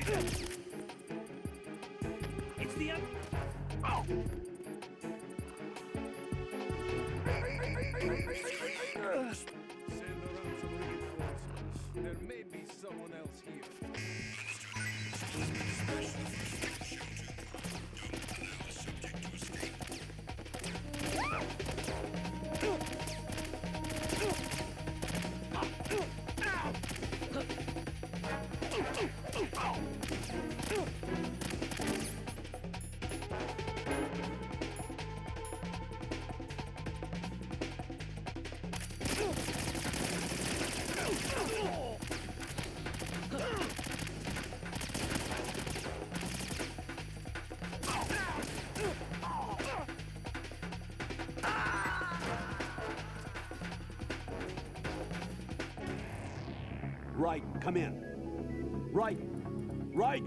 It's the other. Oh! Send around some reinforcements. There may be someone else here. Right, come in. Right, right.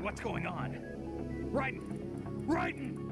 what's going on. Raiden! Raiden!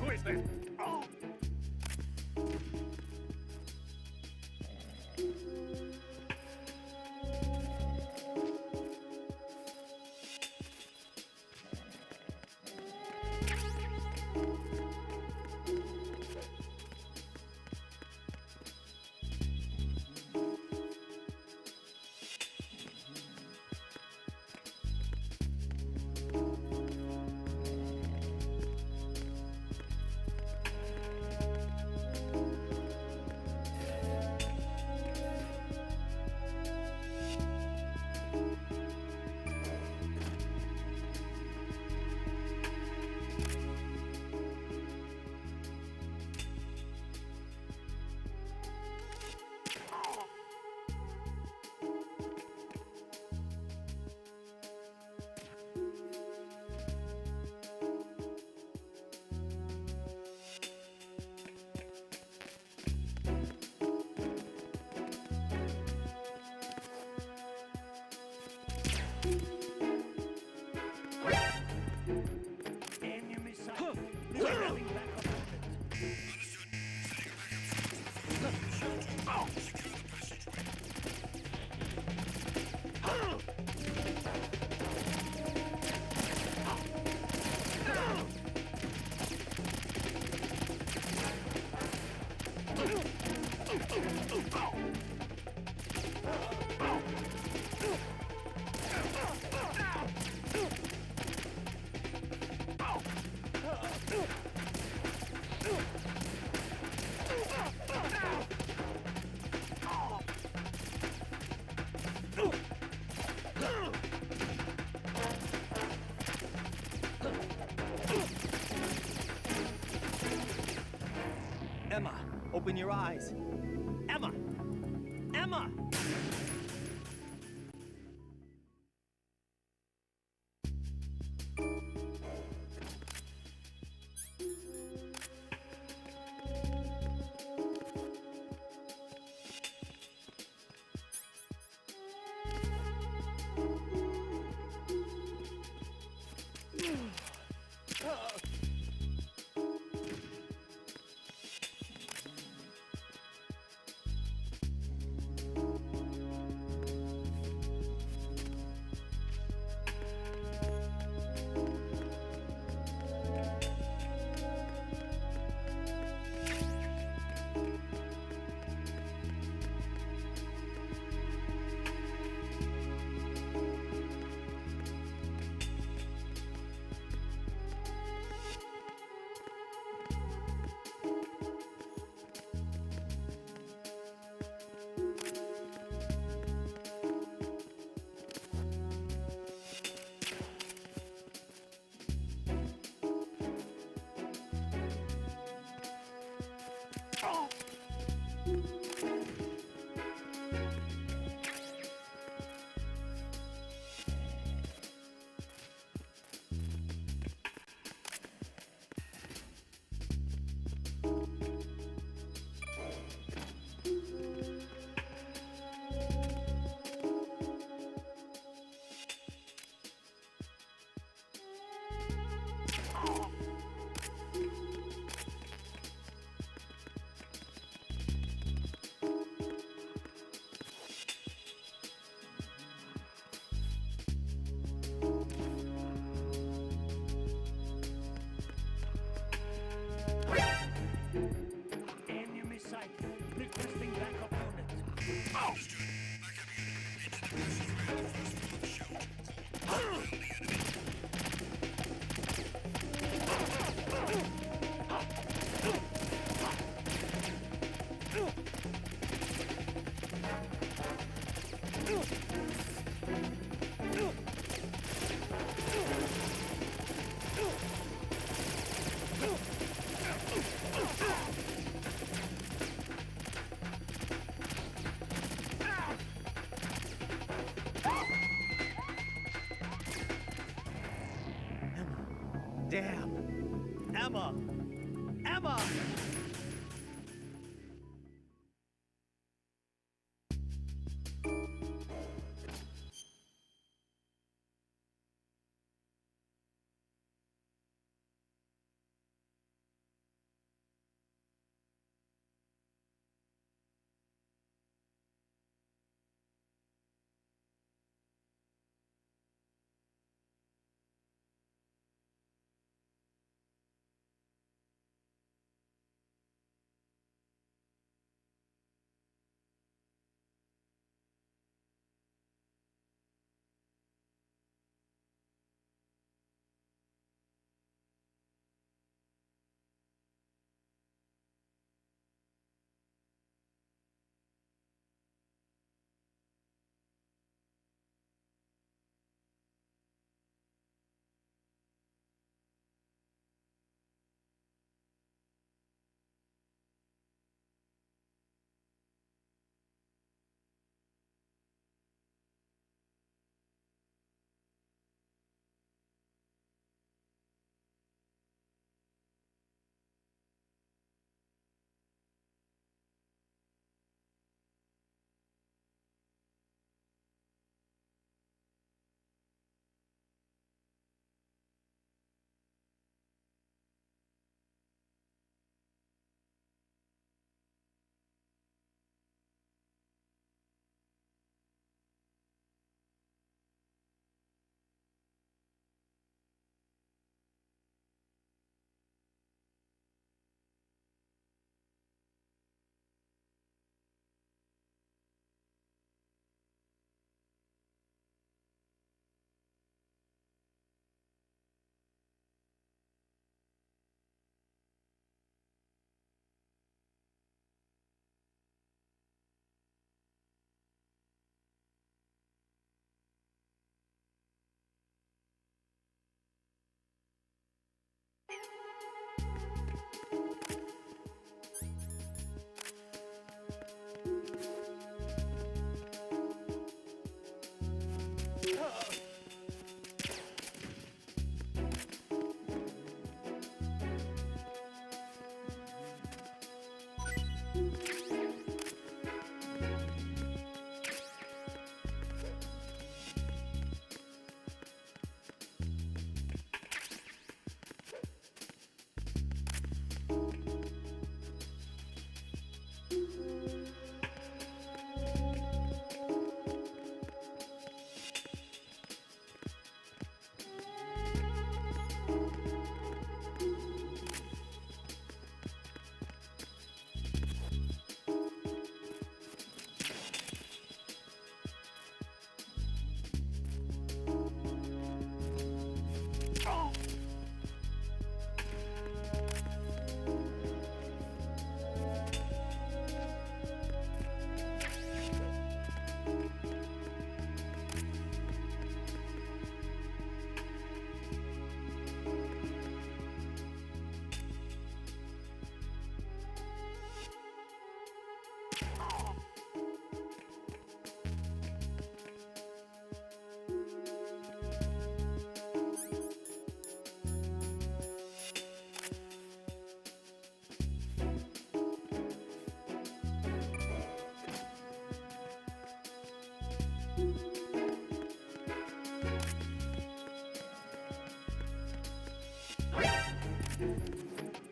Who is this? Oh! Enemy sighted. Rallying back up. Oh! Emma, open your eyes. Emma! Emma! Enemy sighted. Requesting backup unit. Damn! Emma! Emma!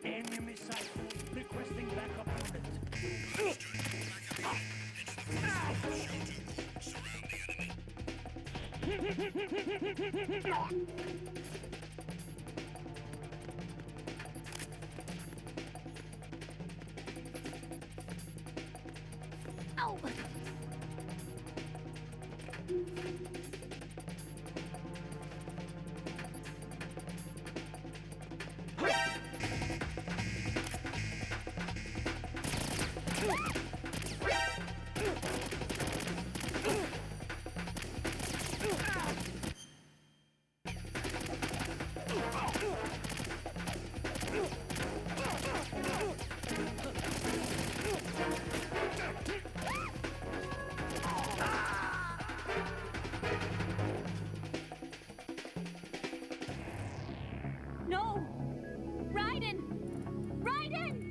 Enemy sighted. Requesting backup unit. Ow! No! Raiden! Raiden!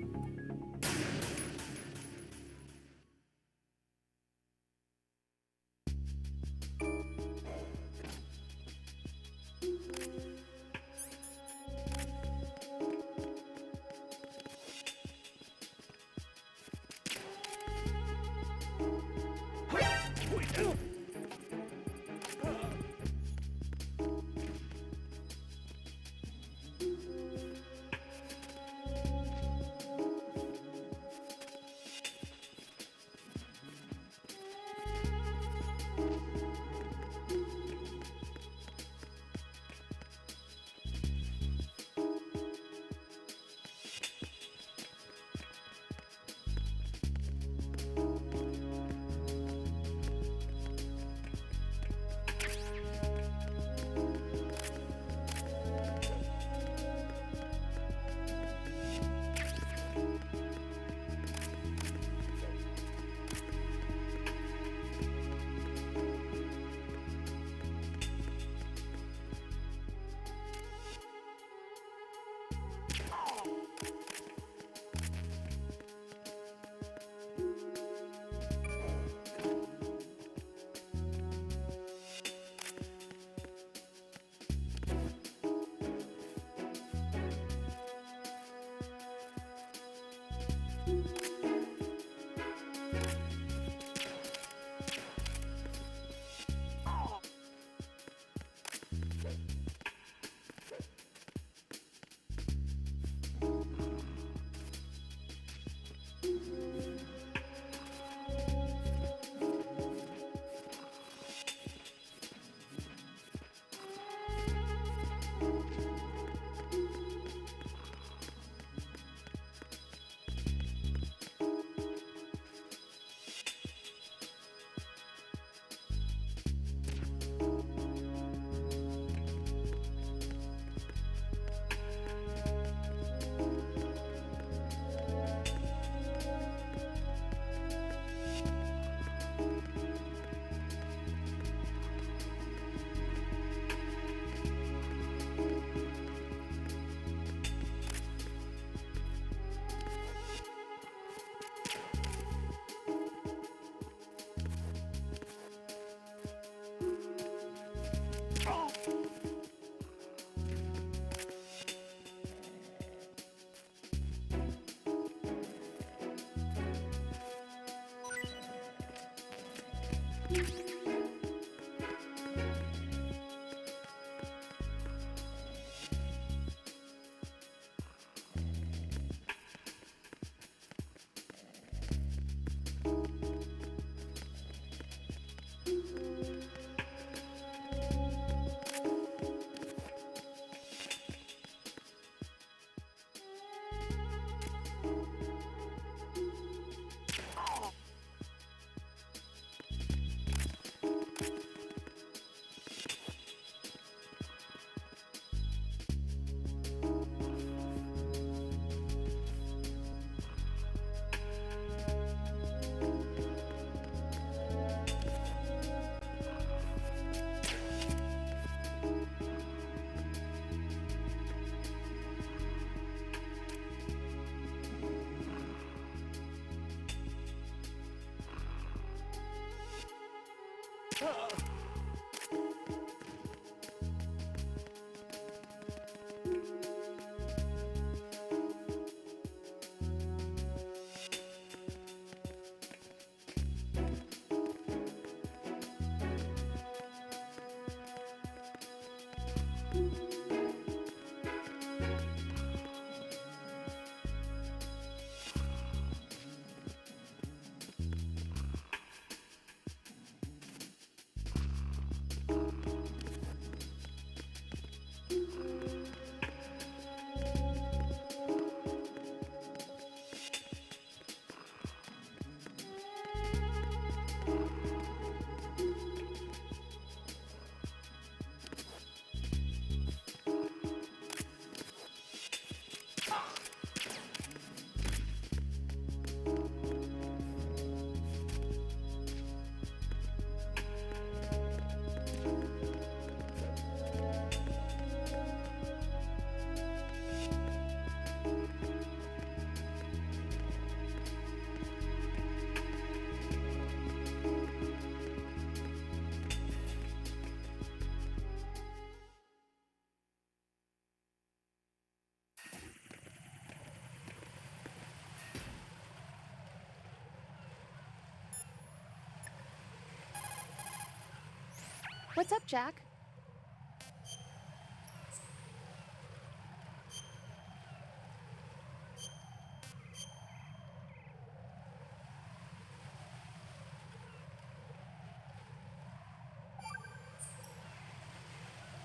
What's up, Jack?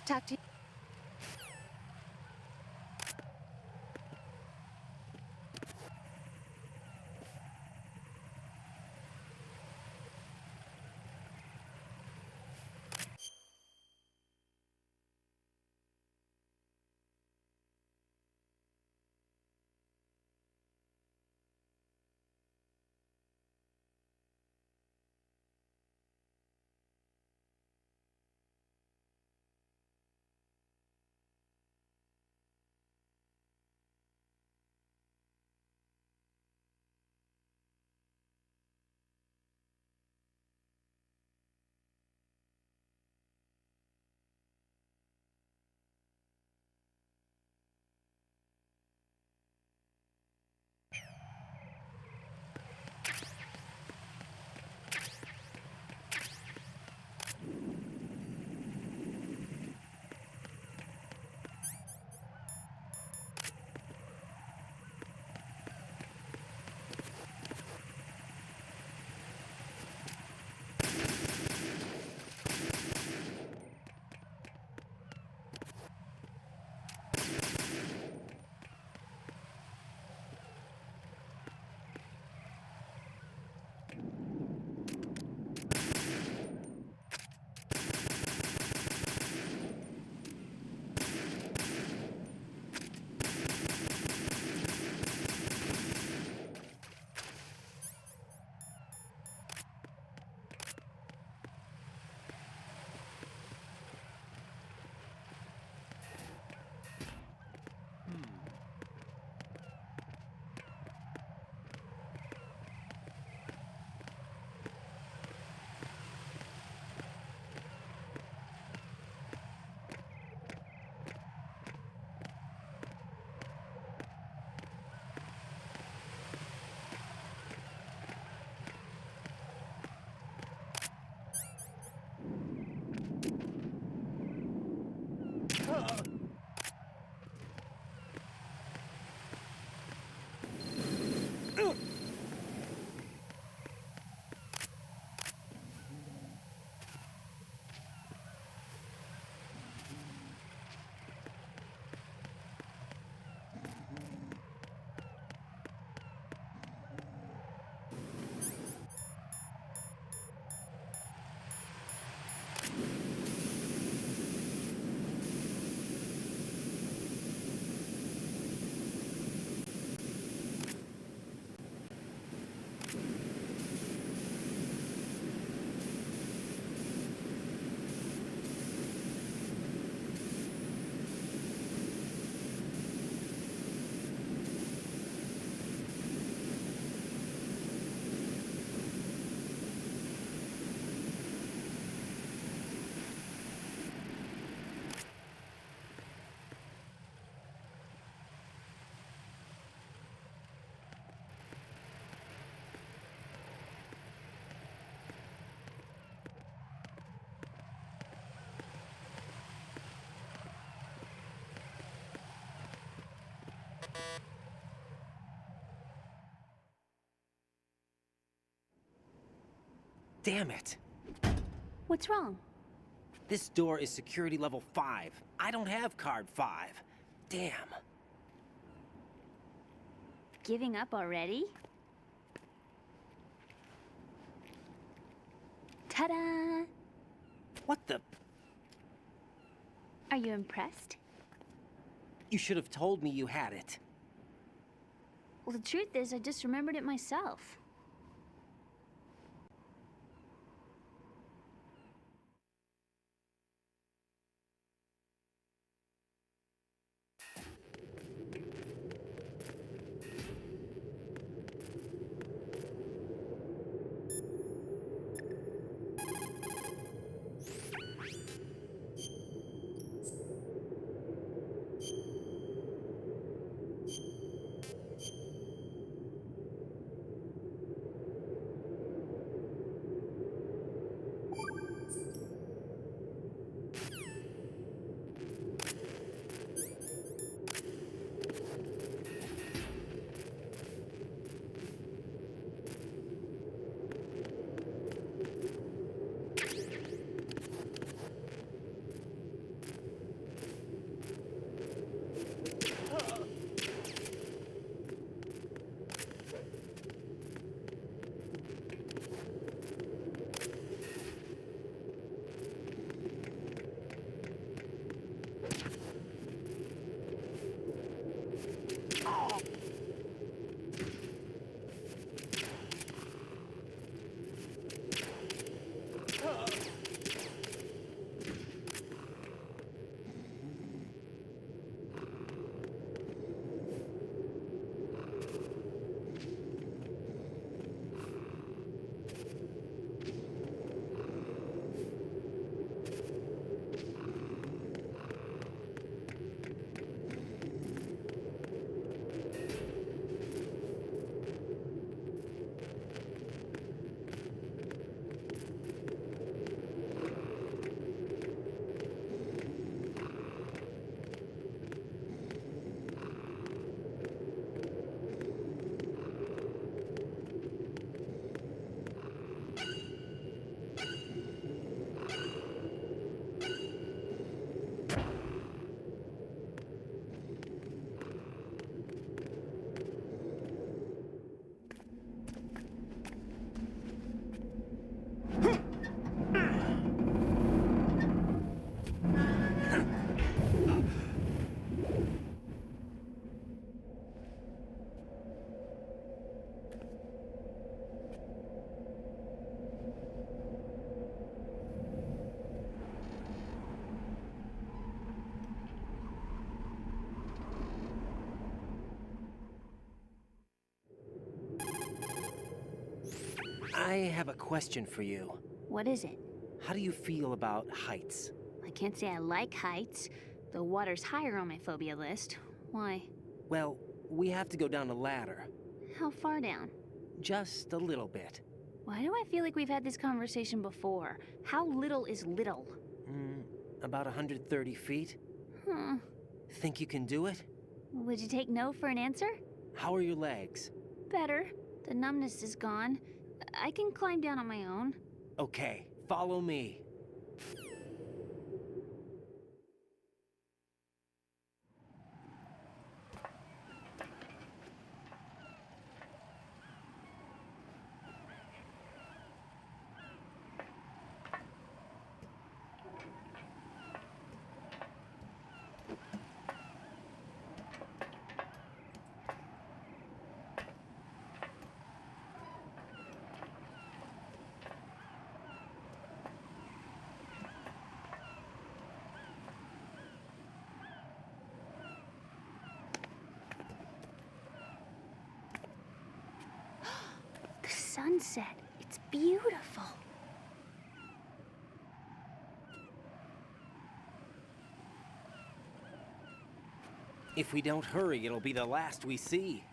Talk to you. Damn it! What's wrong? This door is security level 5. I don't have card 5. Damn. Giving up already? Ta-da! What the? Are you impressed? You should have told me you had it. Well, the truth is, I just remembered it myself. I have a question for you. What is it? How do you feel about heights? I can't say I like heights. The water's higher on my phobia list. Why? Well, we have to go down a ladder. How far down? Just a little bit. Why do I feel like we've had this conversation before? How little is little? About 130 feet. Huh. Think you can do it? Would you take no for an answer? How are your legs? Better. The numbness is gone. I can climb down on my own. Okay, follow me. The sunset. It's beautiful. If we don't hurry, it'll be the last we see.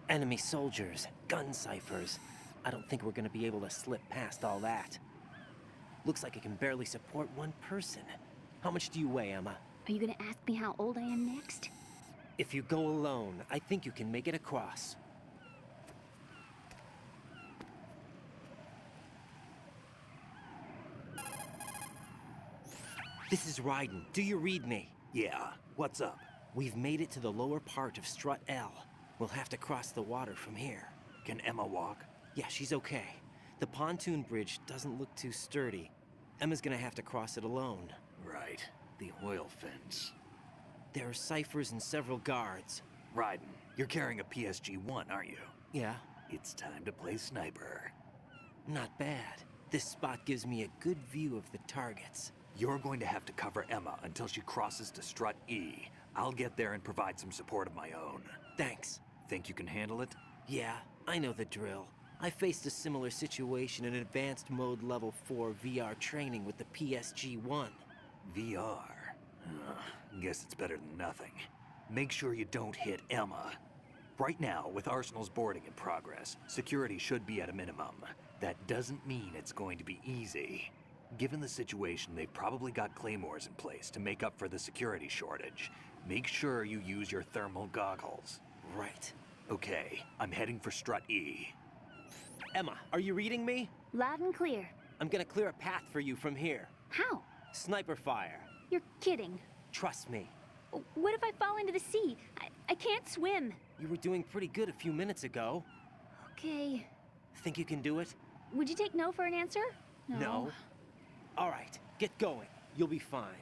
Enemy soldiers, gun ciphers. I don't think we're gonna be able to slip past all that. Looks like it can barely support one person. How much do you weigh, Emma? Are you gonna ask me how old I am next? If you go alone, I think you can make it across. This is Ryden. Do you read me? Yeah, what's up? We've made it to the lower part of Strut L. We'll have to cross the water from here. Can Emma walk? Yeah, she's okay. The pontoon bridge doesn't look too sturdy. Emma's gonna have to cross it alone. Right, the oil fence. There are ciphers and several guards. Ryden, you're carrying a PSG-1, aren't you? Yeah, It's time to play sniper. not bad. This spot gives me a good view of the targets. You're going to have to cover Emma until she crosses to Strut E. I'll get there and provide some support of my own. Thanks. Think you can handle it? Yeah, I know the drill. I faced a similar situation in advanced mode level 4 VR training with the PSG-1. VR. Guess it's better than nothing. Make sure you don't hit Emma. Right now, with Arsenal's boarding in progress, security should be at a minimum. That doesn't mean it's going to be easy. Given the situation, they've probably got claymores in place to make up for the security shortage. Make sure you use your thermal goggles. Right. Okay, I'm heading for Strut E. Emma, are you reading me? Loud and clear. I'm gonna clear a path for you from here. How? Sniper fire. You're kidding. Trust me. What if I fall into the sea? I can't swim. You were doing pretty good a few minutes ago. Okay. Think you can do it? Would you take no for an answer? No. All right, get going. You'll be fine.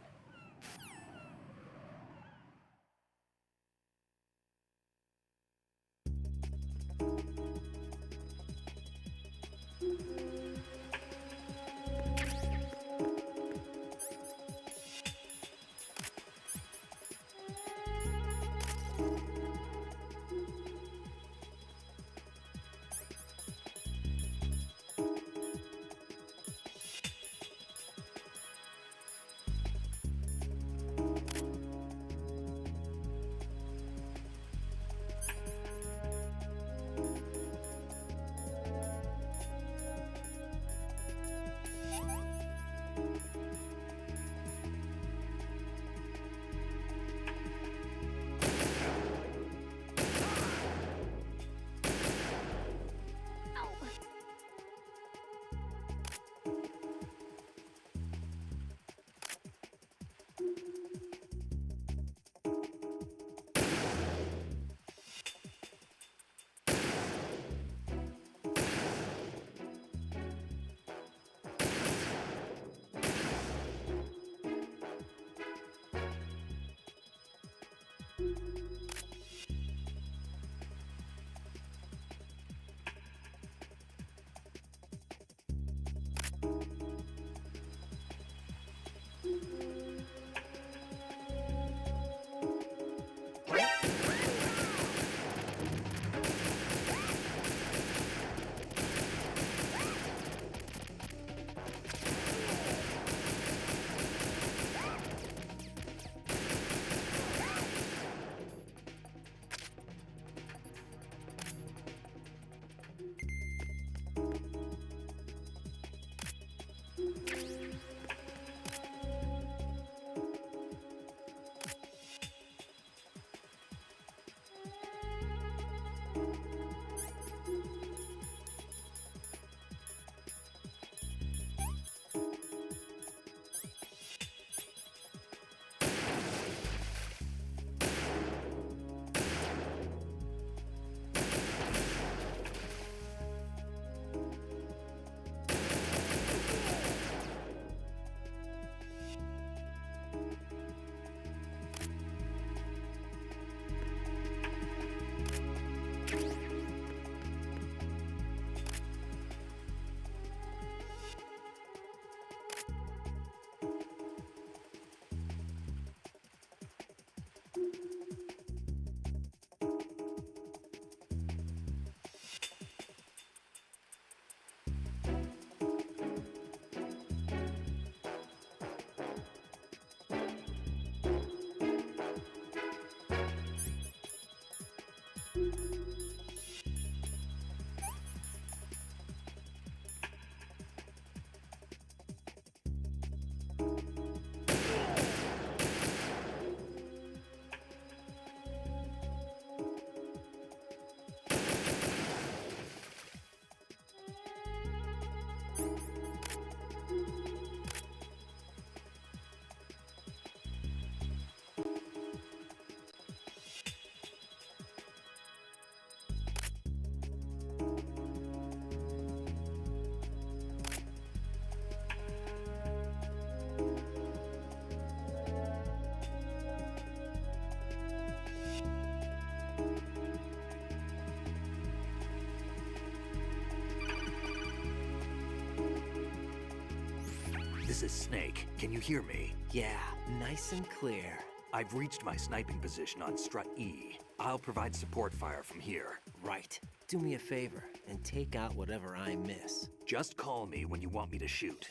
This is Snake. Can you hear me? Yeah, nice and clear. I've reached my sniping position on Strut E. I'll provide support fire from here. Right. Do me a favor and take out whatever I miss. Just call me when you want me to shoot.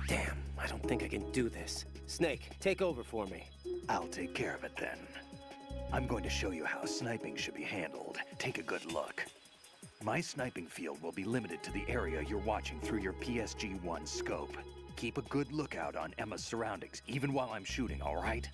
Damn, I don't think I can do this. Snake, take over for me. I'll take care of it then. I'm going to show you how sniping should be handled. Take a good look. My sniping field will be limited to the area you're watching through your PSG-1 scope. Keep a good lookout on Emma's surroundings, even while I'm shooting, all right?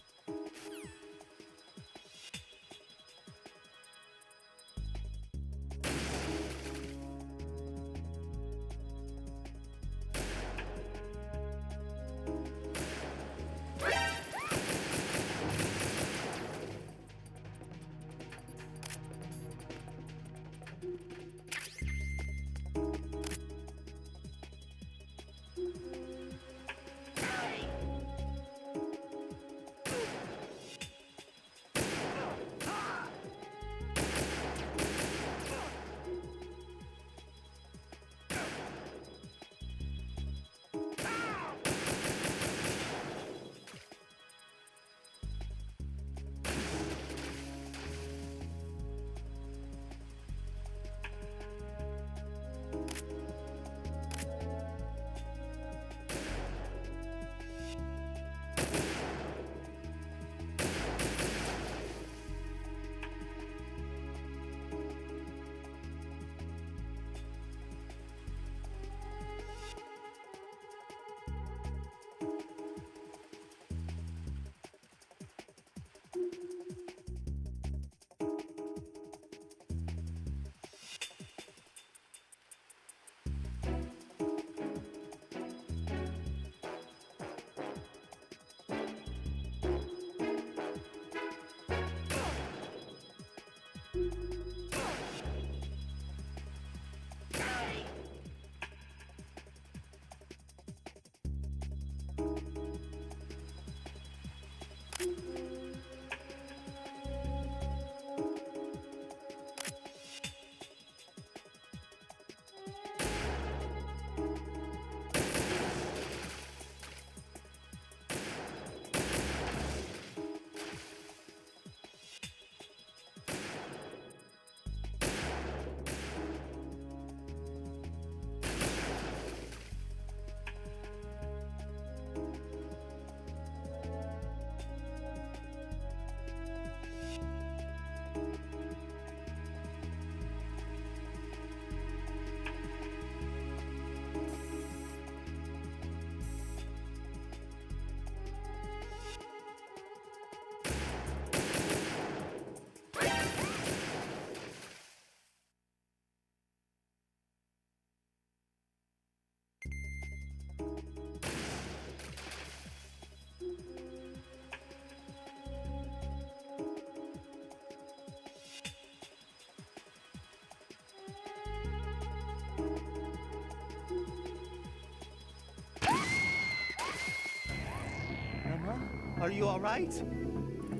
Emma? Are you all right?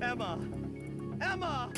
Emma! Emma!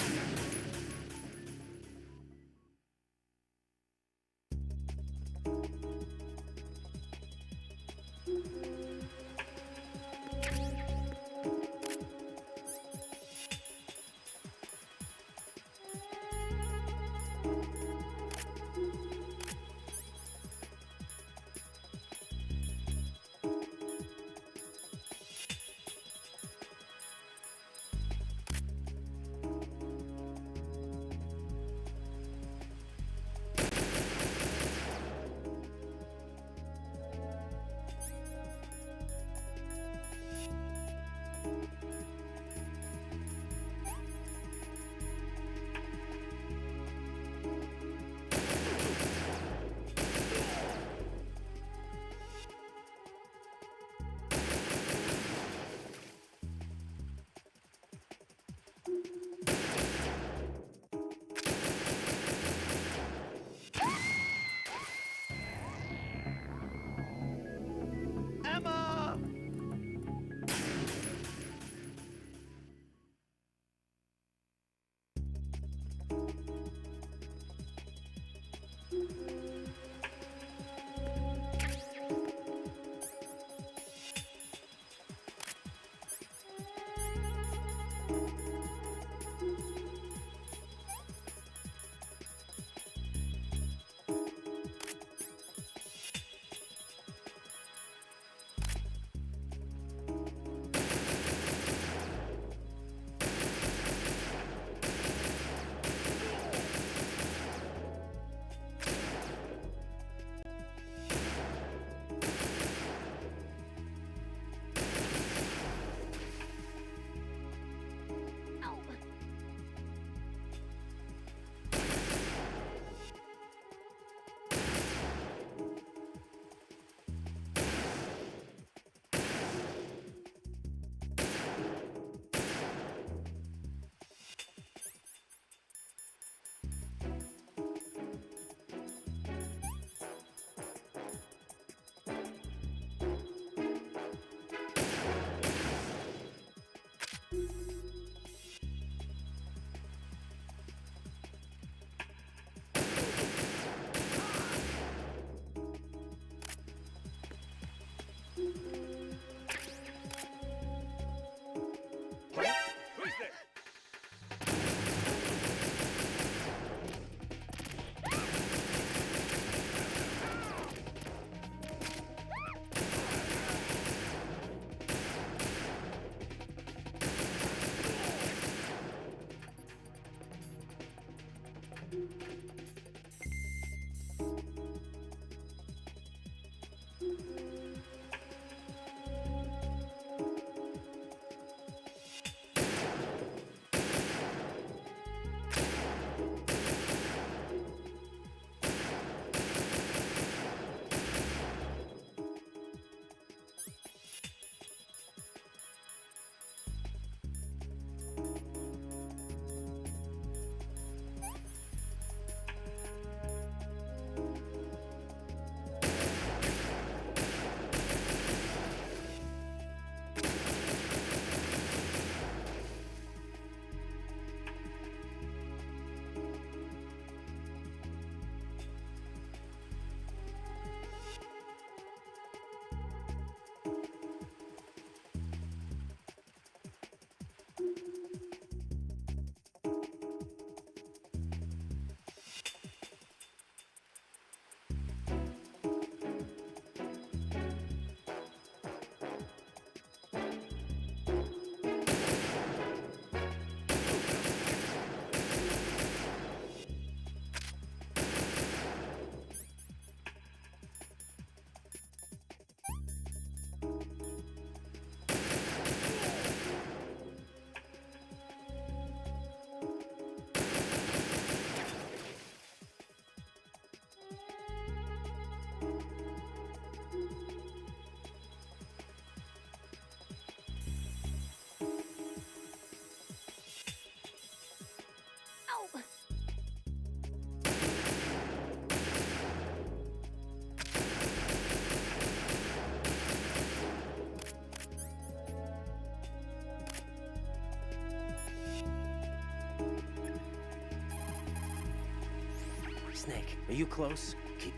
Snake, are you close? Keep...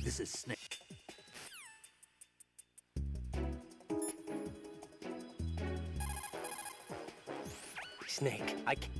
This is Snake. Snake, I can't...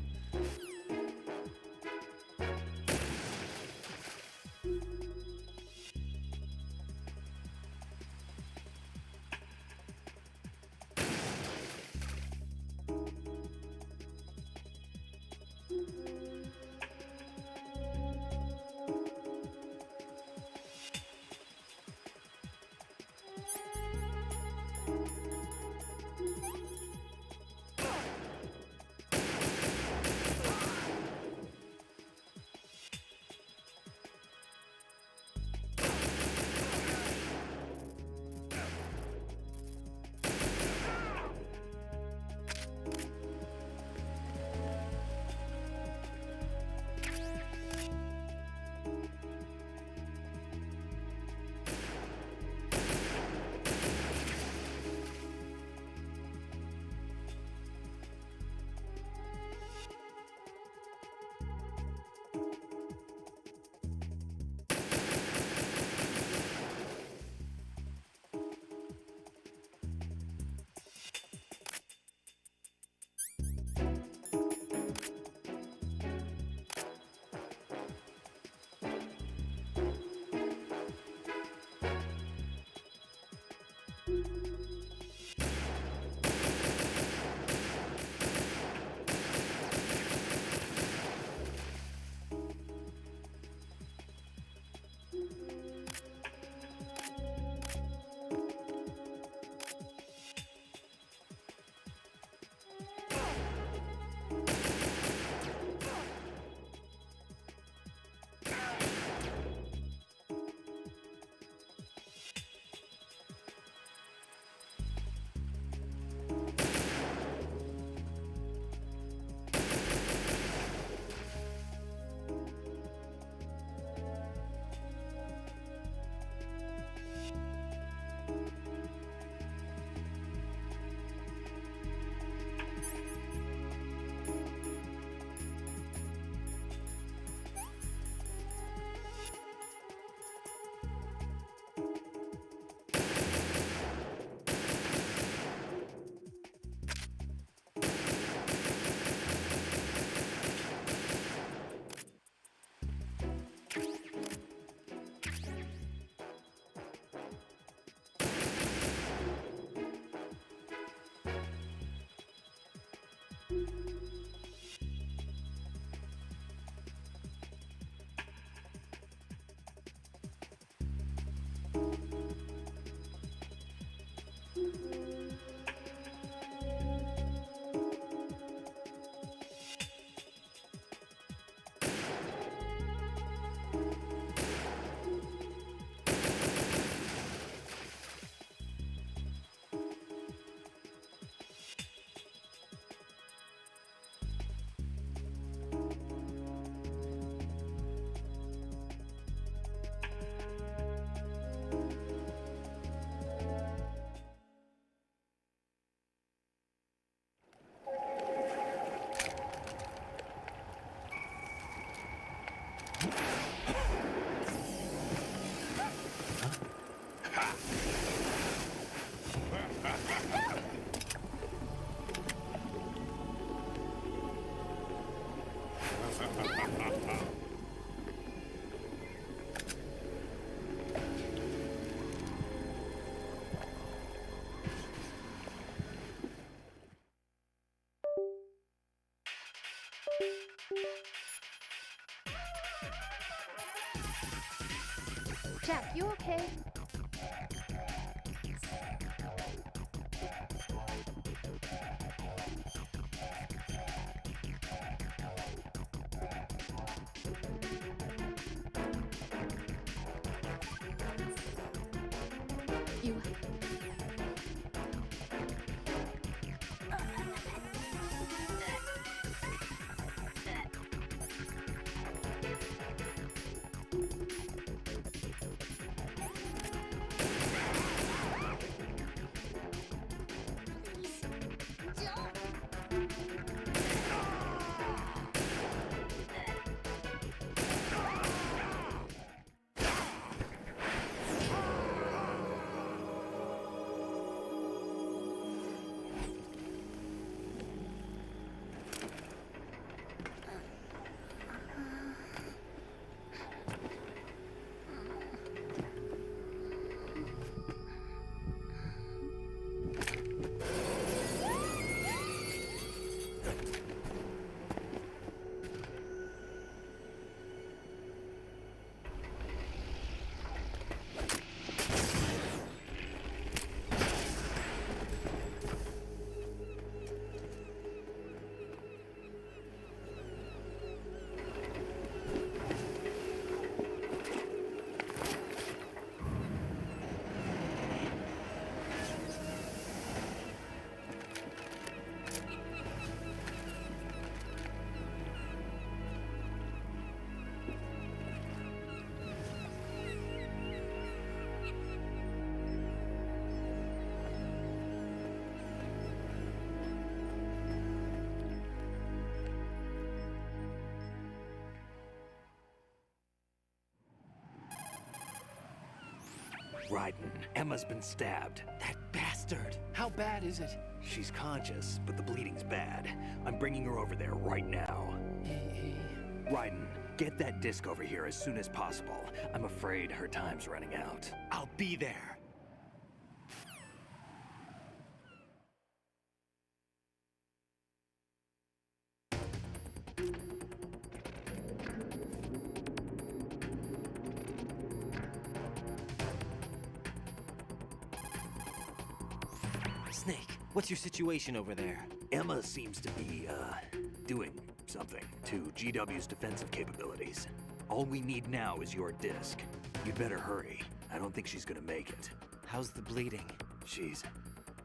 Jack, you okay? You... Raiden, Emma's been stabbed. That bastard! How bad is it? She's conscious, but the bleeding's bad. I'm bringing her over there right now. Raiden, get that disc over here as soon as possible. I'm afraid her time's running out. I'll be there. Snake, what's your situation over there? Emma seems to be, doing something to GW's defensive capabilities. All we need now is your disc. You'd better hurry. I don't think she's gonna make it. How's the bleeding?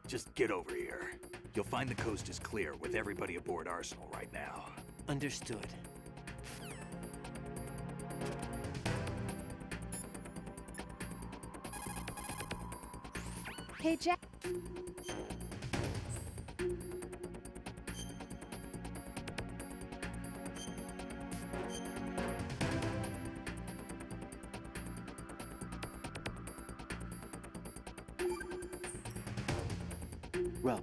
Just get over here. You'll find the coast is clear with everybody aboard Arsenal right now. Understood. Hey, Jack. Well,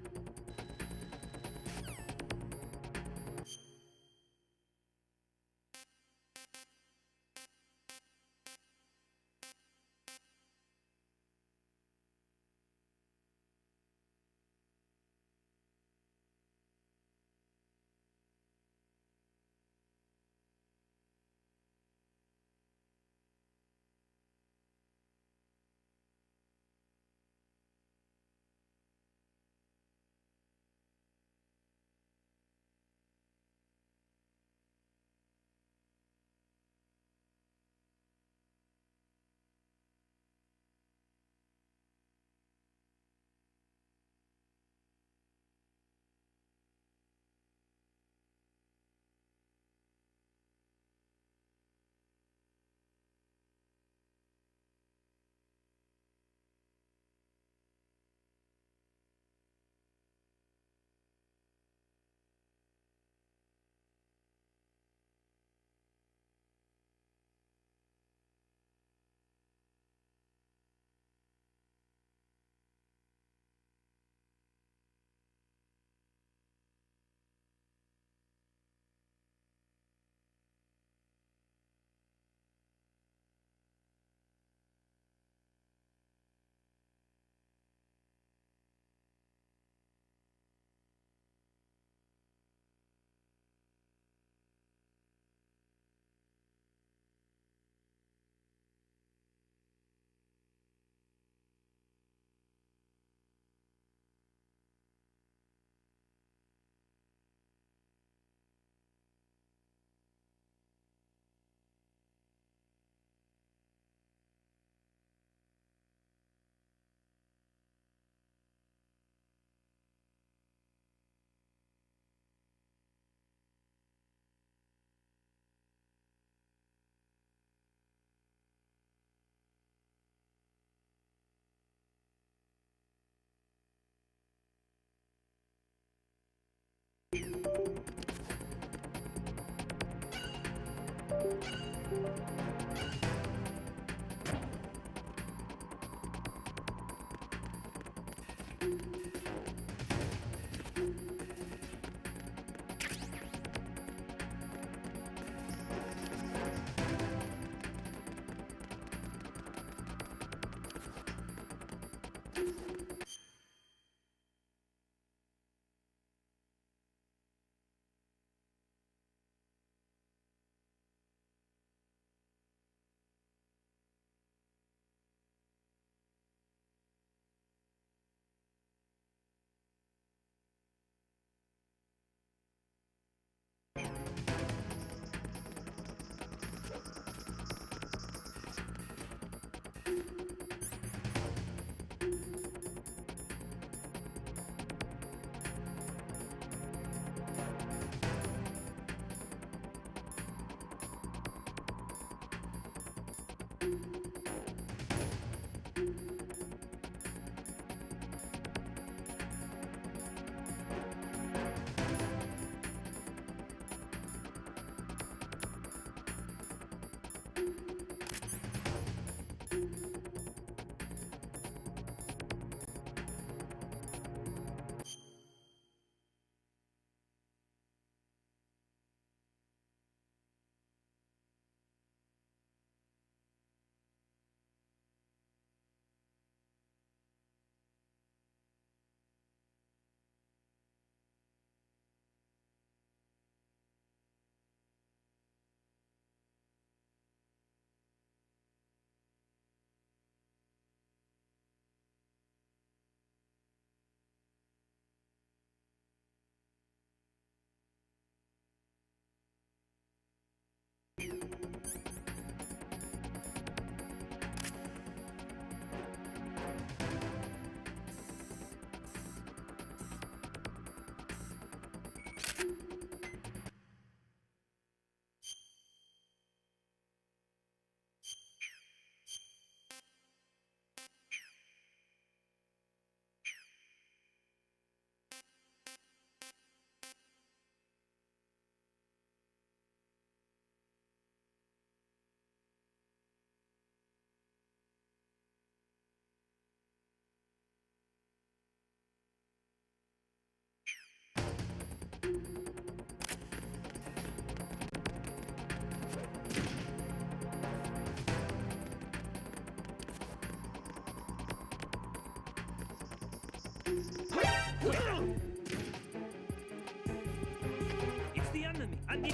It's the enemy! I need...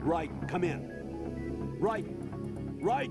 Right, come in. Right, right.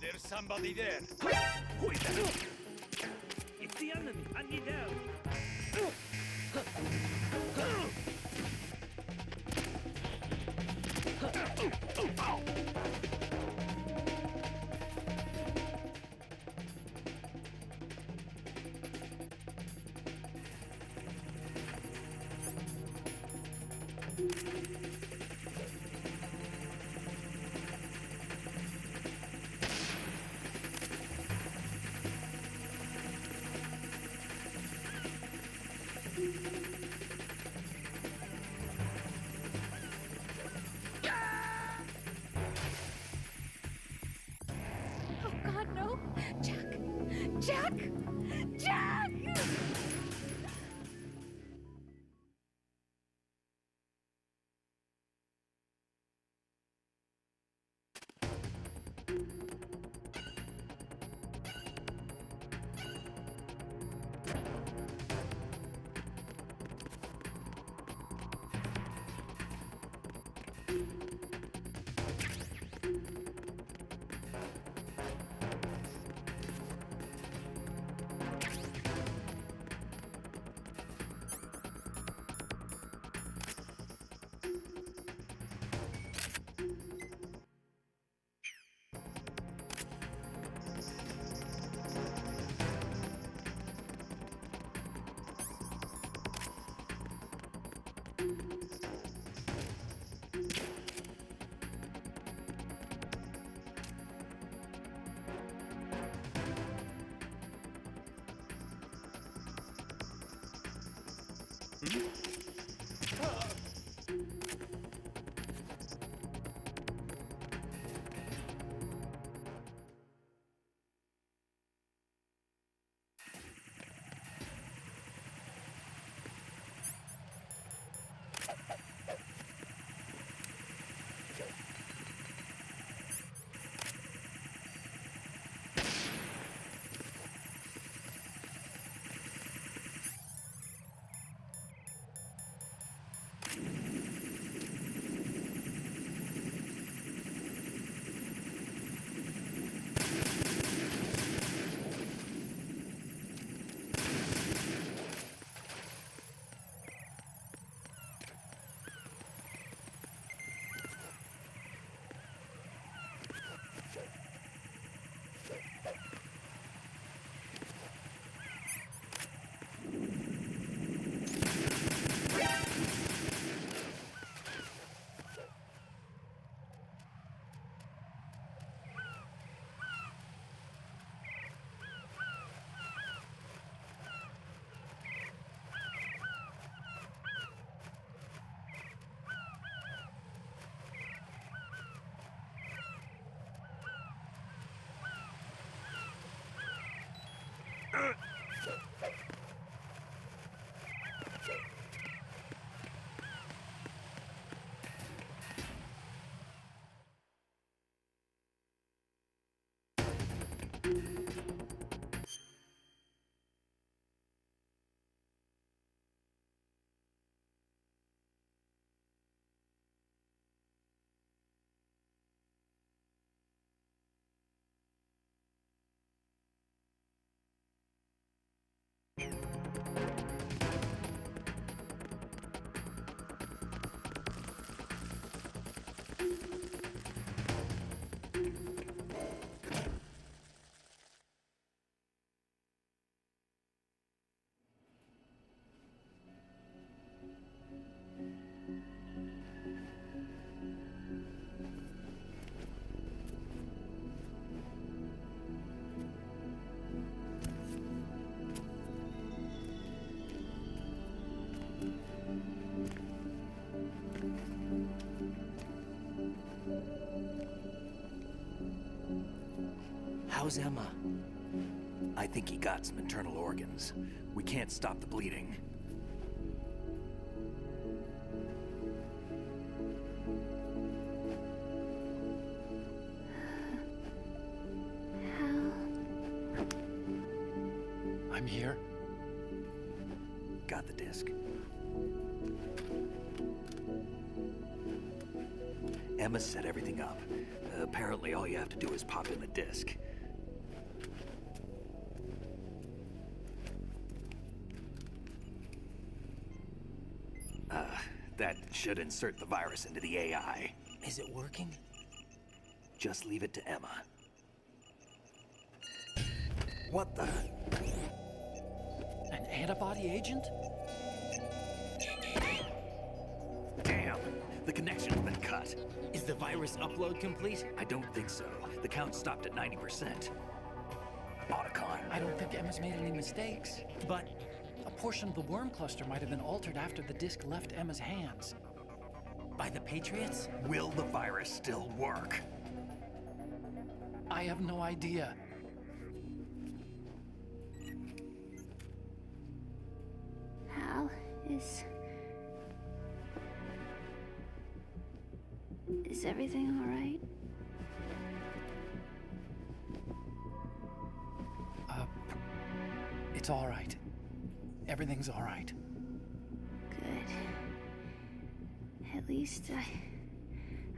There's somebody there. It's the enemy. I need help. Oh God, no! Jack! Jack! Jack! How's Emma? I think he got some internal organs. We can't stop the bleeding. I'm here. Got the disc. Emma set everything up. Apparently all you have to do is pop in the disk. That should insert the virus into the AI. Is it working? Just leave it to Emma. What the? An antibody agent? Damn! The connection's been cut. Is the virus upload complete? I don't think so. The count stopped at 90%. Otacon. I don't think Emma's made any mistakes. But A portion of the worm cluster might have been altered after the disk left Emma's hands. by the Patriots? Will the virus still work? I have no idea. Hal, is everything all right? It's all right. Everything's all right. Good. At least I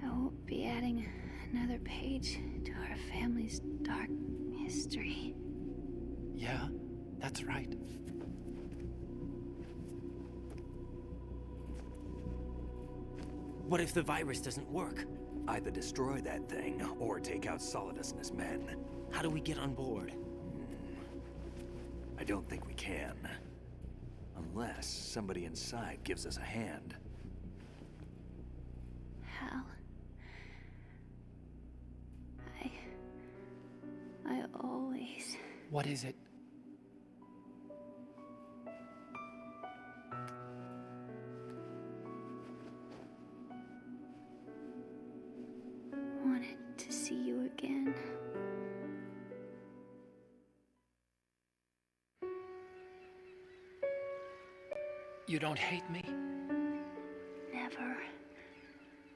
won't be adding another page to our family's dark history. Yeah, that's right. What if the virus doesn't work? Either destroy that thing, or take out Solidus and his men. How do we get on board? I don't think we can. Unless somebody inside gives us a hand. Hal, I always... What is it? wanted to see you again. You don't hate me? Never.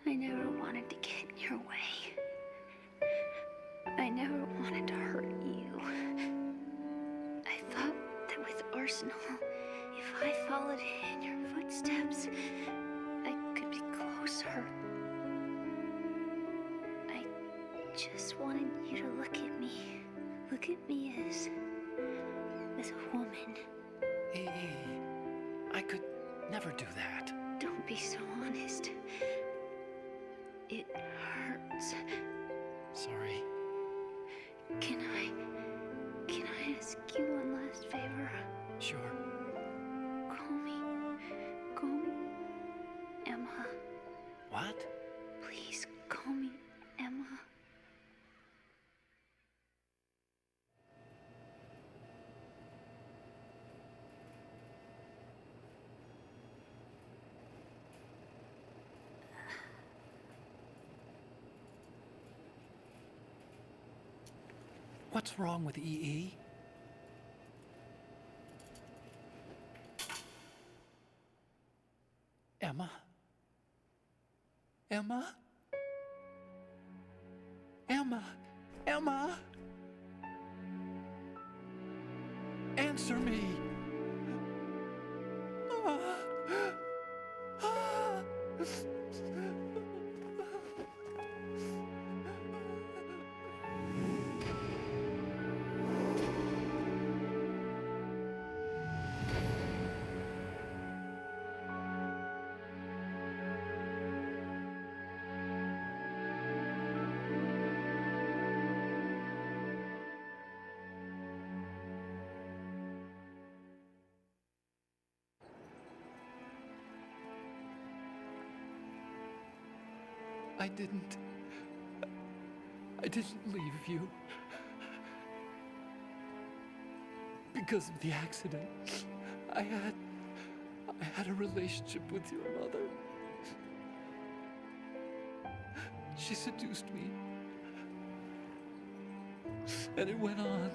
I never wanted to get in your way. I never wanted to hurt you. I thought that with Arsenal, if I followed in your footsteps, I could be closer. I just wanted you to look at me. Look at me as a woman. I could never do that. Don't be so honest. It hurts. Sorry. Can I ask you one last favor? Sure. Call me Emma. What? Please call me Emma. What's wrong with EE? Emma? Emma? Emma? Emma? Answer me! I didn't leave you. Because of the accident, I had a relationship with your mother. She seduced me. And it went on.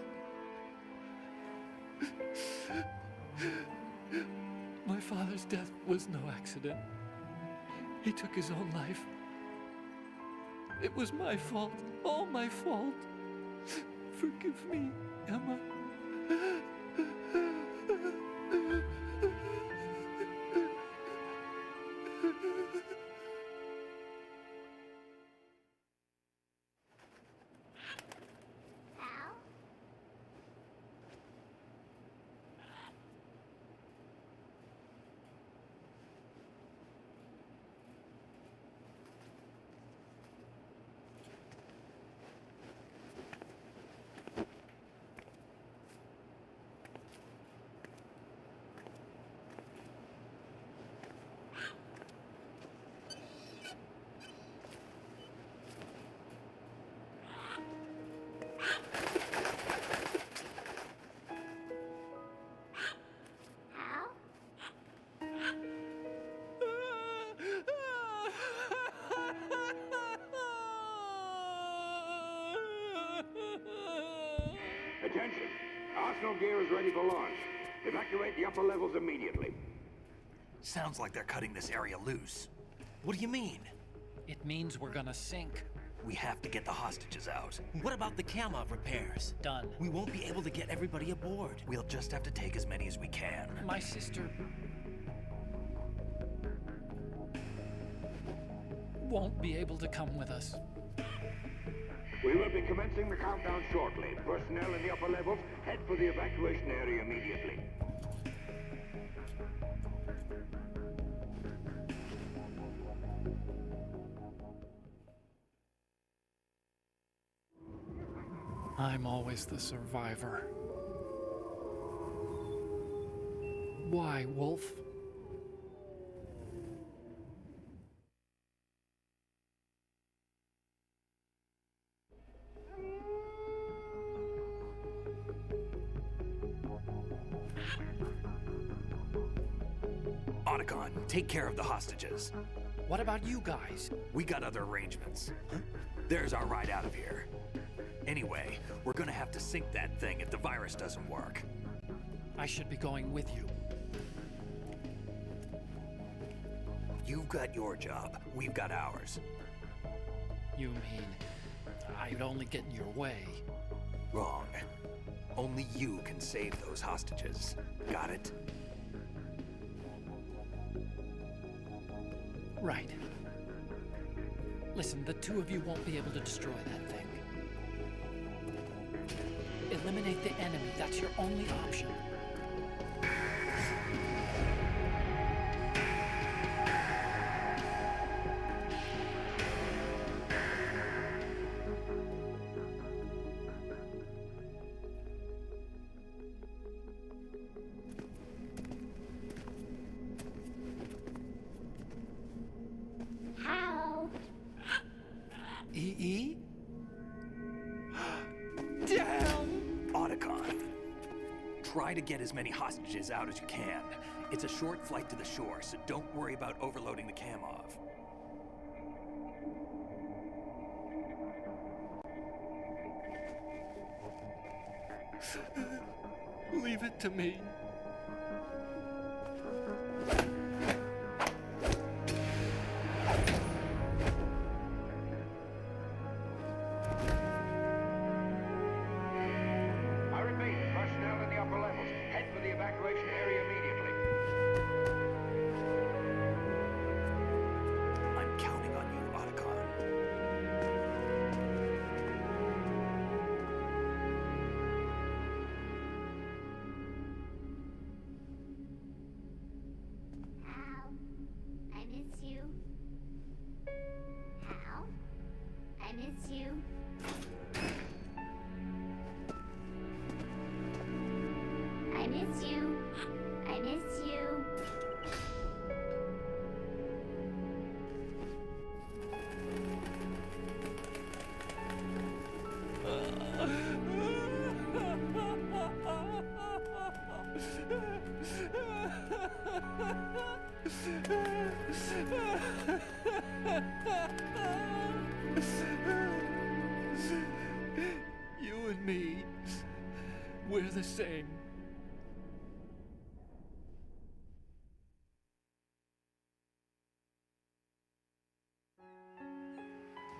My father's death was no accident. He took his own life. It was my fault, all my fault. Forgive me, Emma. Attention! Arsenal gear is ready for launch. Evacuate the upper levels immediately. Sounds like they're cutting this area loose. What do you mean? It means we're gonna sink. We have to get the hostages out. What about the Kamov repairs? Done. We won't be able to get everybody aboard. We'll just have to take as many as we can. My sister won't be able to come with us. We will be commencing the countdown shortly. Personnel in the upper levels, head for the evacuation area immediately. I'm always the survivor. Why, Wolf? Otacon, take care of the hostages. What about you guys? We got other arrangements. There's our ride out of here. Anyway, we're gonna have to sink that thing if the virus doesn't work. I should be going with you. You've got your job, we've got ours. You mean I'd only get in your way? Wrong. Only you can save those hostages. Got it? Right. Listen, the two of you won't be able to destroy that thing. Eliminate the enemy. That's your only option. How? EE? Damn! Otacon, try to get as many hostages out as you can. It's a short flight to the shore, so don't worry about overloading the Kamov. Leave it to me. I repeat, personnel in the upper levels, head for the evacuation area immediately. I'm counting on you, Otacon. Hal, I miss you. Hal, I miss you. I miss you. I miss you. You and me, we're the same.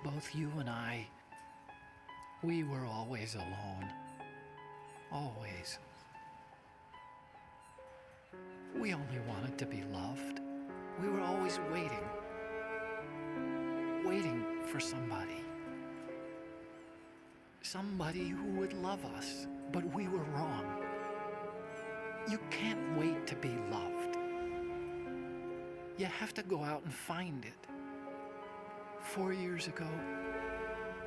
Both you and I, we were always alone. Always. We only wanted to be loved. We were always waiting. Waiting for somebody. Somebody who would love us, but we were wrong. You can't wait to be loved. You have to go out and find it. 4 years ago,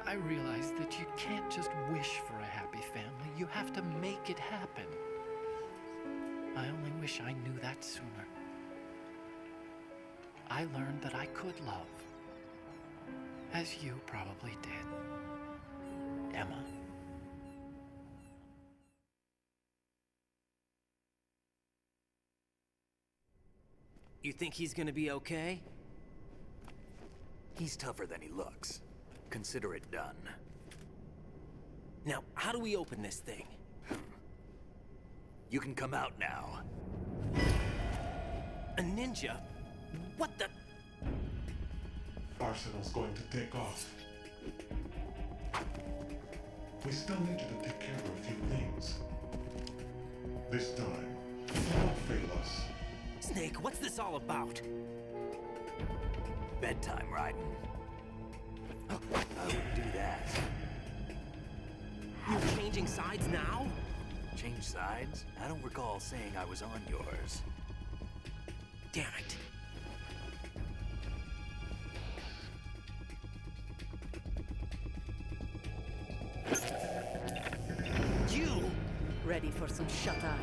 I realized that you can't just wish for a happy family. You have to make it happen. I only wish I knew that sooner. I learned that I could love, as you probably did, Emma. You think he's gonna be okay? He's tougher than he looks. Consider it done. Now, how do we open this thing? You can come out now. A ninja? What the? Arsenal's going to take off. We still need you to take care of a few things. This time, don't fail us. Snake, what's this all about? Bedtime, Raiden. I wouldn't do that. You're changing sides now? Change sides? I don't recall saying I was on yours. Damn it. You! Ready for some shut-eye?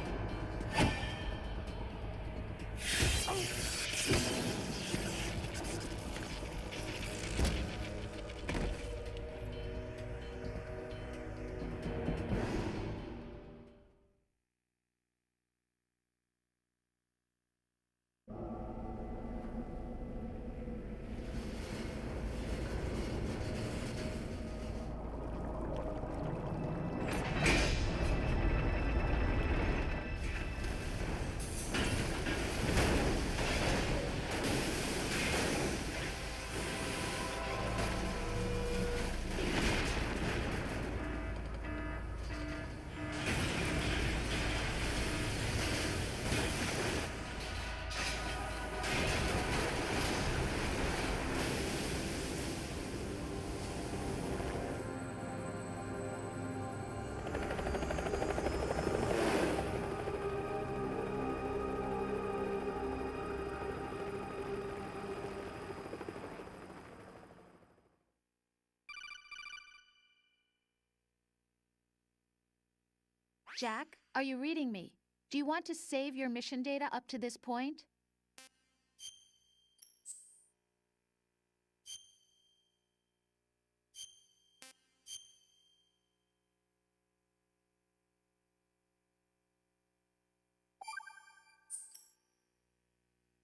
Jack, are you reading me? Do you want to save your mission data up to this point?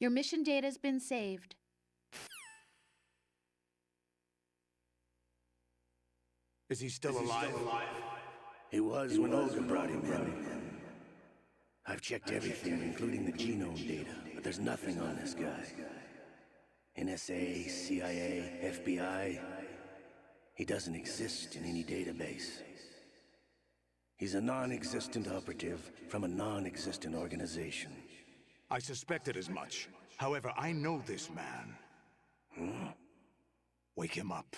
Your mission data's been saved. Is he still alive? He was when Olga brought him in. I've checked everything, including the genome data, but there's nothing on this guy. NSA, CIA, FBI. He doesn't exist in any database. He's a non-existent operative from a non-existent organization. I suspected as much. However, I know this man. Wake him up.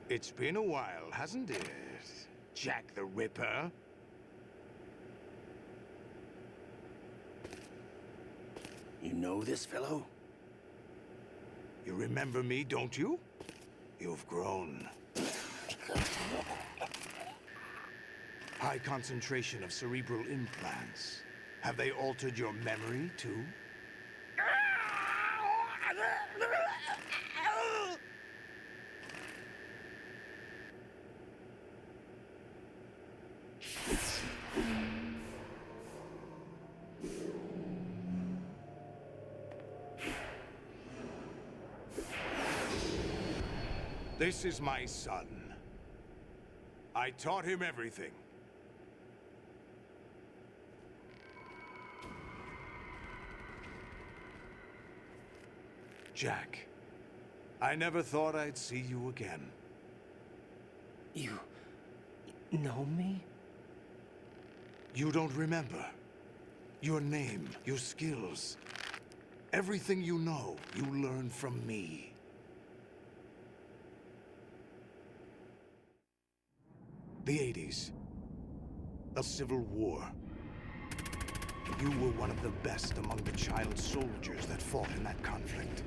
It's been a while, hasn't it? Jack the Ripper? You know this fellow? You remember me, don't you? You've grown. High concentration of cerebral implants. Have they altered your memory, too? This is my son. I taught him everything. Jack, I never thought I'd see you again. You know me? You don't remember. Your name, your skills. Everything you know, you learned from me. The 80s. A civil war. You were one of the best among the child soldiers that fought in that conflict.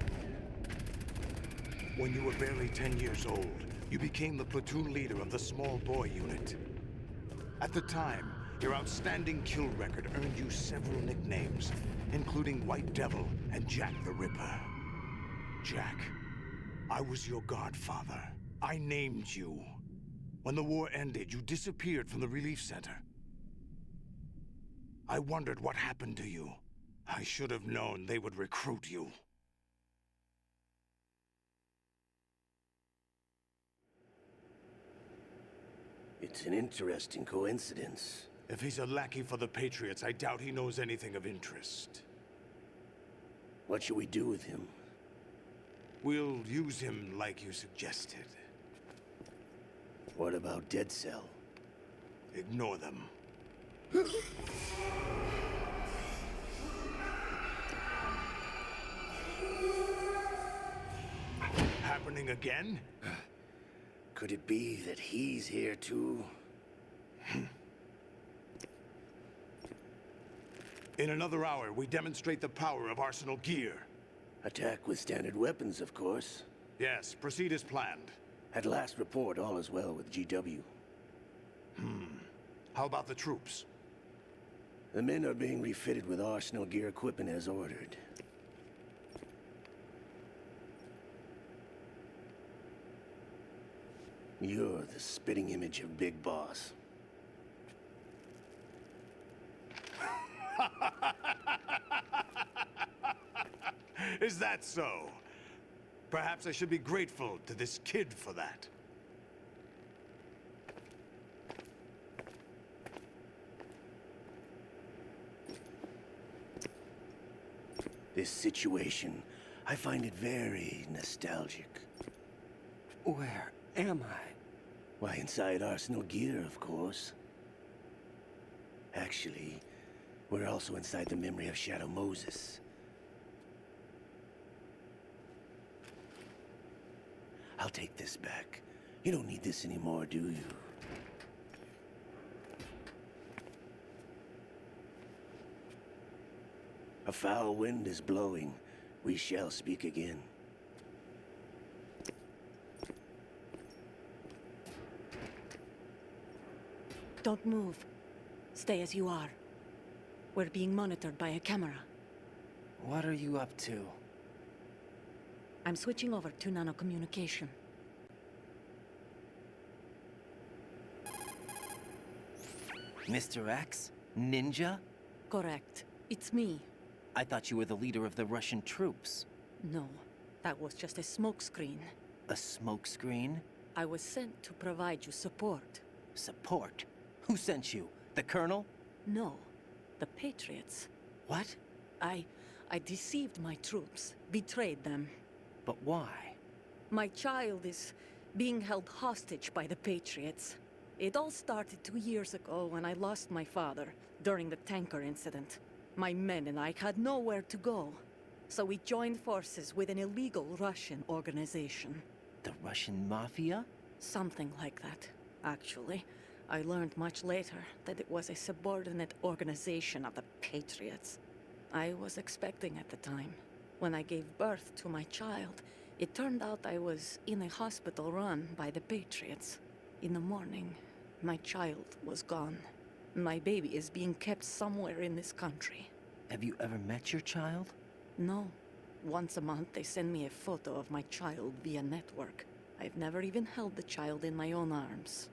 When you were barely 10 years old, you became the platoon leader of the small boy unit. At the time, your outstanding kill record earned you several nicknames, including White Devil and Jack the Ripper. Jack, I was your godfather. I named you. When the war ended, you disappeared from the relief center. I wondered what happened to you. I should have known they would recruit you. It's an interesting coincidence. If he's a lackey for the Patriots, I doubt he knows anything of interest. What should we do with him? We'll use him like you suggested. What about Dead Cell? Ignore them. Happening again? Could it be that he's here too? In another hour, we demonstrate the power of Arsenal gear. Attack with standard weapons, of course. Yes, proceed as planned. At last report, all is well with GW. How about the troops? The men are being refitted with Arsenal gear equipment as ordered. You're the spitting image of Big Boss. Is that so? Perhaps I should be grateful to this kid for that. This situation, I find it very nostalgic. Where am I? Why, inside Arsenal gear, of course. Actually, we're also inside the memory of Shadow Moses. I'll take this back. You don't need this anymore, do you? A foul wind is blowing. We shall speak again. Don't move. Stay as you are. We're being monitored by a camera. What are you up to? I'm switching over to nanocommunication. Mr. X? Ninja? Correct. It's me. I thought you were the leader of the Russian troops. No, that was just a smokescreen. A smokescreen? I was sent to provide you support. Support? Who sent you? The Colonel? No, the Patriots. What? I deceived my troops, betrayed them. But why? My child is being held hostage by the Patriots. It all started 2 years ago when I lost my father during the tanker incident. My men and I had nowhere to go, so we joined forces with an illegal Russian organization. The Russian Mafia? Something like that, actually. I learned much later that it was a subordinate organization of the Patriots. I was expecting at the time. When I gave birth to my child, it turned out I was in a hospital run by the Patriots. In the morning, my child was gone. My baby is being kept somewhere in this country. Have you ever met your child? No. Once a month, they send me a photo of my child via network. I've never even held the child in my own arms.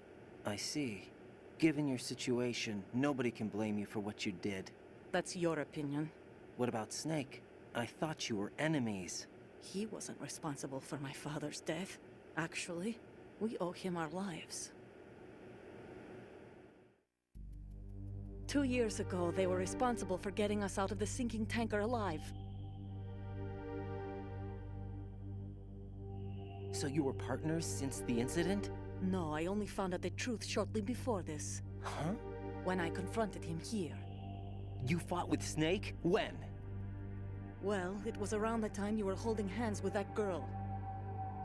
I see. Given your situation, nobody can blame you for what you did. That's your opinion. What about Snake? I thought you were enemies. He wasn't responsible for my father's death. Actually, we owe him our lives. 2 years ago, they were responsible for getting us out of the sinking tanker alive. So you were partners since the incident? No, I only found out the truth shortly before this. Huh? When I confronted him here. You fought with Snake? When? Well, it was around the time you were holding hands with that girl.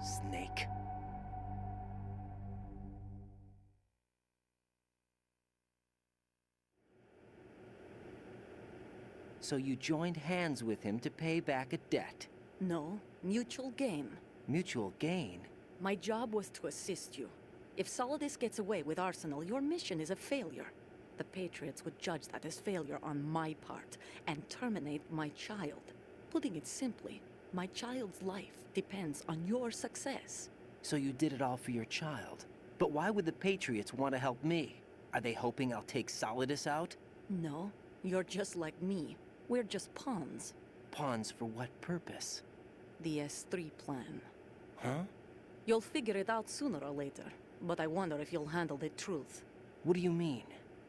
Snake. So you joined hands with him to pay back a debt? No, mutual gain. Mutual gain? My job was to assist you. If Solidus gets away with Arsenal, your mission is a failure. The Patriots would judge that as failure on my part, and terminate my child. Putting it simply, my child's life depends on your success. So you did it all for your child. But why would the Patriots want to help me? Are they hoping I'll take Solidus out? No, You're just like me. We're just pawns. Pawns for what purpose? The S3 plan. Huh? You'll figure it out sooner or later, but I wonder if you'll handle the truth. What do you mean?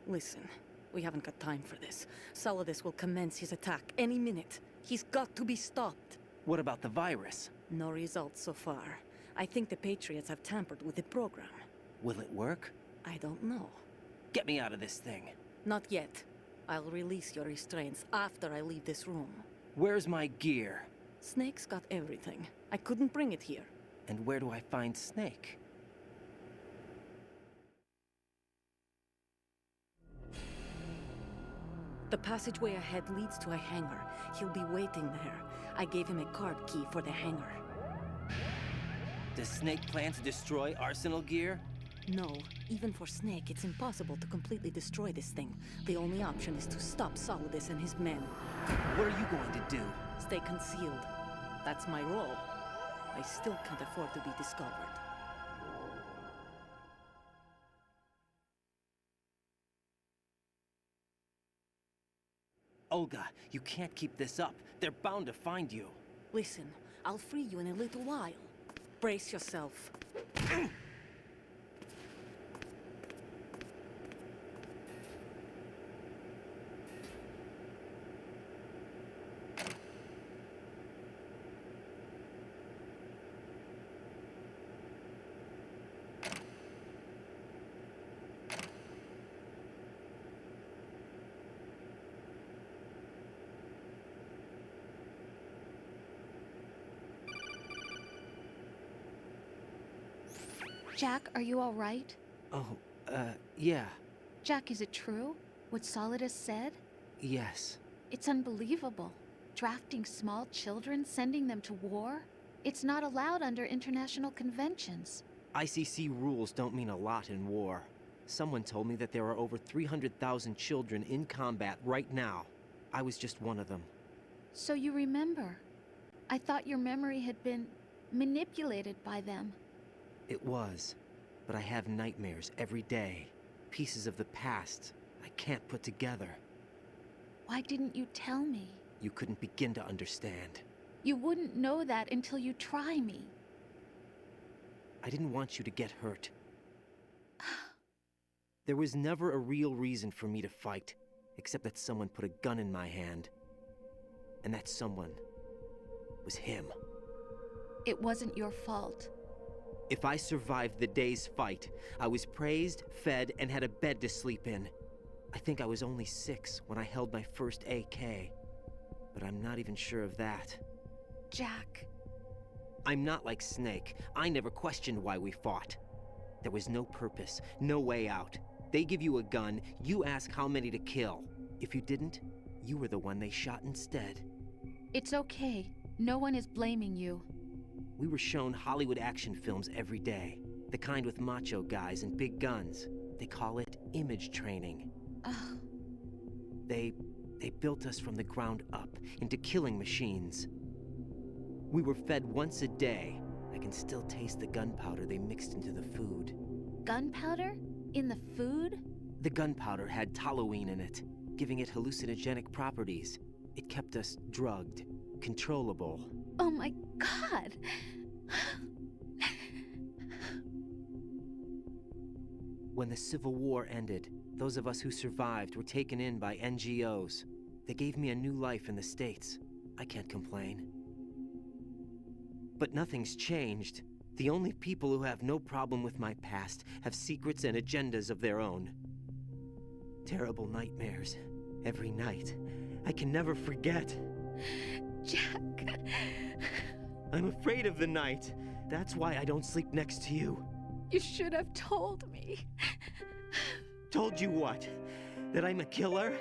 Listen, we haven't got time for this. Solidus will commence his attack any minute. He's got to be stopped. What about the virus? No results so far. I think the Patriots have tampered with the program. Will it work? I don't know. Get me out of this thing. Not yet. I'll release your restraints after I leave this room. Where's my gear? Snake's got everything. I couldn't bring it here. And where do I find Snake? The passageway ahead leads to a hangar. He'll be waiting there. I gave him a card key for the hangar. Does Snake plan to destroy Arsenal gear? No. Even for Snake, it's impossible to completely destroy this thing. The only option is to stop Solidus and his men. What are you going to do? Stay concealed. That's my role. I still can't afford to be discovered. Olga, you can't keep this up. They're bound to find you. Listen, I'll free you in a little while. Brace yourself. Jack, are you all right? Oh, yeah. Jack, is it true? What Solidus said? Yes. It's unbelievable. Drafting small children, sending them to war? It's not allowed under international conventions. ICC rules don't mean a lot in war. Someone told me that there are over 300,000 children in combat right now. I was just one of them. So you remember. I thought your memory had been manipulated by them. It was, but I have nightmares every day. Pieces of the past I can't put together. Why didn't you tell me? You couldn't begin to understand. You wouldn't know that until you try me. I didn't want you to get hurt. There was never a real reason for me to fight, except that someone put a gun in my hand. And that someone was him. It wasn't your fault. If I survived the day's fight, I was praised, fed, and had a bed to sleep in. I think I was only 6 when I held my first AK. But I'm not even sure of that. Jack. I'm not like Snake. I never questioned why we fought. There was no purpose, no way out. They give you a gun, you ask how many to kill. If you didn't, you were the one they shot instead. It's okay. No one is blaming you. We were shown Hollywood action films every day. The kind with macho guys and big guns. They call it image training. Ugh. They built us from the ground up into killing machines. We were fed once a day. I can still taste the gunpowder they mixed into the food. Gunpowder? In the food? The gunpowder had toluene in it, giving it hallucinogenic properties. It kept us drugged, controllable. Oh my God! When the Civil War ended, those of us who survived were taken in by NGOs. They gave me a new life in the States. I can't complain. But nothing's changed. The only people who have no problem with my past have secrets and agendas of their own. Terrible nightmares. Every night. I can never forget. Jack. I'm afraid of the night. That's why I don't sleep next to you. You should have told me. Told you what? That I'm a killer?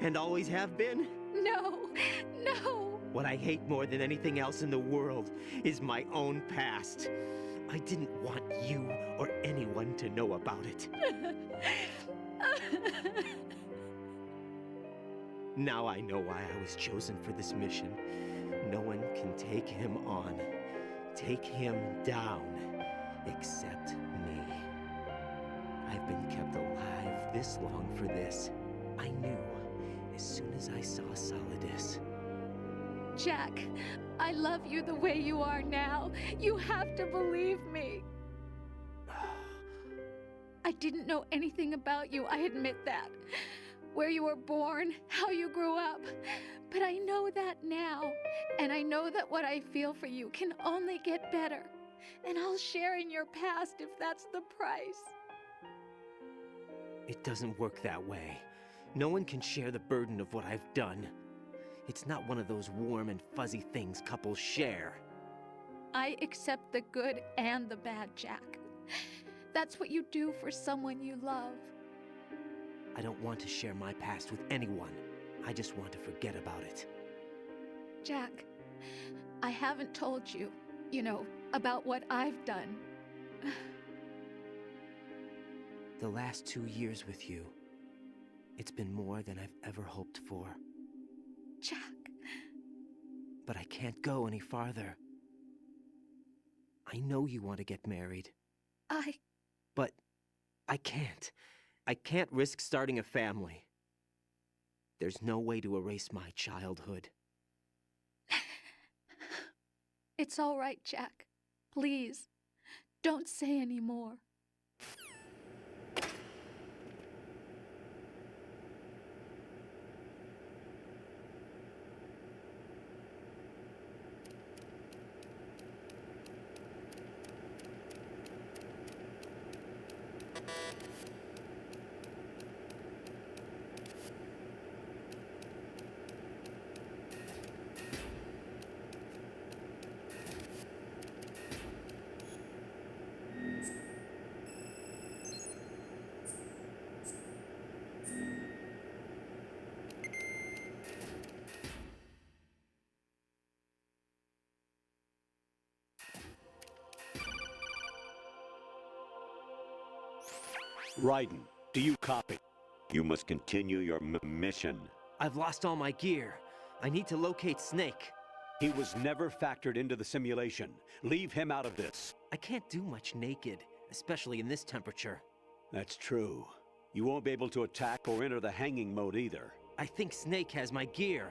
And always have been? No, no. What I hate more than anything else in the world is my own past. I didn't want you or anyone to know about it. Now I know why I was chosen for this mission. No one can take him on, take him down, except me. I've been kept alive this long for this. I knew, as soon as I saw Solidus. Jack, I love you the way you are now. You have to believe me. I didn't know anything about you, I admit that. Where you were born, how you grew up. But I know that now. And I know that what I feel for you can only get better. And I'll share in your past if that's the price. It doesn't work that way. No one can share the burden of what I've done. It's not one of those warm and fuzzy things couples share. I accept the good and the bad, Jack. That's what you do for someone you love. I don't want to share my past with anyone. I just want to forget about it. Jack, I haven't told you, about what I've done. The last 2 years with you, it's been more than I've ever hoped for. Jack. But I can't go any farther. I know you want to get married. But I can't. I can't risk starting a family. There's no way to erase my childhood. It's all right, Jack. Please, don't say any more. Raiden, do you copy? You must continue your mission. I've lost all my gear. I need to locate Snake. He was never factored into the simulation. Leave him out of this. I can't do much naked, especially in this temperature. That's true. You won't be able to attack or enter the hanging mode either. I think Snake has my gear.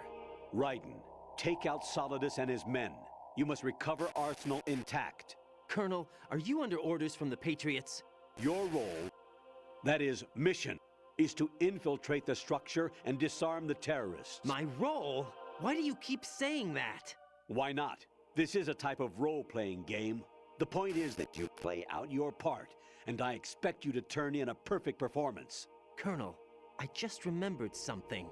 Raiden, take out Solidus and his men. You must recover Arsenal intact. Colonel, are you under orders from the Patriots? Your role, that is, mission, is to infiltrate the structure and disarm the terrorists. My role? Why do you keep saying that? Why not? This is a type of role-playing game. The point is that you play out your part, and I expect you to turn in a perfect performance. Colonel, I just remembered something.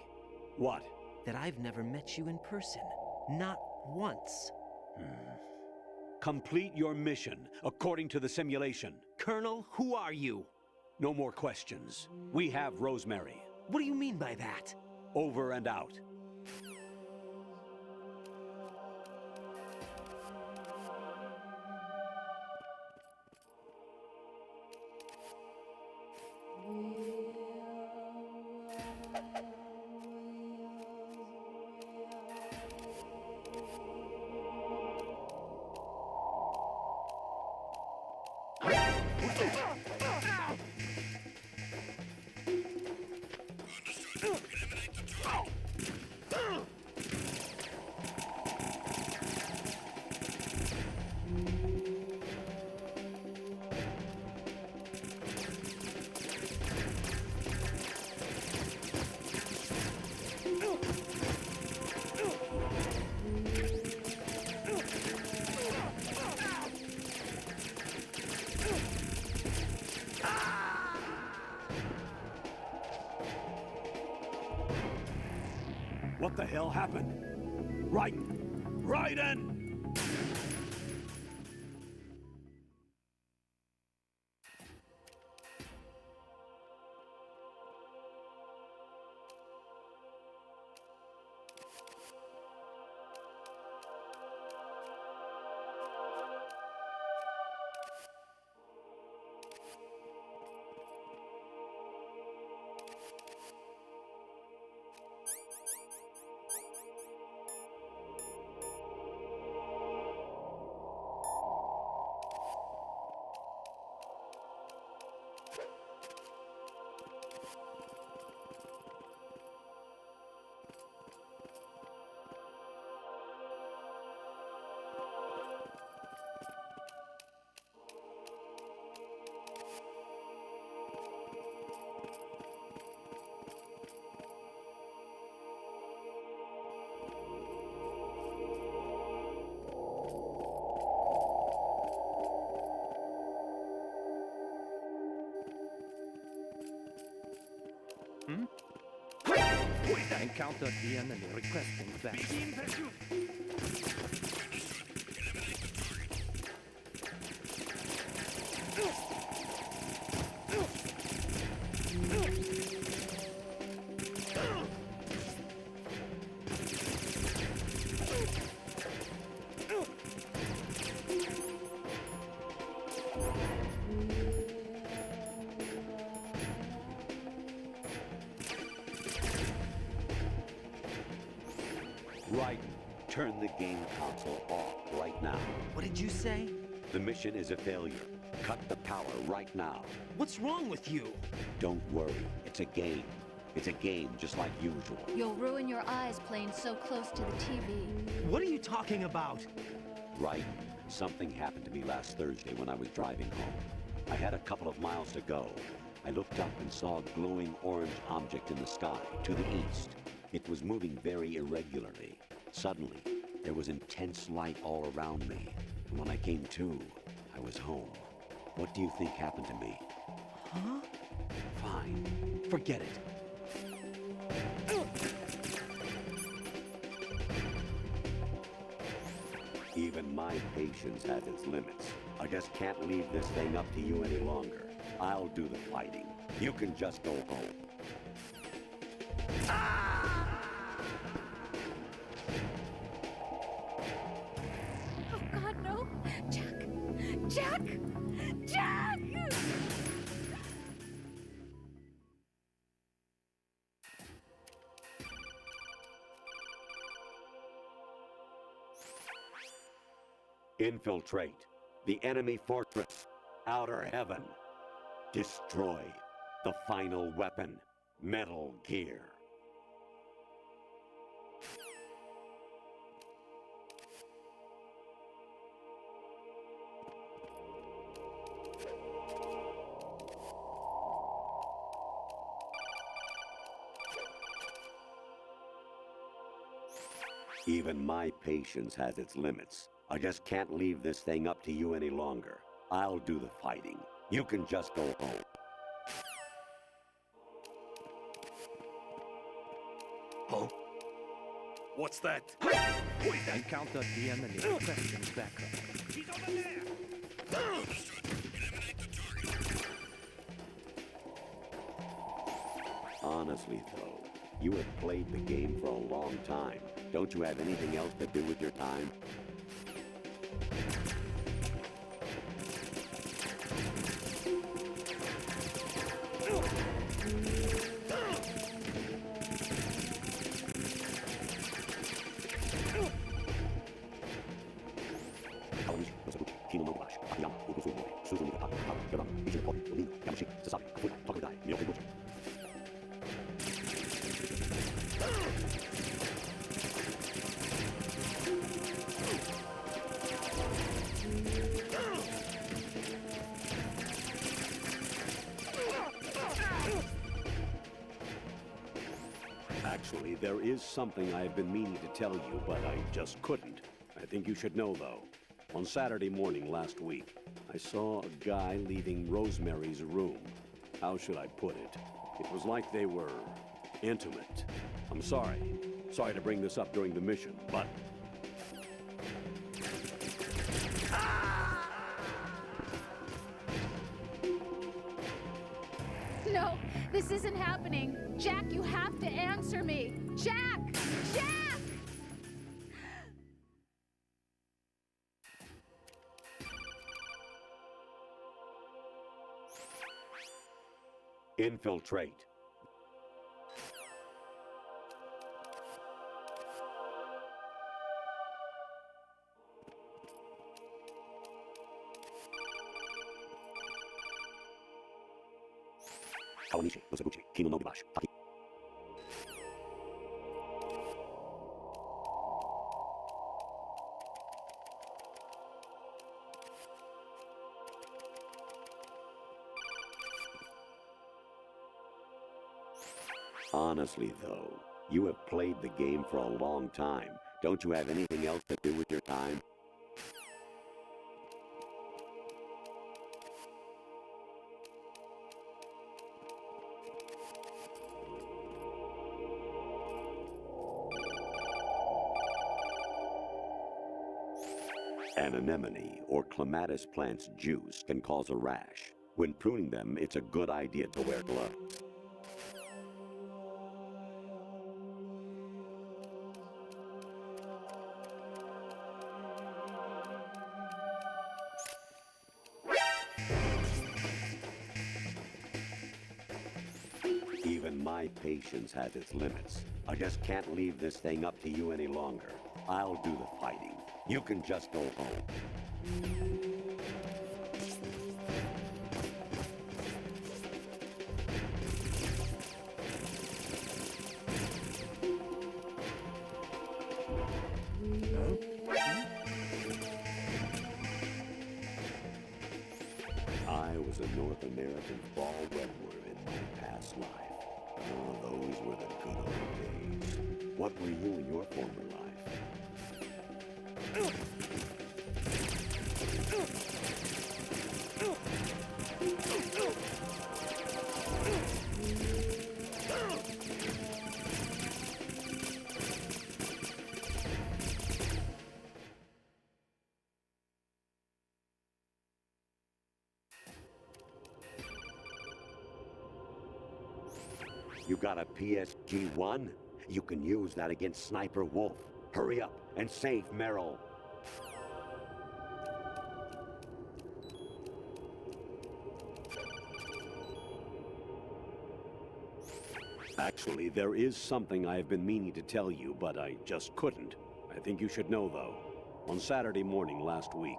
What? That I've never met you in person. Not once. Complete your mission, according to the simulation. Colonel, who are you? No more questions. We have Rosemary. What do you mean by that? Over and out. What the hell happened? Raiden! Raiden! Encountered the enemy requesting backup. Begin pursuit. Right. Turn the game console off right now. What did you say? The mission is a failure. Cut the power right now. What's wrong with you? Don't worry. It's a game. It's a game just like usual. You'll ruin your eyes playing so close to the TV. What are you talking about? Right. Something happened to me last Thursday when I was driving home. I had a couple of miles to go. I looked up and saw a glowing orange object in the sky to the east. It was moving very irregularly. Suddenly, there was intense light all around me. And when I came to, I was home. What do you think happened to me? Huh? Fine. Forget it. Even my patience has its limits. I just can't leave this thing up to you any longer. I'll do the fighting. You can just go home. Oh God, no! Jack! Jack! Jack! Infiltrate the enemy fortress. Outer Heaven. Destroy the final weapon. Metal Gear. Even my patience has its limits. I just can't leave this thing up to you any longer. I'll do the fighting. You can just go home. Huh? What's that? Encountered the enemy requesting backup. He's over there. Honestly, though, you have played the game for a long time. Don't you have anything else to do with your time? Actually, there is something I've been meaning to tell you, but I just couldn't. I think you should know, though. On Saturday morning last week, I saw a guy leaving Rosemary's room. How should I put it? It was like they were intimate. I'm sorry. Sorry to bring this up during the mission, but... No, this isn't happening. Jack, you have to answer me. Jack! Jack! Infiltrate. Kawanishi, Nosaguchi, Kino no Gibash, Taki. Honestly, though, you have played the game for a long time. Don't you have anything else to do with your time? An anemone or clematis plant's juice can cause a rash. When pruning them, it's a good idea to wear gloves. Even my patience has its limits. I just can't leave this thing up to you any longer. I'll do the fighting. You can just go home. I was a North American ball redworm in my past life. Oh, those were the good old days. What were you in your former life? You got a PSG-1? You can use that against Sniper Wolf. Hurry up and save Merrill. Actually, there is something I've been meaning to tell you, but I just couldn't. I think you should know, though. On Saturday morning last week,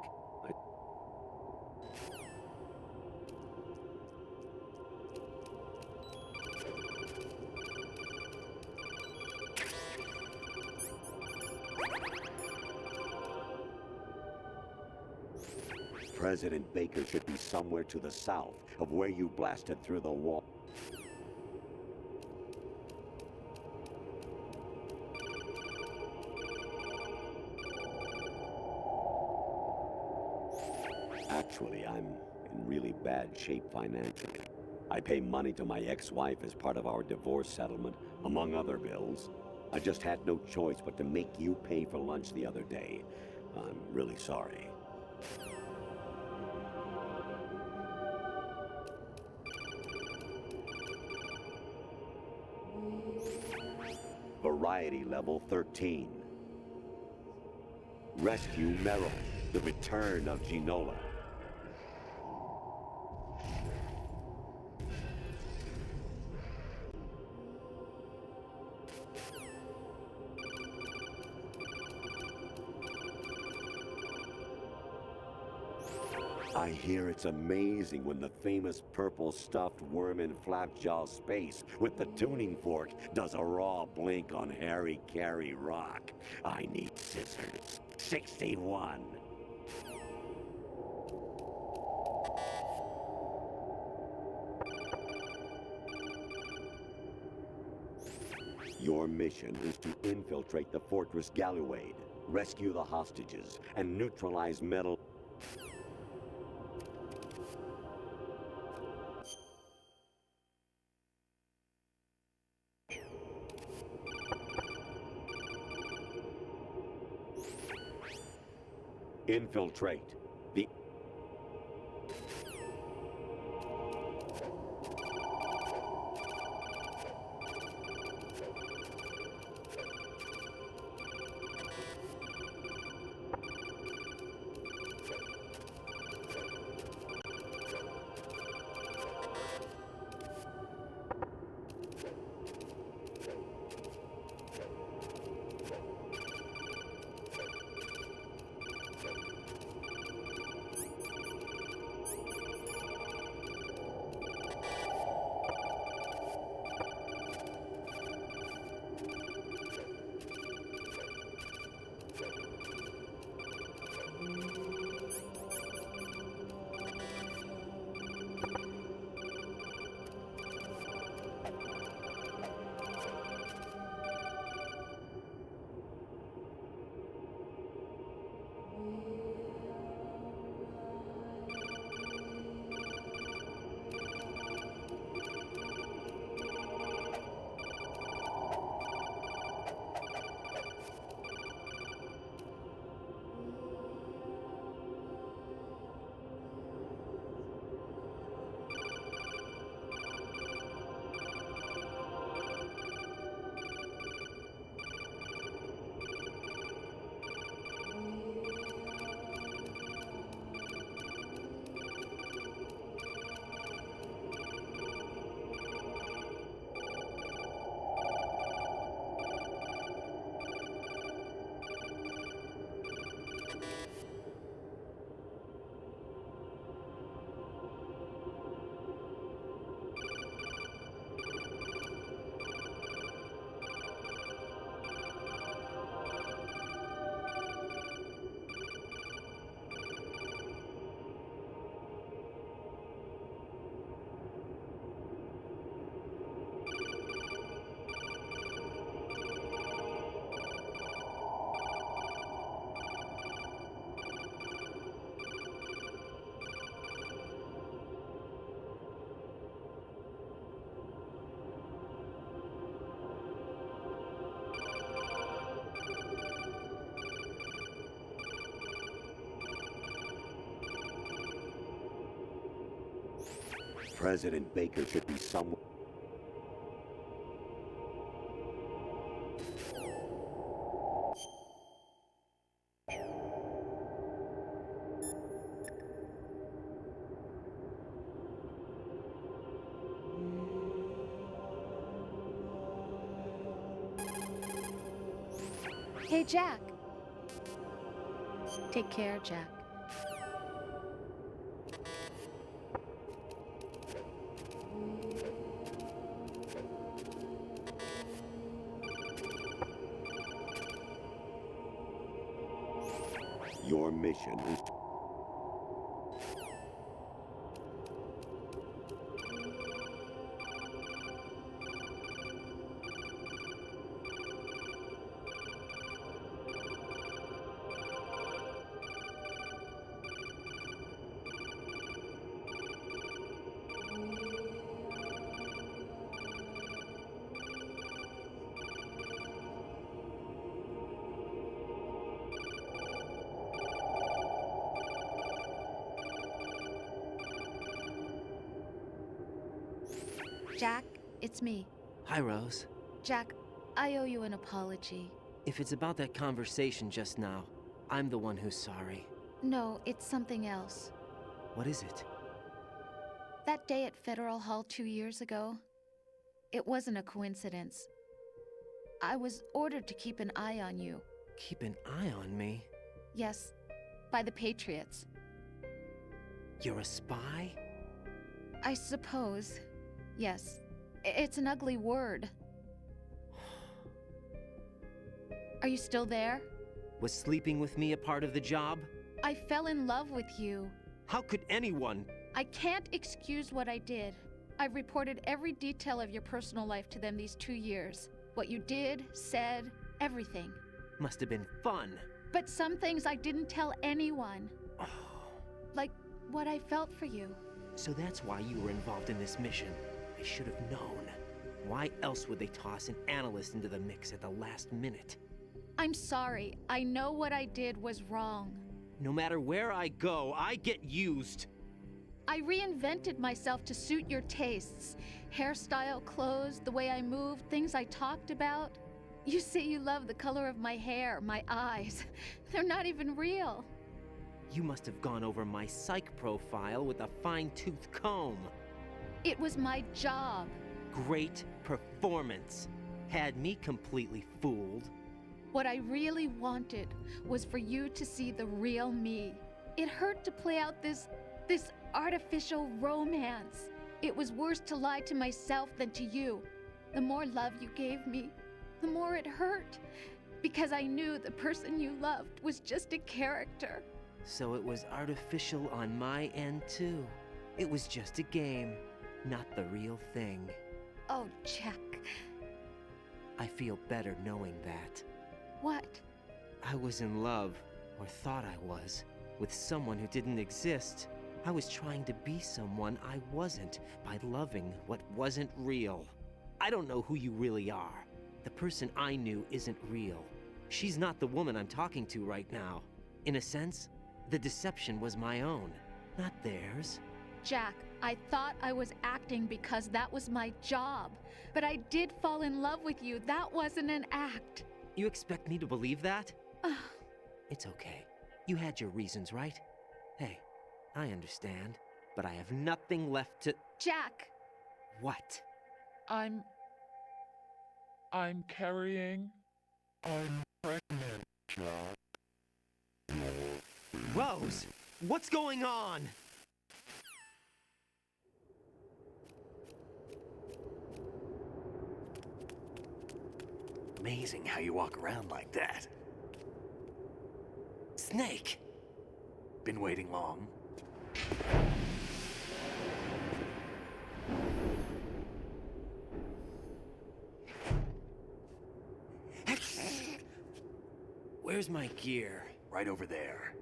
President Baker should be somewhere to the south of where you blasted through the wall. Actually, I'm in really bad shape financially. I pay money to my ex-wife as part of our divorce settlement, among other bills. I just had no choice but to make you pay for lunch the other day. I'm really sorry. Variety level 13. Rescue Merrill, the return of Ginola. I hear it's amazing when the famous purple stuffed worm in Flapjaw space with the tuning fork does a raw blink on Harry Carey Rock. I need scissors. 61. Your mission is to infiltrate the Fortress Galluade, rescue the hostages, and neutralize Metal. Infiltrate the... President Baker should be somewhere. Hey, Jack. Take care, Jack. Your mission is... Jack, it's me. Hi, Rose. Jack, I owe you an apology. If it's about that conversation just now, I'm the one who's sorry. No, it's something else. What is it? That day at Federal Hall 2 years ago, it wasn't a coincidence. I was ordered to keep an eye on you. Keep an eye on me? Yes, by the Patriots. You're a spy? I suppose. Yes. It's an ugly word. Are you still there? Was sleeping with me a part of the job? I fell in love with you. How could anyone? I can't excuse what I did. I've reported every detail of your personal life to them these 2 years. What you did, said, everything. Must have been fun. But some things I didn't tell anyone. Like what I felt for you. So that's why you were involved in this mission. I should have known. Why else would they toss an analyst into the mix at the last minute? I'm sorry. I know what I did was wrong. No matter where I go, I get used. I reinvented myself to suit your tastes. Hairstyle, clothes, the way I moved, things I talked about. You say you love the color of my hair, my eyes. They're not even real. You must have gone over my psych profile with a fine-tooth comb. It was my job. Great performance. Had me completely fooled. What I really wanted was for you to see the real me. It hurt to play out this artificial romance. It was worse to lie to myself than to you. The more love you gave me, the more it hurt. Because I knew the person you loved was just a character. So it was artificial on my end too. It was just a game, not the real thing. Oh, Jack. I feel better knowing that. What? I was in love, or thought I was, with someone who didn't exist. I was trying to be someone I wasn't by loving what wasn't real. I don't know who you really are. The person I knew isn't real. She's not the woman I'm talking to right now. In a sense, the deception was my own, not theirs. Jack, I thought I was acting because that was my job. But I did fall in love with you. That wasn't an act. You expect me to believe that? It's okay. You had your reasons, right? Hey, I understand, but I have nothing left to... Jack! What? I'm carrying... I'm pregnant, Jack. Rose! What's going on? Amazing how you walk around like that. Snake! Been waiting long? Where's my gear? Right over there.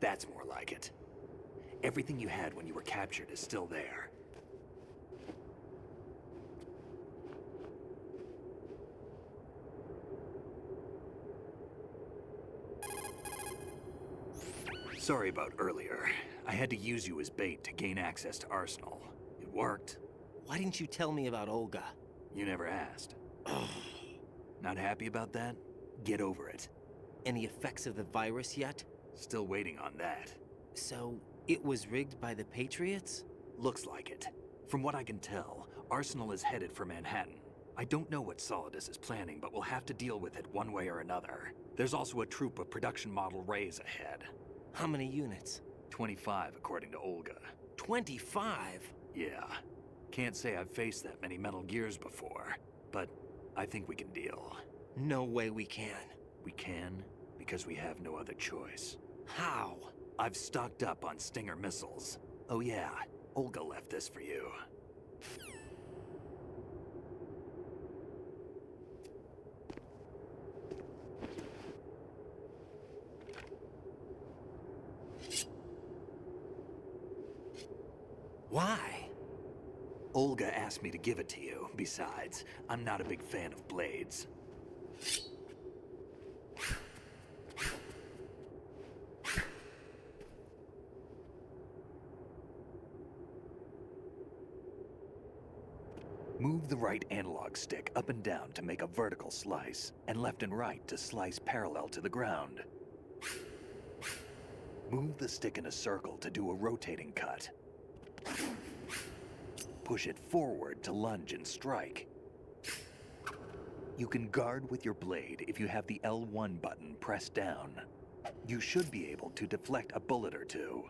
That's more like it. Everything you had when you were captured is still there. Sorry about earlier. I had to use you as bait to gain access to Arsenal. It worked. Why didn't you tell me about Olga? You never asked. Not happy about that? Get over it. Any effects of the virus yet? Still waiting on that. So, it was rigged by the Patriots? Looks like it. From what I can tell, Arsenal is headed for Manhattan. I don't know what Solidus is planning, but we'll have to deal with it one way or another. There's also a troop of production model Rays ahead. How many units? 25, according to Olga. 25? Yeah. Can't say I've faced that many Metal Gears before, but I think we can deal. No way we can. We can, because we have no other choice. How? I've stocked up on Stinger missiles. Oh yeah, Olga left this for you. Why? Olga asked me to give it to you. Besides, I'm not a big fan of blades. Move the right analog stick up and down to make a vertical slice, and left and right to slice parallel to the ground. Move the stick in a circle to do a rotating cut. Push it forward to lunge and strike. You can guard with your blade if you have the L1 button pressed down. You should be able to deflect a bullet or two.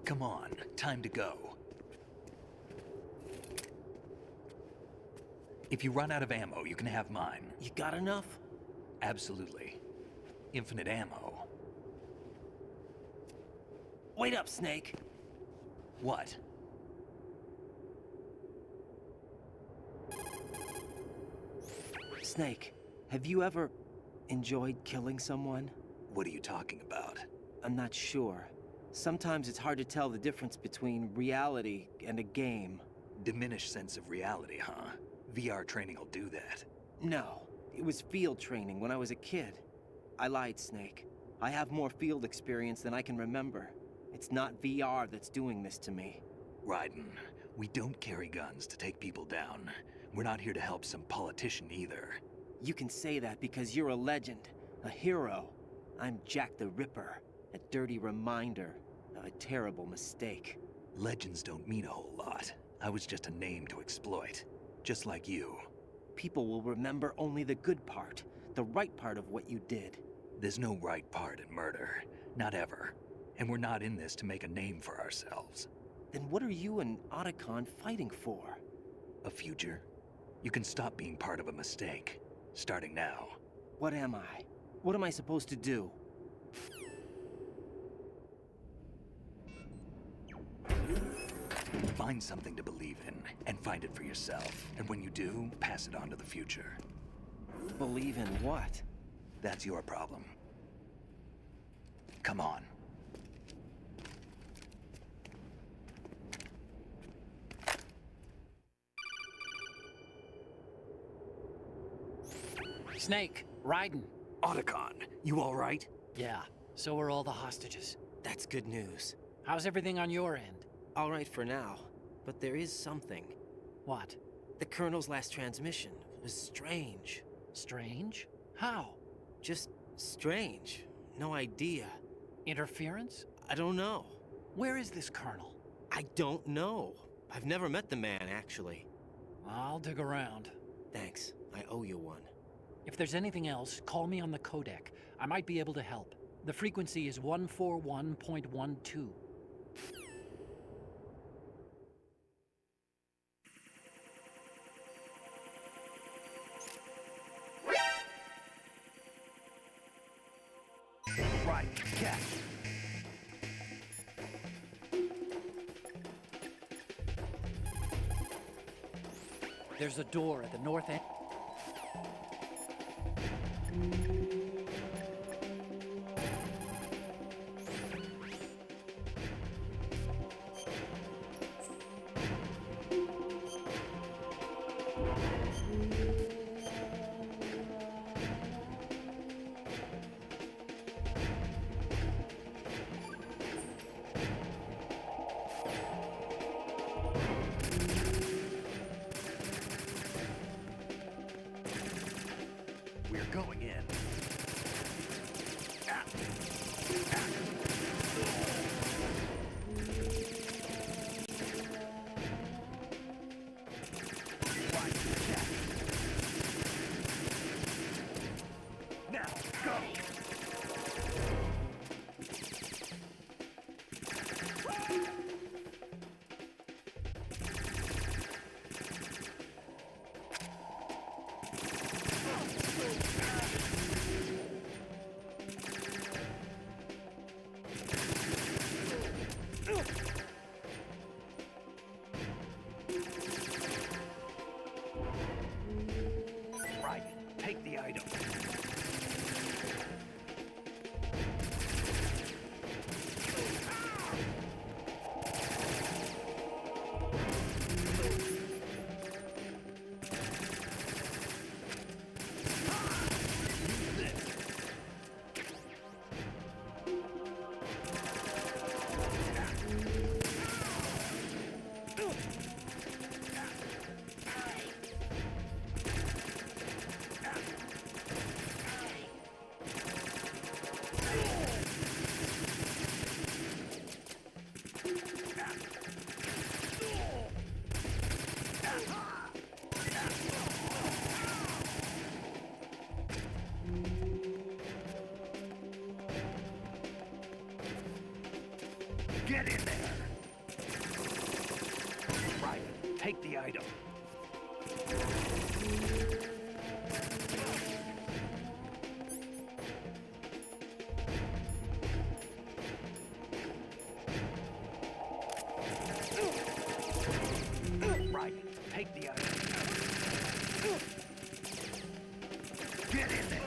Come on, time to go. If you run out of ammo, you can have mine. You got enough? Absolutely. Infinite ammo. Wait up, Snake. What? Snake, have you ever enjoyed killing someone? What are you talking about? I'm not sure. Sometimes it's hard to tell the difference between reality and a game. Diminished sense of reality, huh? VR training will do that. No, it was field training when I was a kid. I lied, Snake. I have more field experience than I can remember. It's not VR that's doing this to me. Raiden, we don't carry guns to take people down. We're not here to help some politician either. You can say that because you're a legend, a hero. I'm Jack the Ripper, a dirty reminder of a terrible mistake. Legends don't mean a whole lot. I was just a name to exploit, just like you. People will remember only the good part, the right part of what you did. There's no right part in murder, not ever. And we're not in this to make a name for ourselves. Then what are you and Otacon fighting for? A future? You can stop being part of a mistake, starting now. What am I? What am I supposed to do? Find something to believe in, and find it for yourself. And when you do, pass it on to the future. Believe in what? That's your problem. Come on. Snake, Raiden. Otacon, you all right? Yeah, so are all the hostages. That's good news. How's everything on your end? All right for now, but there is something. What? The Colonel's last transmission was strange. Strange? How? Just strange. No idea. Interference? I don't know. Where is this Colonel? I don't know. I've never met the man, actually. I'll dig around. Thanks. I owe you one. If there's anything else, call me on the codec. I might be able to help. The frequency is 141.12. Right, catch. There's a door at the north end. We're going in. Now, go! Right, take the item. Get in there! take the item. Right, take the item. Get in there!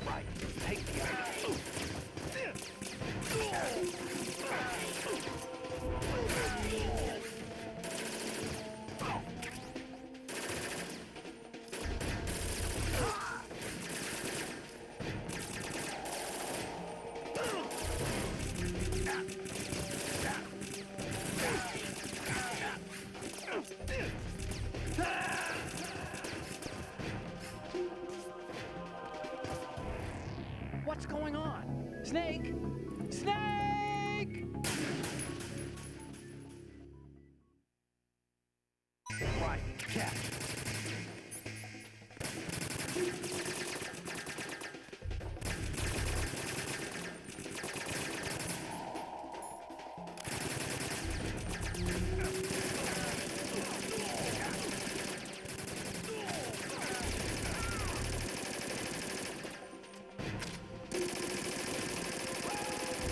Right, take the item. What's going on? Snake! Snake! Right, catch.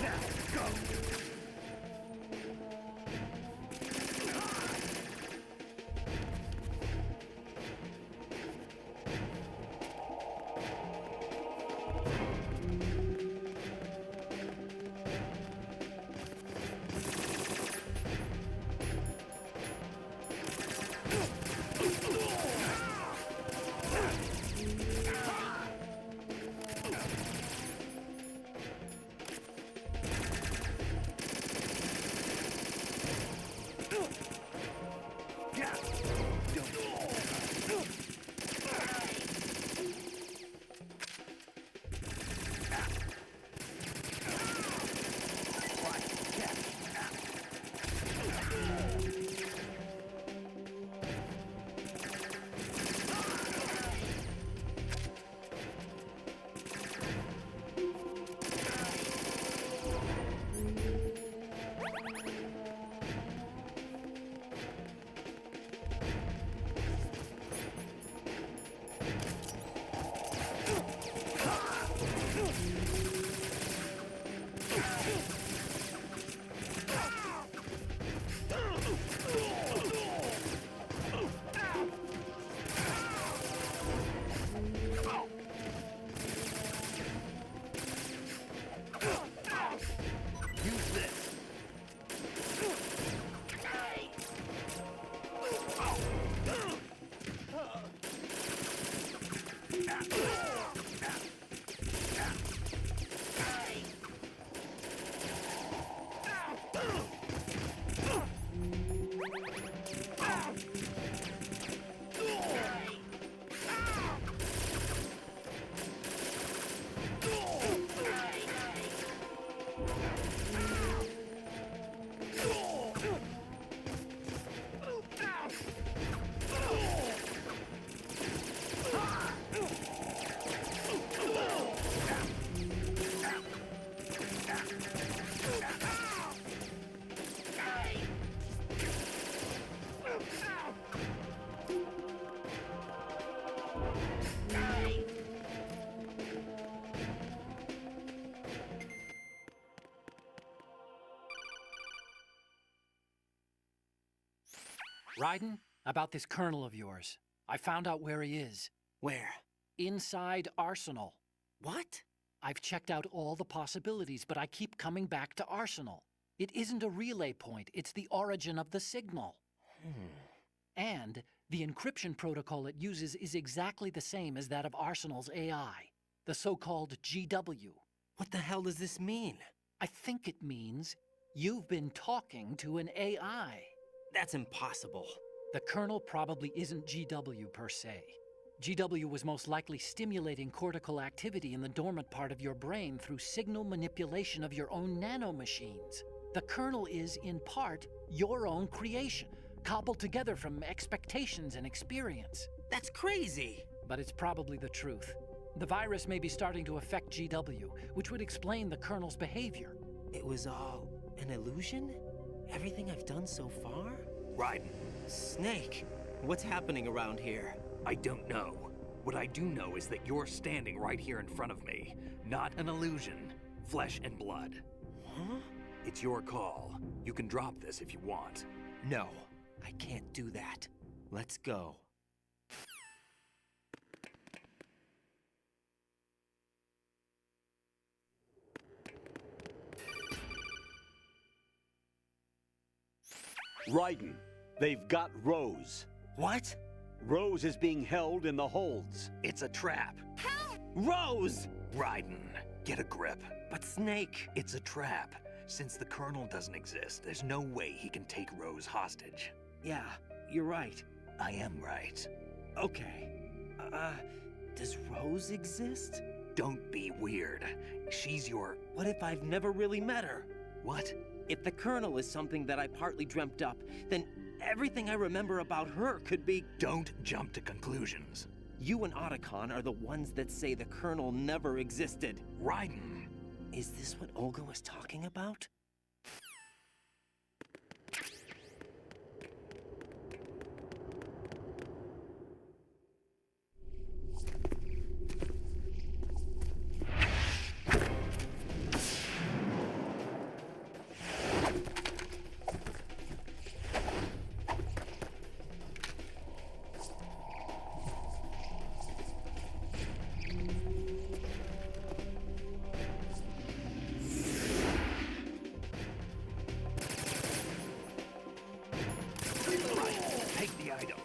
Now, go! Use this. Raiden, about this colonel of yours. I found out where he is. Where? Inside Arsenal. What? I've checked out all the possibilities, but I keep coming back to Arsenal. It isn't a relay point, it's the origin of the signal. And the encryption protocol it uses is exactly the same as that of Arsenal's AI, the so-called GW. What the hell does this mean? I think it means you've been talking to an AI. That's impossible. The Colonel probably isn't GW per se. GW was most likely stimulating cortical activity in the dormant part of your brain through signal manipulation of your own nanomachines. The Colonel is, in part, your own creation, cobbled together from expectations and experience. That's crazy! But it's probably the truth. The virus may be starting to affect GW, which would explain the Colonel's behavior. It was all an illusion? Everything I've done so far? Raiden. Snake, what's happening around here? I don't know. What I do know is that you're standing right here in front of me. Not an illusion. Flesh and blood. Huh? It's your call. You can drop this if you want. No, I can't do that. Let's go. Raiden, they've got Rose. What? Rose is being held in the holds. It's a trap. Help! Rose! Raiden, get a grip. But Snake... It's a trap. Since the Colonel doesn't exist, there's no way he can take Rose hostage. Yeah, you're right. I am right. Okay. Does Rose exist? Don't be weird. She's your... What if I've never really met her? What? If the Colonel is something that I partly dreamt up, then everything I remember about her could be... Don't jump to conclusions. You and Otacon are the ones that say the Colonel never existed. Raiden. Is this what Olga was talking about? Take the item.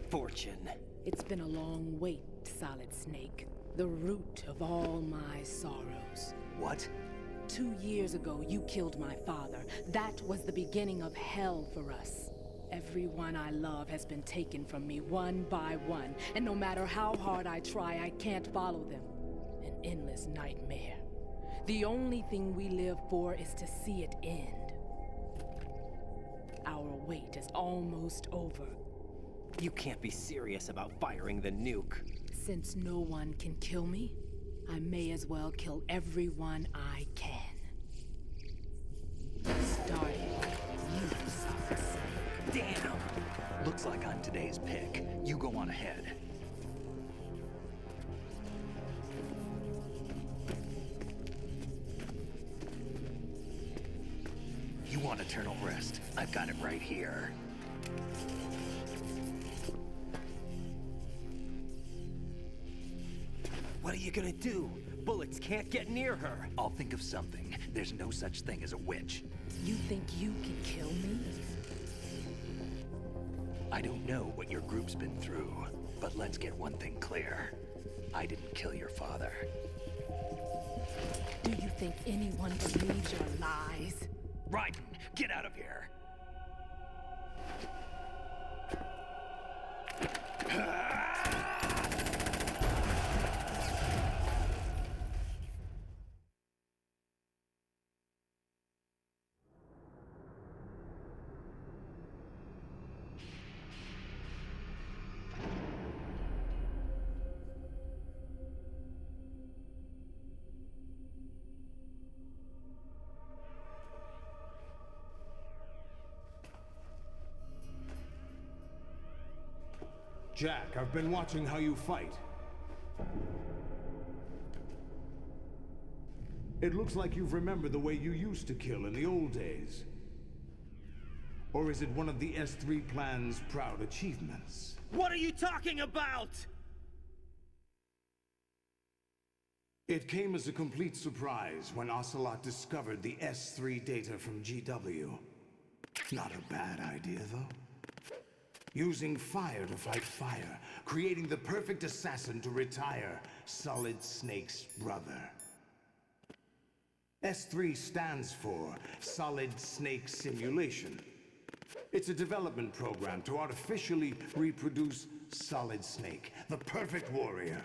Fortune. It's been a long wait, Solid Snake. The root of all my sorrows. What? 2 years ago, you killed my father. That was the beginning of hell for us. Everyone I love has been taken from me one by one, and no matter how hard I try, I can't follow them. An endless nightmare. The only thing we live for is to see it end. Our wait is almost over. You can't be serious about firing the nuke. Since no one can kill me, I may as well kill everyone I can. Starting with you, sucks. Damn! Looks like I'm today's pick. You go on ahead. You want eternal rest? I've got it right here. What are you gonna do? Bullets can't get near her. I'll think of something. There's no such thing as a witch. You think you can kill me? I don't know what your group's been through, but let's get one thing clear. I didn't kill your father. Do you think anyone believes your lies? Raiden, get out of here! Jack, I've been watching how you fight. It looks like you've remembered the way you used to kill in the old days. Or is it one of the S3 plan's proud achievements? What are you talking about? It came as a complete surprise when Ocelot discovered the S3 data from GW. Not a bad idea, though. Using fire to fight fire, creating the perfect assassin to retire Solid Snake's brother. S3 stands for Solid Snake Simulation. It's a development program to artificially reproduce Solid Snake, the perfect warrior.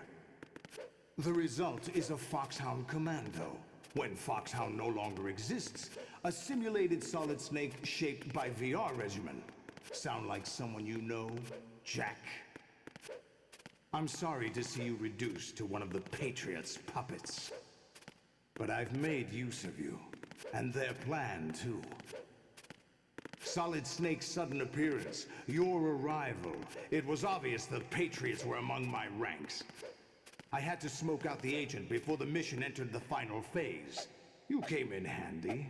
The result is a Foxhound Commando. When Foxhound no longer exists, a simulated Solid Snake shaped by VR regimen. Sound like someone you know, Jack? I'm sorry to see you reduced to one of the Patriots' puppets. But I've made use of you, and their plan too. Solid Snake's sudden appearance, your arrival. It was obvious the Patriots were among my ranks. I had to smoke out the agent before the mission entered the final phase. You came in handy,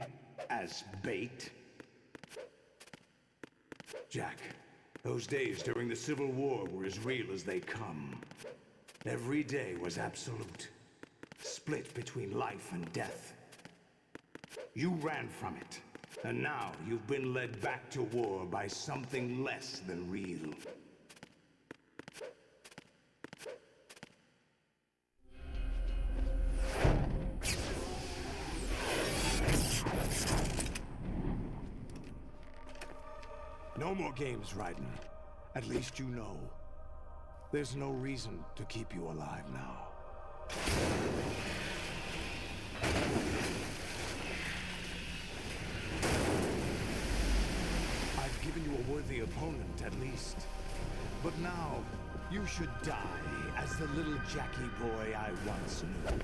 as bait. Jack, those days during the Civil War were as real as they come. Every day was absolute, split between life and death. You ran from it, and now you've been led back to war by something less than real. No more games, Raiden. At least you know. There's no reason to keep you alive now. I've given you a worthy opponent, at least. But now, you should die as the little Jackie boy I once knew.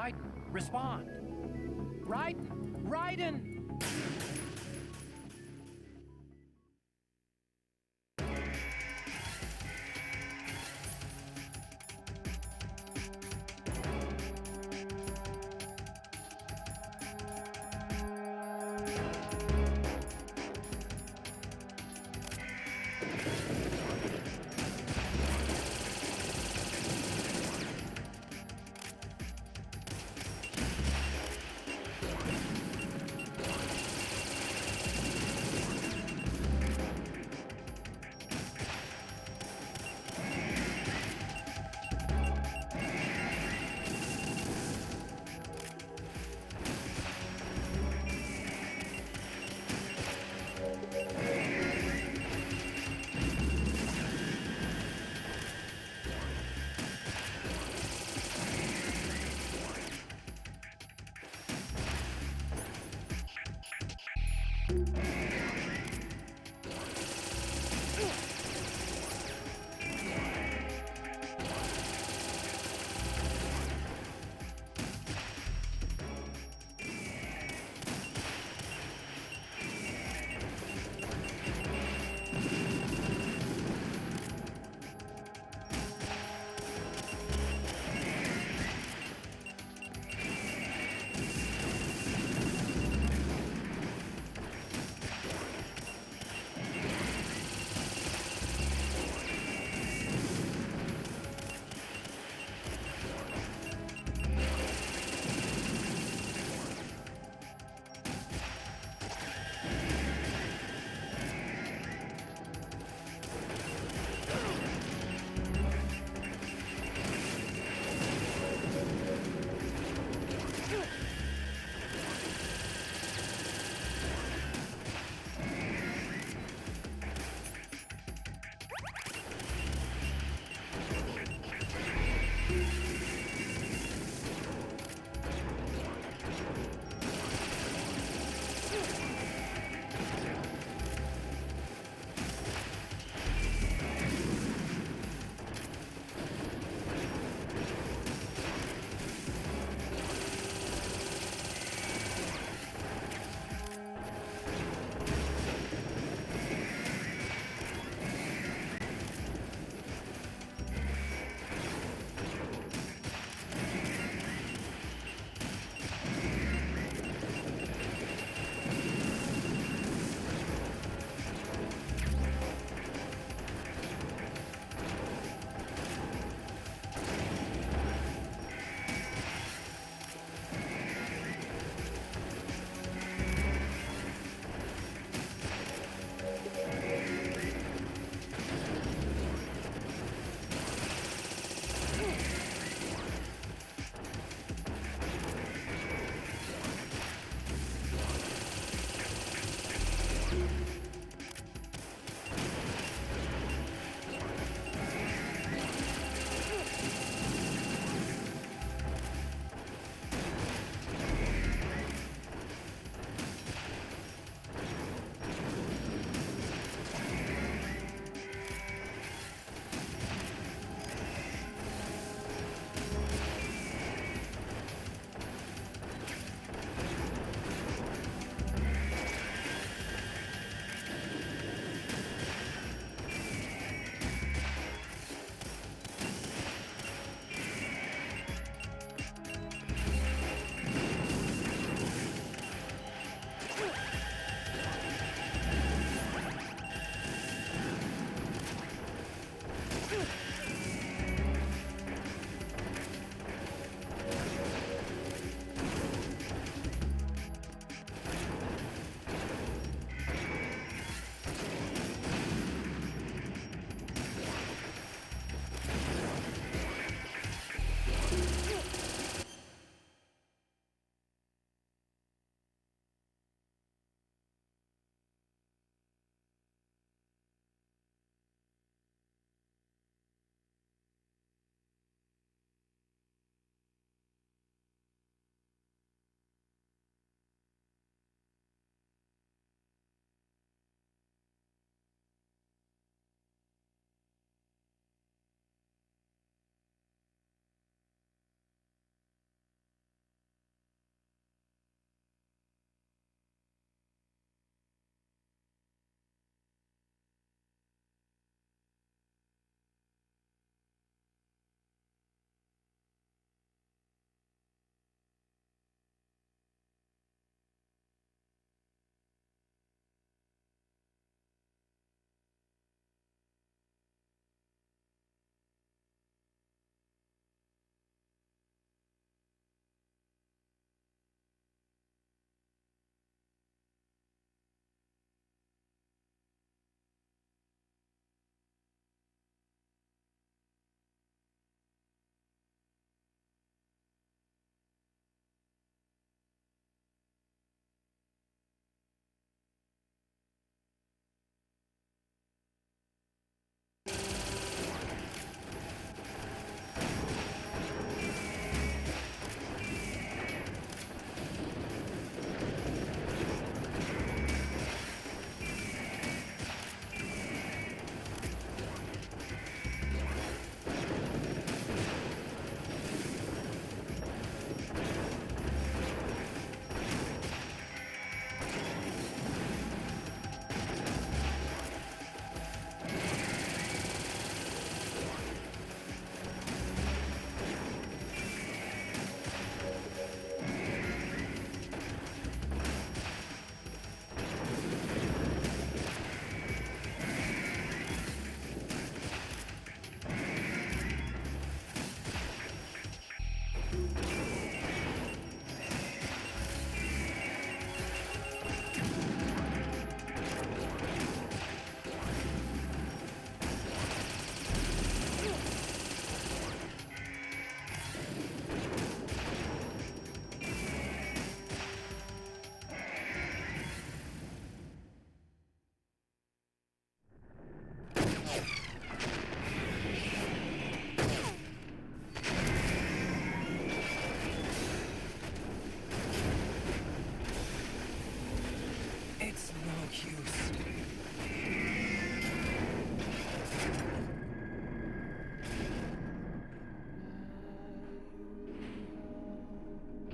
Raiden, respond. Raiden! Raiden!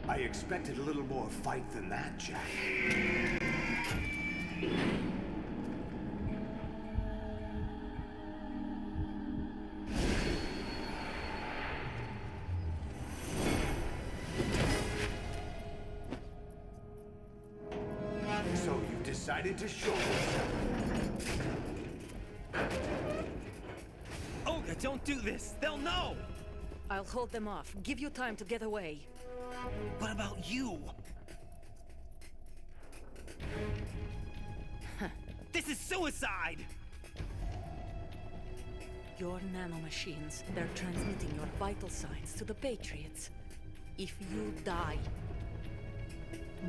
I expected a little more fight than that, Jack. So you decided to show yourself. Olga, don't do this! They'll know! I'll hold them off. Give you time to get away. What about you? This is suicide! Your nanomachines, they're transmitting your vital signs to the Patriots. If you die,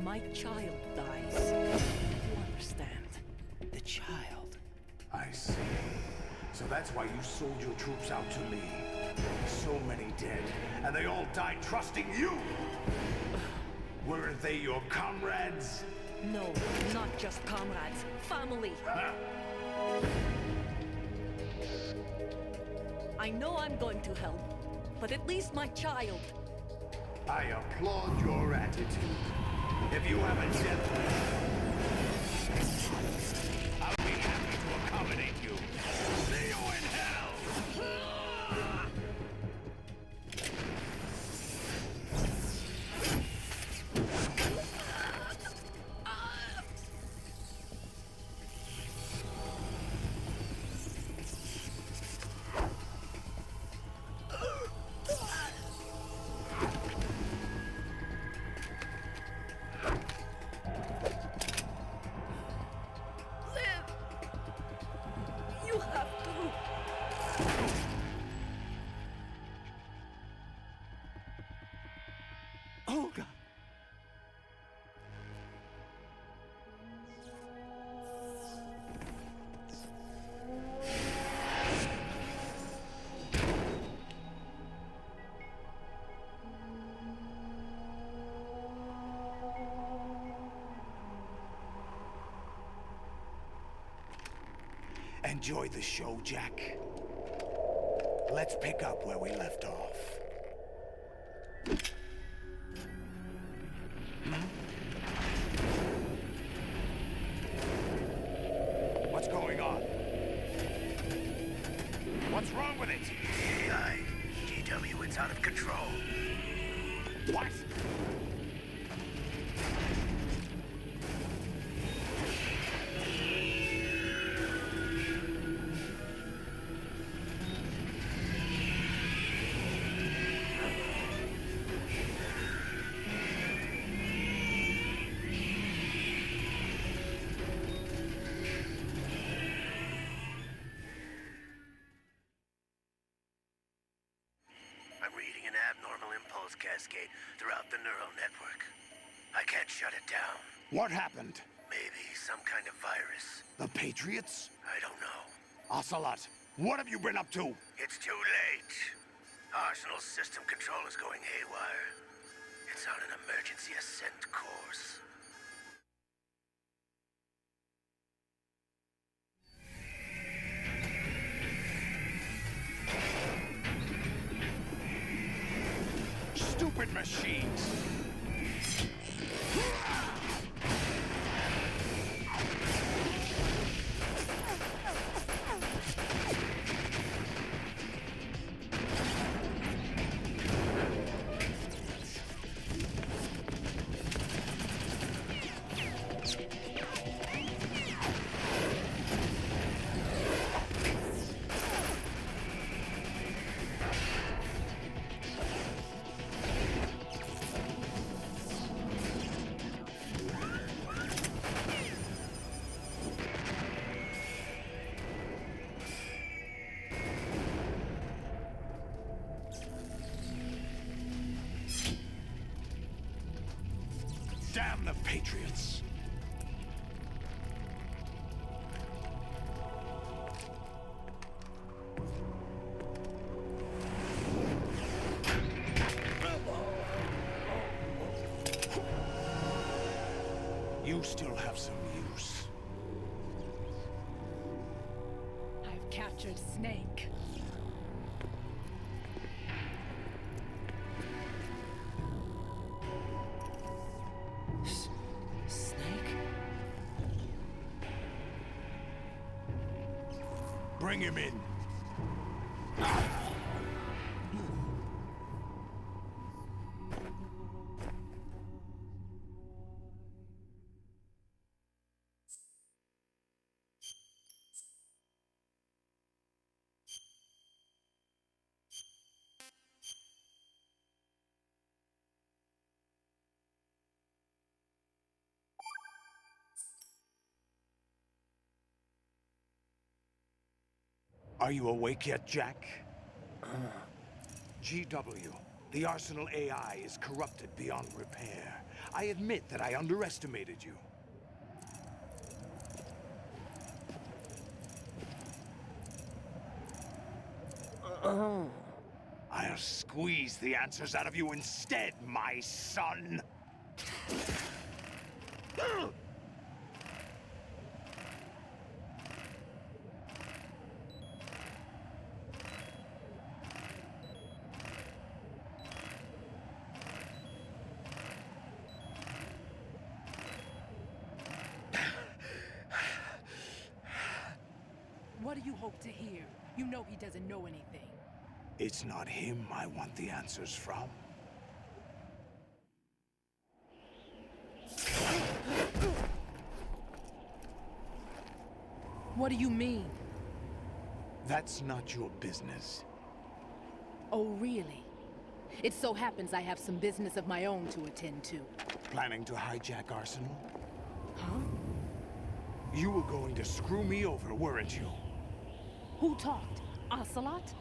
my child dies. You understand? The child? I see. So that's why you sold your troops out to me. So many dead, and they all died trusting you! Weren't they your comrades? No, not just comrades. Family. Huh? I know I'm going to help, but at least my child. I applaud your attitude. If you have a death wish, I'll be happy to accommodate you. See you in hell! You have to. Olga! Enjoy the show, Jack. Let's pick up where we left off. What's going on? What's wrong with it? GW, it's out of control. What? I'm reading an abnormal impulse cascade throughout the neural network. I can't shut it down. What happened? Maybe some kind of virus. The Patriots? I don't know. Ocelot, what have you been up to? It's too late. Arsenal's system control is going haywire. It's on an emergency ascent course. Stupid machines! Damn the Patriots! You still have some use. I've captured Snake. Bring him in. Are you awake yet, Jack? GW, the Arsenal AI is corrupted beyond repair. I admit that I underestimated you. I'll squeeze the answers out of you instead, my son! What do you hope to hear? You know he doesn't know anything. It's not him I want the answers from. What do you mean? That's not your business. Oh, really? It so happens I have some business of my own to attend to. Planning to hijack Arsenal? Huh? You were going to screw me over, weren't you? Who talked? Ocelot?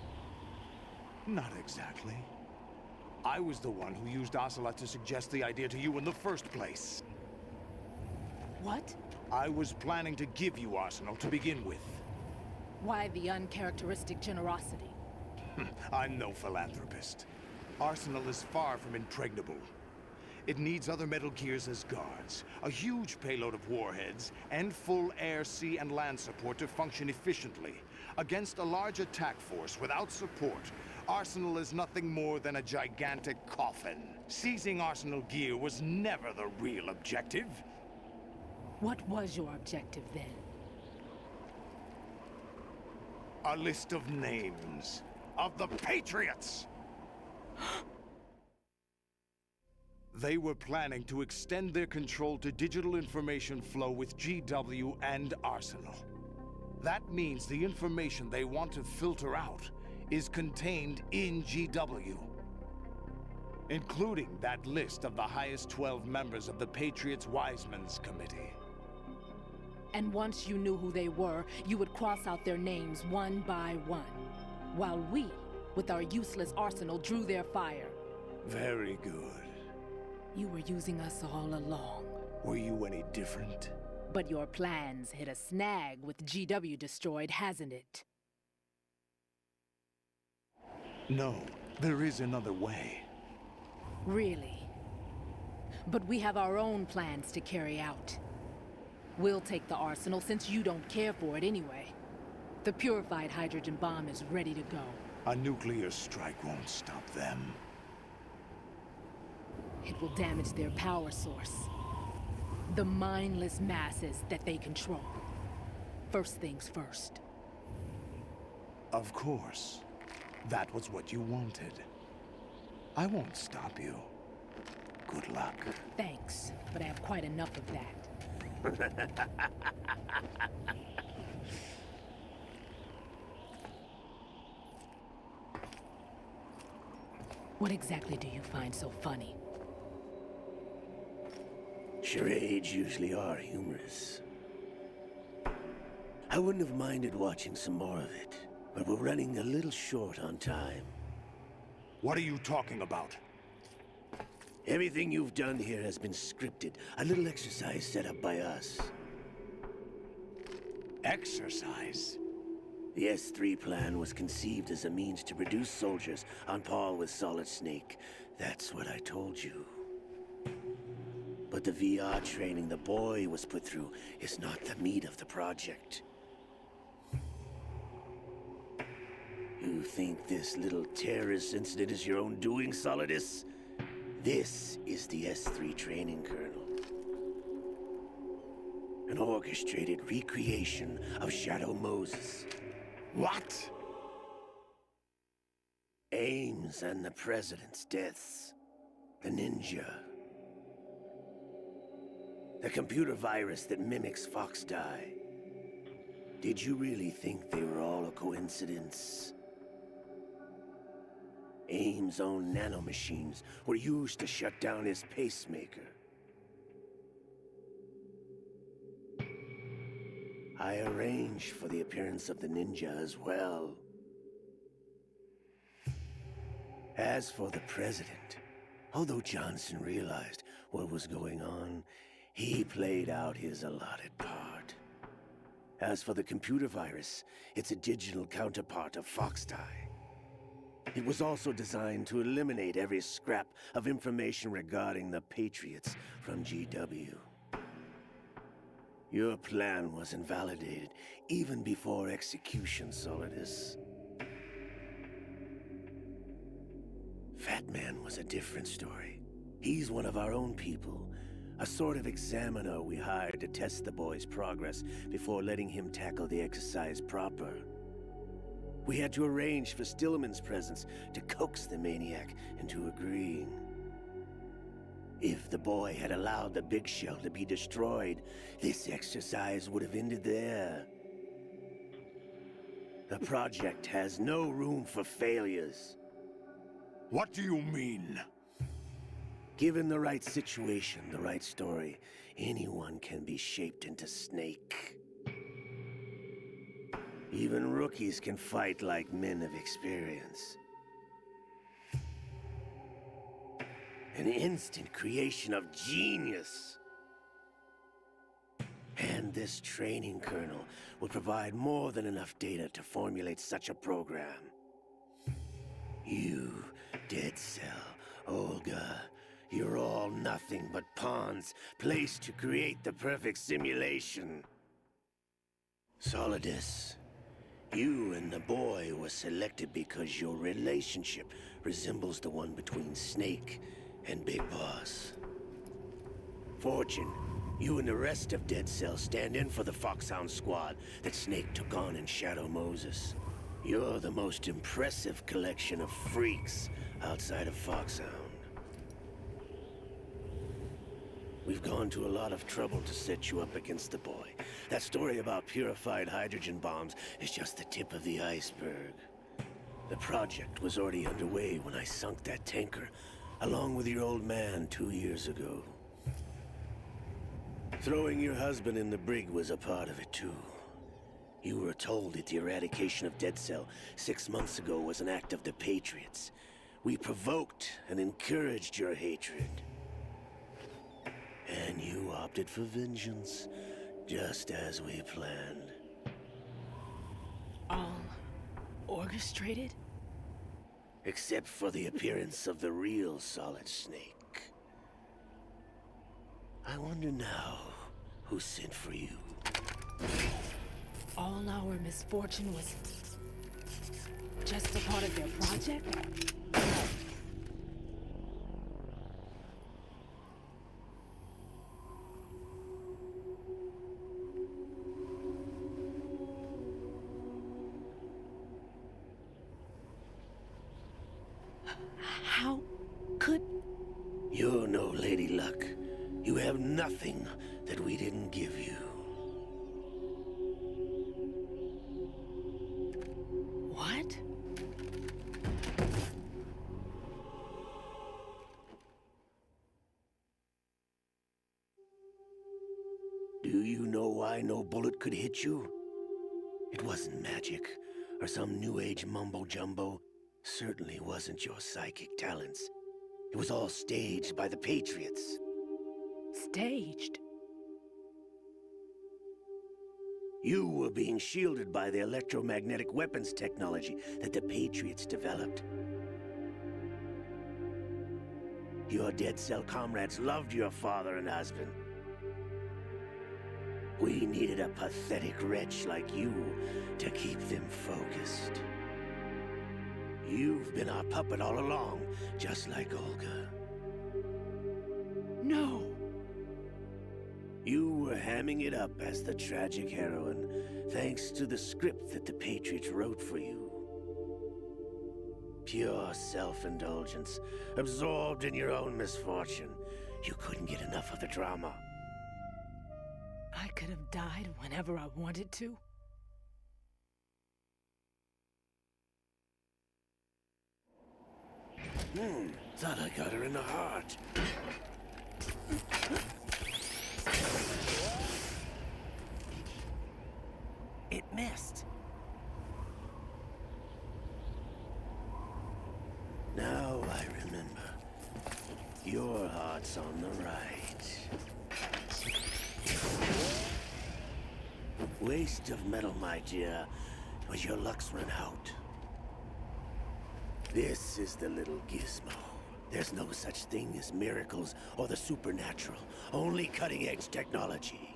Not exactly. I was the one who used Ocelot to suggest the idea to you in the first place. What? I was planning to give you Arsenal to begin with. Why the uncharacteristic generosity? I'm no philanthropist. Arsenal is far from impregnable. It needs other Metal Gears as guards, a huge payload of warheads, and full air, sea, and land support to function efficiently. Against a large attack force without support, Arsenal is nothing more than a gigantic coffin. Seizing Arsenal gear was never the real objective. What was your objective then? A list of names of the Patriots! They were planning to extend their control to digital information flow with GW and Arsenal. That means the information they want to filter out is contained in GW, including that list of the highest 12 members of the Patriots Wiseman's Committee. And once you knew who they were, you would cross out their names one by one, while we, with our useless arsenal, drew their fire. Very good. You were using us all along. Were you any different? But your plans hit a snag with GW destroyed, hasn't it? No, there is another way. Really? But we have our own plans to carry out. We'll take the arsenal since you don't care for it anyway. The purified hydrogen bomb is ready to go. A nuclear strike won't stop them. It will damage their power source. The mindless masses that they control. First things first. Of course. That was what you wanted. I won't stop you. Good luck. Thanks, but I have quite enough of that. What exactly do you find so funny? Charades usually are humorous. I wouldn't have minded watching some more of it, but we're running a little short on time. What are you talking about? Everything you've done here has been scripted. A little exercise set up by us. Exercise? The S3 plan was conceived as a means to produce soldiers on par with Solid Snake. That's what I told you. But the VR training the boy was put through is not the meat of the project. You think this little terrorist incident is your own doing, Solidus? This is the S3 training kernel. An orchestrated recreation of Shadow Moses. What? Ames and the President's deaths. The ninja. The computer virus that mimics Foxdie. Did you really think they were all a coincidence? Ames' own nanomachines were used to shut down his pacemaker. I arranged for the appearance of the ninja as well. As for the President, although Johnson realized what was going on, he played out his allotted part. As for the computer virus, it's a digital counterpart of Foxdie. It was also designed to eliminate every scrap of information regarding the Patriots from GW. Your plan was invalidated even before execution, Solidus. Fat Man was a different story. He's one of our own people, a sort of examiner we hired to test the boy's progress before letting him tackle the exercise proper. We had to arrange for Stillman's presence to coax the maniac into agreeing. If the boy had allowed the big shell to be destroyed, this exercise would have ended there. The project has no room for failures. What do you mean? Given the right situation, the right story, anyone can be shaped into Snake. Even rookies can fight like men of experience. An instant creation of genius. And this training kernel will provide more than enough data to formulate such a program. You, Dead Cell, Olga, you're all nothing but pawns placed to create the perfect simulation. Solidus, you and the boy were selected because your relationship resembles the one between Snake and Big Boss. Fortune, you and the rest of Dead Cell stand in for the Foxhound squad that Snake took on in Shadow Moses. You're the most impressive collection of freaks outside of Foxhound. We've gone to a lot of trouble to set you up against the boy. That story about purified hydrogen bombs is just the tip of the iceberg. The project was already underway when I sunk that tanker, along with your old man 2 years ago. Throwing your husband in the brig was a part of it too. You were told that the eradication of Dead Cell 6 months ago was an act of the Patriots. We provoked and encouraged your hatred. And you opted for vengeance, just as we planned. All orchestrated? Except for the appearance of the real Solid Snake. I wonder now who sent for you. All our misfortune was just a part of their project? How could... You're no Lady Luck. You have nothing that we didn't give you. What? Do you know why no bullet could hit you? It wasn't magic, or some new age mumbo-jumbo. Certainly wasn't your psychic talents. It was all staged by the Patriots. Staged? You were being shielded by the electromagnetic weapons technology that the Patriots developed. Your Dead Cell comrades loved your father and husband. We needed a pathetic wretch like you to keep them focused. You've been our puppet all along, just like Olga. No! You were hamming it up as the tragic heroine, thanks to the script that the Patriots wrote for you. Pure self-indulgence, absorbed in your own misfortune. You couldn't get enough of the drama. I could have died whenever I wanted to. Thought I got her in the heart. It missed. Now I remember. Your heart's on the right. Waste of metal, my dear, when your luck's run out. This is the little gizmo. There's no such thing as miracles or the supernatural. Only cutting-edge technology.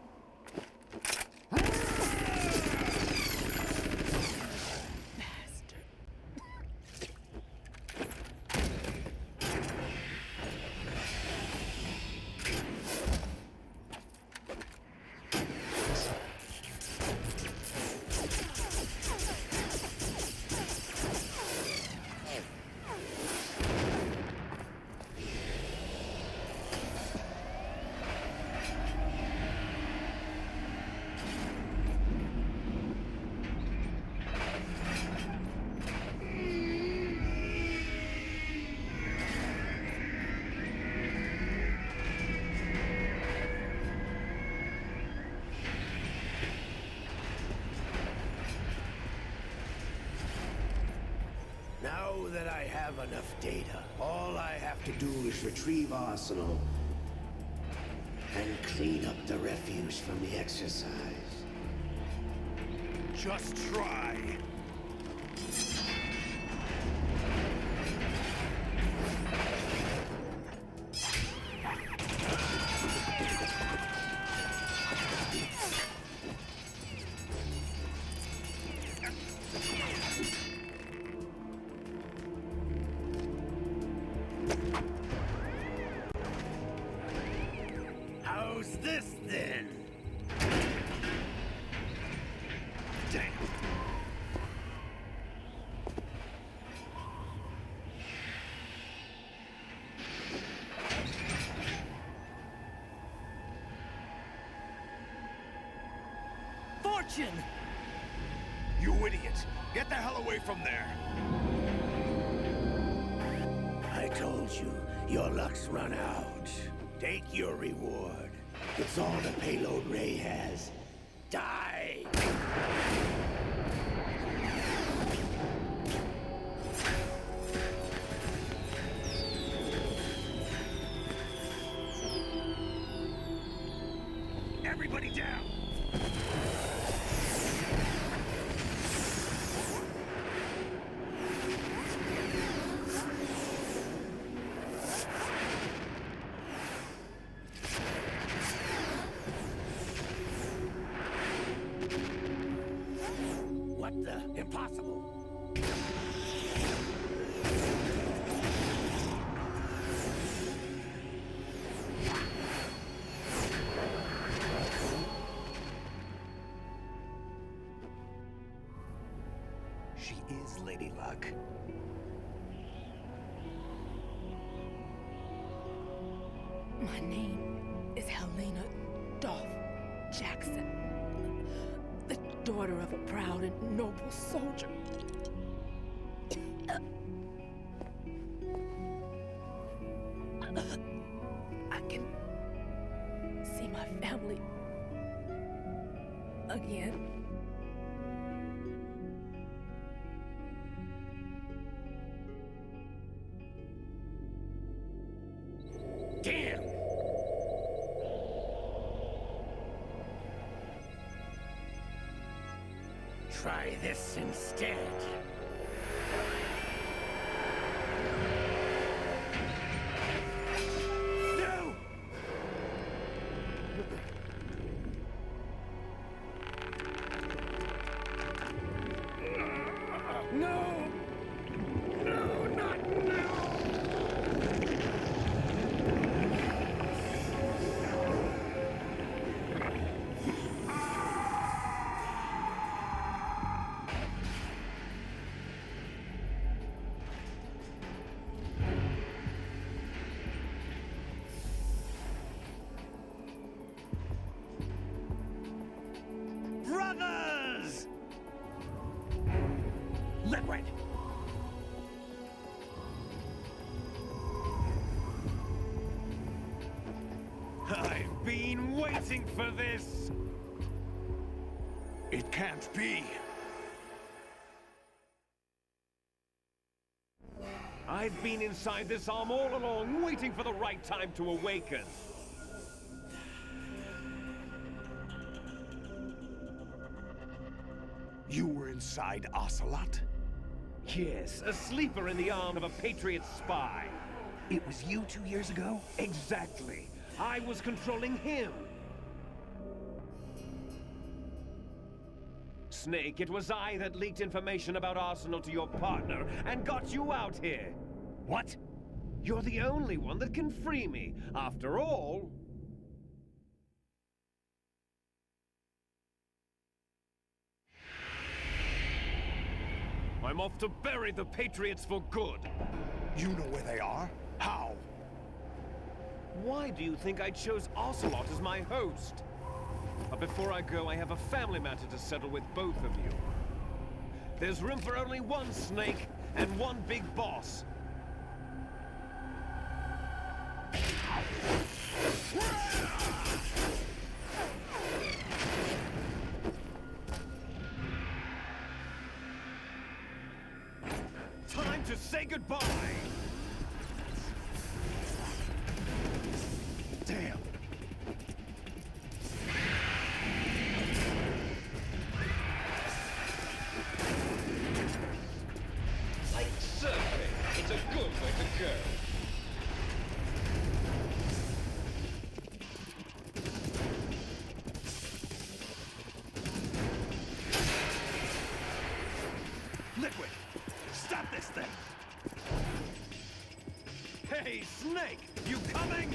Now that I have enough data, all I have to do is retrieve Arsenal and clean up the refuse from the exercise. Just try. How's this then? Damn. Fortune! You idiot! Get the hell away from there! I told you, your luck's run out. Take your reward. It's all the payload Ray has. Die! Everybody down! What the? Impossible! She is Lady Luck. My name is Helena Dolph Jackson, the daughter of a proud and noble soldier. I can see my family again. Damn! Try this instead. No! No! No, not now! I've been waiting for this! It can't be. I've been inside this arm all along, waiting for the right time to awaken. You were inside Ocelot? Yes, a sleeper in the arm of a Patriot spy. It was you 2 years ago? Exactly. I was controlling him. Snake, it was I that leaked information about Arsenal to your partner and got you out here. What? You're the only one that can free me. After all... I'm off to bury the Patriots for good. You know where they are? How? Why do you think I chose Ocelot as my host? But before I go, I have a family matter to settle with both of you. There's room for only one Snake and one big boss. Time to say goodbye! Damn. Like surfing, it's a good way to go. Liquid! Stop this thing! Hey, Snake! You coming?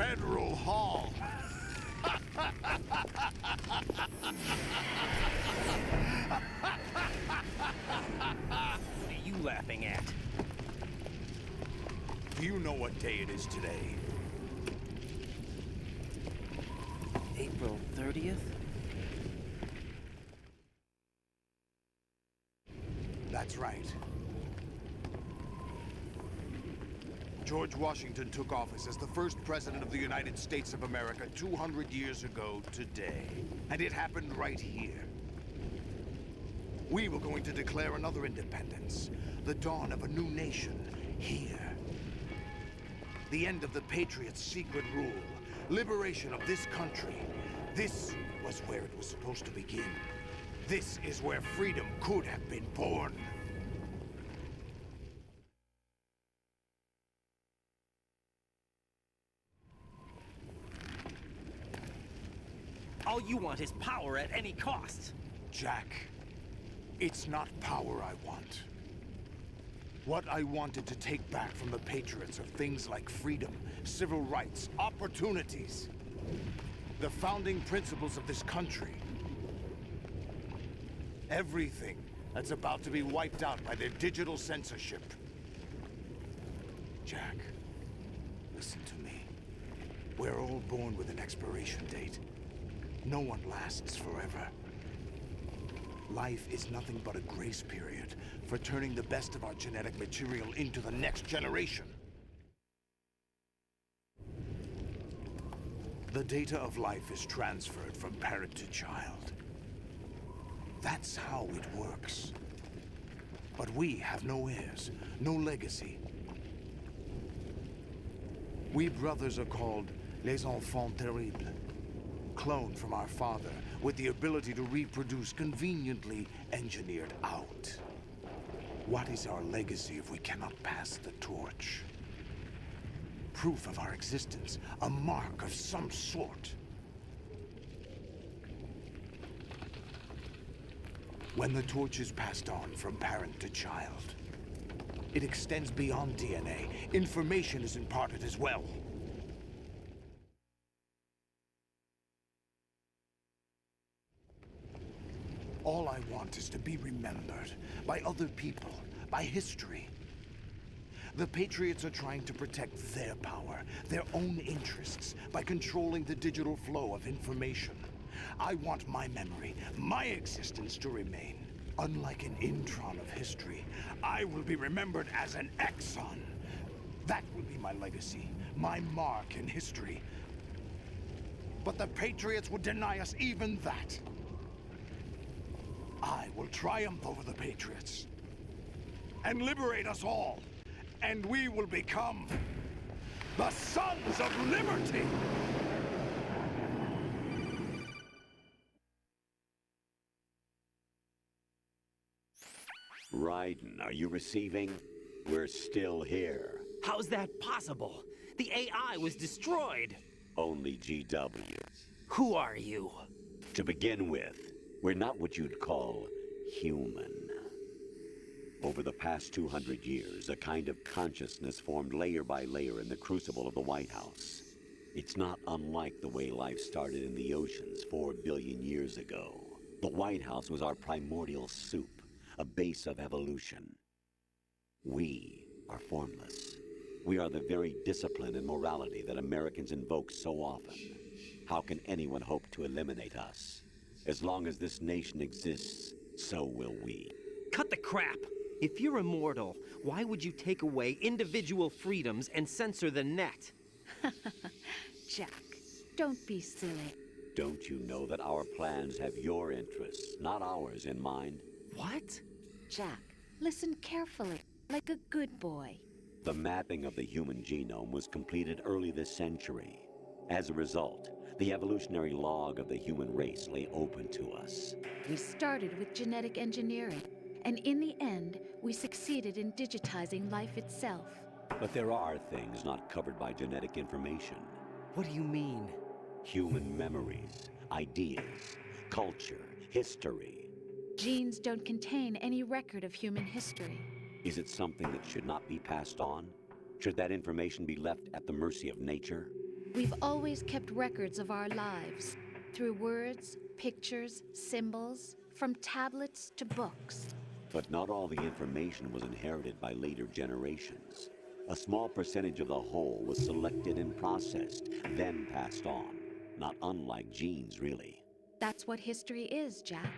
Federal Hall. What are you laughing at? Do you know what day it is today? April 30th? That's right. George Washington took office as the first president of the United States of America 200 years ago today. And it happened right here. We were going to declare another independence, the dawn of a new nation, here. The end of the Patriots' secret rule, liberation of this country. This was where it was supposed to begin. This is where freedom could have been born. All you want is power at any cost. Jack, it's not power I want. What I wanted to take back from the Patriots are things like freedom, civil rights, opportunities. the founding principles of this country. Everything that's about to be wiped out by their digital censorship. Jack, listen to me. We're all born with an expiration date. No one lasts forever. Life is nothing but a grace period for turning the best of our genetic material into the next generation. The data of life is transferred from parent to child. That's how it works. But we have no heirs, no legacy. We brothers are called les enfants terribles, cloned from our father with the ability to reproduce conveniently engineered out. What is our legacy if we cannot pass the torch? Proof of our existence, a mark of some sort. When the torch is passed on from parent to child, it extends beyond DNA. Information is imparted as well. All I want is to be remembered by other people, by history. The Patriots are trying to protect their power, their own interests, by controlling the digital flow of information. I want my memory, my existence to remain. Unlike an intron of history, I will be remembered as an exon. That will be my legacy, my mark in history. But the Patriots would deny us even that. I will triumph over the Patriots and liberate us all, and we will become the Sons of Liberty! Raiden, are you receiving? We're still here. How's that possible? The AI was destroyed. Only GW. Who are you? To begin with, we're not what you'd call human. Over the past 200 years, a kind of consciousness formed layer by layer in the crucible of the White House. It's not unlike the way life started in the oceans 4 billion years ago. The White House was our primordial soup, a base of evolution. We are formless. We are the very discipline and morality that Americans invoke so often. How can anyone hope to eliminate us? As long as this nation exists, so will we. Cut the crap! If you're immortal, why would you take away individual freedoms and censor the net? Jack, don't be silly. Don't you know that our plans have your interests, not ours, in mind? What? Jack, listen carefully, like a good boy. The mapping of the human genome was completed early this century. As a result, the evolutionary log of the human race lay open to us. We started with genetic engineering, and in the end, we succeeded in digitizing life itself. But there are things not covered by genetic information. What do you mean? Human memories, ideas, culture, history. Genes don't contain any record of human history. Is it something that should not be passed on? Should that information be left at the mercy of nature? We've always kept records of our lives, through words, pictures, symbols, from tablets to books. But not all the information was inherited by later generations. A small percentage of the whole was selected and processed, then passed on. Not unlike genes, really. That's what history is, Jack.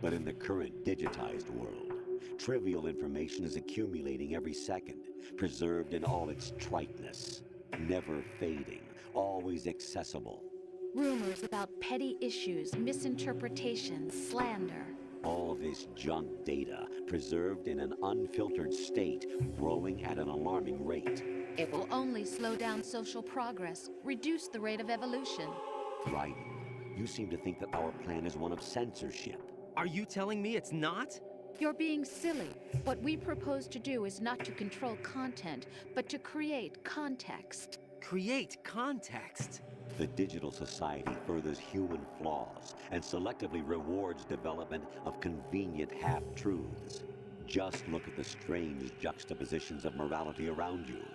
But in the current digitized world, trivial information is accumulating every second, preserved in all its triteness, never fading, always accessible. Rumors about petty issues, misinterpretations, slander. All this junk data, preserved in an unfiltered state, growing at an alarming rate. It will only slow down social progress, reduce the rate of evolution. Right. You seem to think that our plan is one of censorship. Are you telling me it's not? You're being silly. What we propose to do is not to control content, but to create context. Create context? The digital society furthers human flaws and selectively rewards development of convenient half-truths. Just look at the strange juxtapositions of morality around you.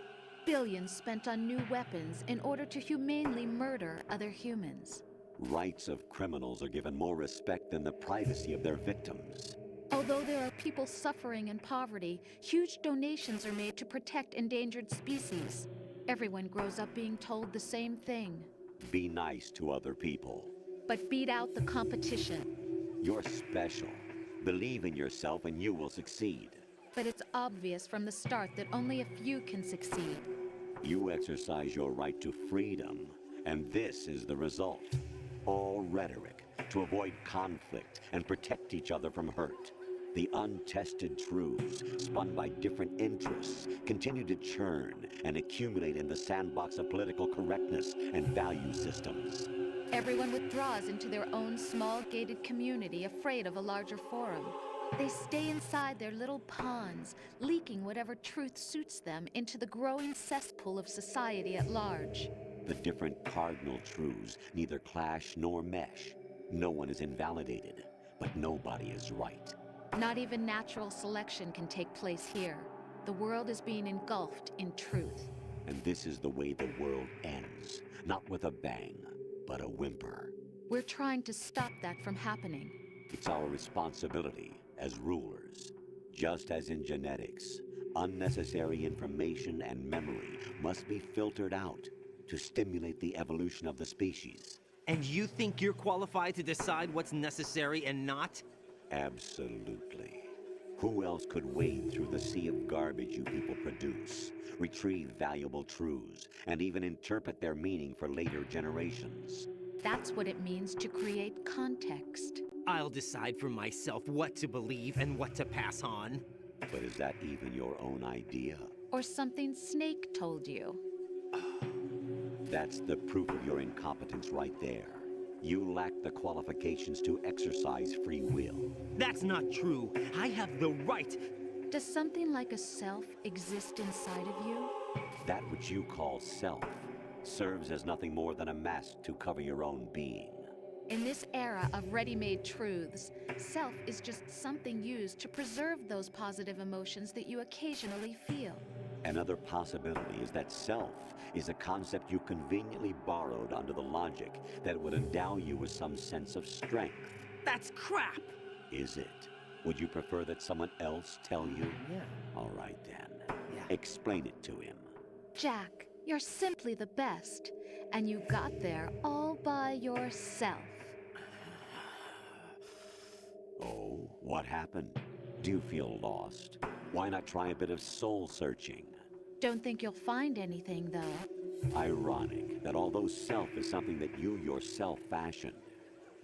Billions spent on new weapons in order to humanely murder other humans. Rights of criminals are given more respect than the privacy of their victims. Although there are people suffering in poverty, huge donations are made to protect endangered species. Everyone grows up being told the same thing. Be nice to other people. But beat out the competition. You're special. Believe in yourself and you will succeed. But it's obvious from the start that only a few can succeed. You exercise your right to freedom, and this is the result. All rhetoric to avoid conflict and protect each other from hurt. The untested truths, spun by different interests, continue to churn and accumulate in the sandbox of political correctness and value systems. Everyone withdraws into their own small gated community, afraid of a larger forum. They stay inside their little ponds, leaking whatever truth suits them into the growing cesspool of society at large. The different cardinal truths neither clash nor mesh. No one is invalidated, but nobody is right. Not even natural selection can take place here. The world is being engulfed in truth. And this is the way the world ends. Not with a bang, but a whimper. We're trying to stop that from happening. It's our responsibility as rulers. Just as in genetics, unnecessary information and memory must be filtered out to stimulate the evolution of the species. And you think you're qualified to decide what's necessary and not? Absolutely. Who else could wade through the sea of garbage you people produce, retrieve valuable truths, and even interpret their meaning for later generations? That's what it means to create context. I'll decide for myself what to believe and what to pass on. But is that even your own idea? Or something Snake told you? That's the proof of your incompetence right there. You lack the qualifications to exercise free will. That's not true. I have the right. Does something like a self exist inside of you? That which you call self serves as nothing more than a mask to cover your own being. In this era of ready-made truths, self is just something used to preserve those positive emotions that you occasionally feel. Another possibility is that self is a concept you conveniently borrowed under the logic that it would endow you with some sense of strength. That's crap! Is it? Would you prefer that someone else tell you? Yeah. All right then. Yeah. Explain it to him. Jack, you're simply the best, and you got there all by yourself. Oh, what happened? Do you feel lost? Why not try a bit of soul searching? Don't think you'll find anything, though. Ironic that although self is something that you yourself fashioned,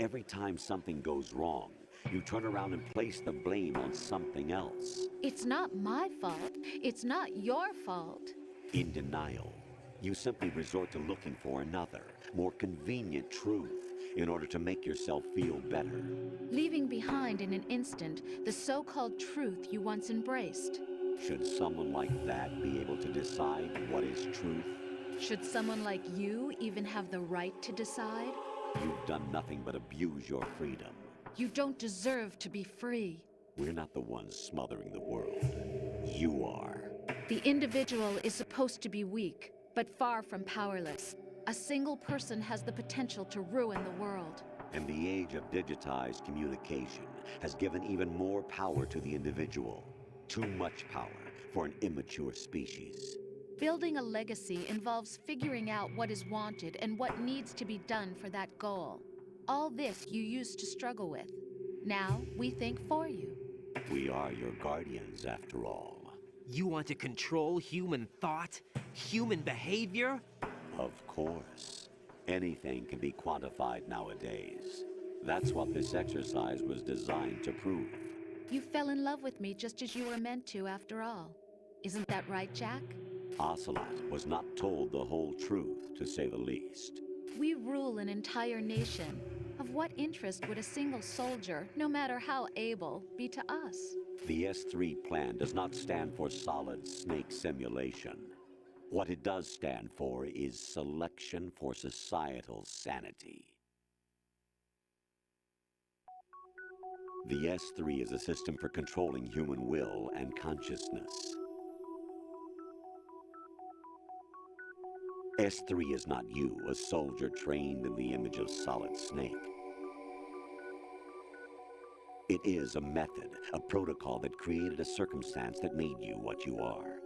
every time something goes wrong, you turn around and place the blame on something else. It's not my fault. It's not your fault. In denial, you simply resort to looking for another, more convenient truth in order to make yourself feel better. Leaving behind in an instant the so-called truth you once embraced. Should someone like that be able to decide what is truth? Should someone like you even have the right to decide? You've done nothing but abuse your freedom. You don't deserve to be free. We're not the ones smothering the world. You are. The individual is supposed to be weak, but far from powerless. A single person has the potential to ruin the world. And the age of digitized communication has given even more power to the individual. Too much power for an immature species. Building a legacy involves figuring out what is wanted and what needs to be done for that goal. All this you used to struggle with. Now we think for you. We are your guardians, after all. You want to control human thought? Human behavior? Of course. Anything can be quantified nowadays. That's what this exercise was designed to prove. You fell in love with me just as you were meant to, after all. Isn't that right, Jack? Ocelot was not told the whole truth, to say the least. We rule an entire nation. Of what interest would a single soldier, no matter how able, be to us? The S3 plan does not stand for solid snake simulation. What it does stand for is selection for societal sanity. The S3 is a system for controlling human will and consciousness. S3 is not you, a soldier trained in the image of Solid Snake. It is a method, a protocol that created a circumstance that made you what you are.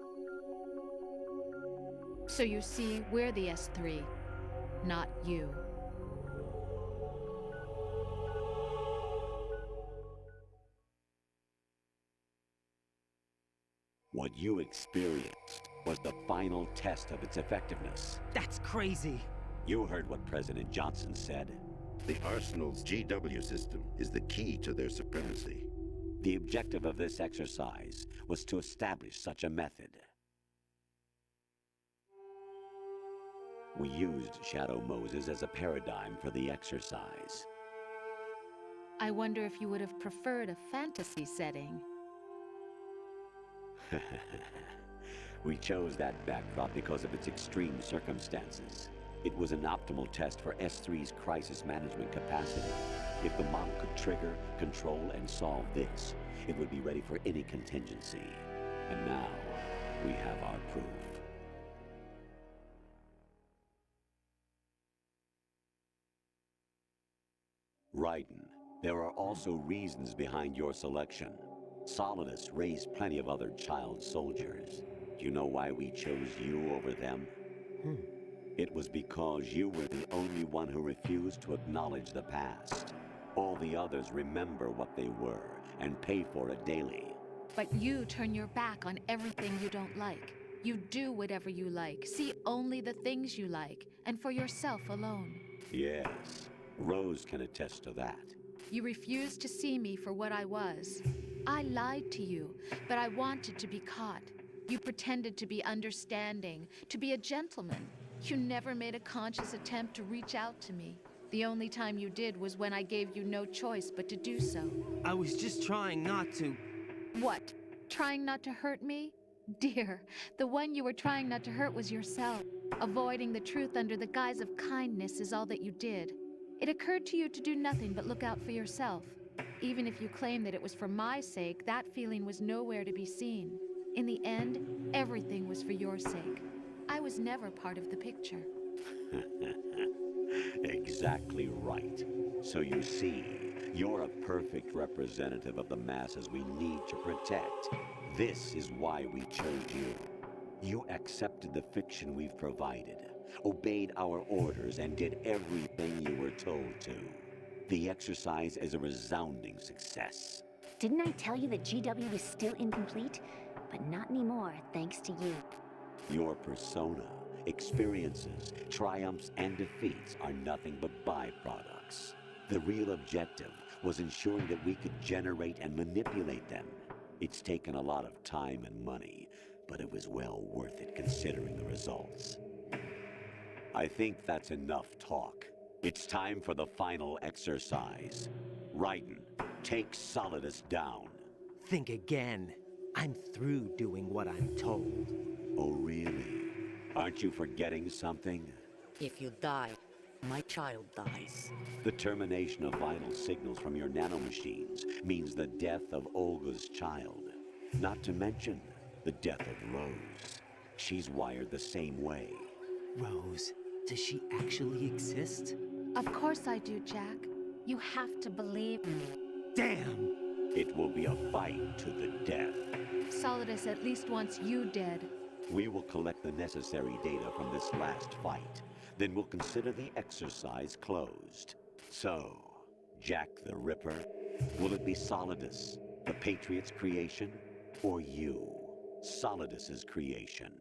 So you see, we're the S3, not you. What you experienced was the final test of its effectiveness. That's crazy. You heard what President Johnson said. The Arsenal's GW system is the key to their supremacy. The objective of this exercise was to establish such a method. We used Shadow Moses as a paradigm for the exercise. I wonder if you would have preferred a fantasy setting. We chose that backdrop because of its extreme circumstances. It was an optimal test for S3's crisis management capacity. If the model could trigger, control, and solve this, it would be ready for any contingency. And now, we have our proof. Raiden, there are also reasons behind your selection. Solidus raised plenty of other child soldiers. Do you know why we chose you over them? It was because you were the only one who refused to acknowledge the past. All the others remember what they were and pay for it daily. But you turn your back on everything you don't like. You do whatever you like, see only the things you like, and for yourself alone. Yes, Rose can attest to that. You refused to see me for what I was. I lied to you, but I wanted to be caught. You pretended to be understanding, to be a gentleman. You never made a conscious attempt to reach out to me. The only time you did was when I gave you no choice but to do so. I was just trying not to... What? Trying not to hurt me? Dear, the one you were trying not to hurt was yourself. Avoiding the truth under the guise of kindness is all that you did. It occurred to you to do nothing but look out for yourself. Even if you claim that it was for my sake, that feeling was nowhere to be seen. In the end, everything was for your sake. I was never part of the picture. Exactly right. So you see, you're a perfect representative of the masses we need to protect. This is why we chose you. You accepted the fiction we've provided, obeyed our orders, and did everything you were told to. The exercise is a resounding success. Didn't I tell you that GW was still incomplete? But not anymore, thanks to you. Your persona, experiences, triumphs, and defeats are nothing but byproducts. The real objective was ensuring that we could generate and manipulate them. It's taken a lot of time and money, but it was well worth it considering the results. I think that's enough talk. It's time for the final exercise. Raiden, take Solidus down. Think again. I'm through doing what I'm told. Oh, really? Aren't you forgetting something? If you die, my child dies. The termination of vital signals from your nanomachines means the death of Olga's child. Not to mention the death of Rose. She's wired the same way. Rose, does she actually exist? Of course I do, Jack. You have to believe me. Damn! It will be a fight to the death. Solidus at least wants you dead. We will collect the necessary data from this last fight. Then we'll consider the exercise closed. So, Jack the Ripper, will it be Solidus, the Patriot's creation, or you, Solidus's creation?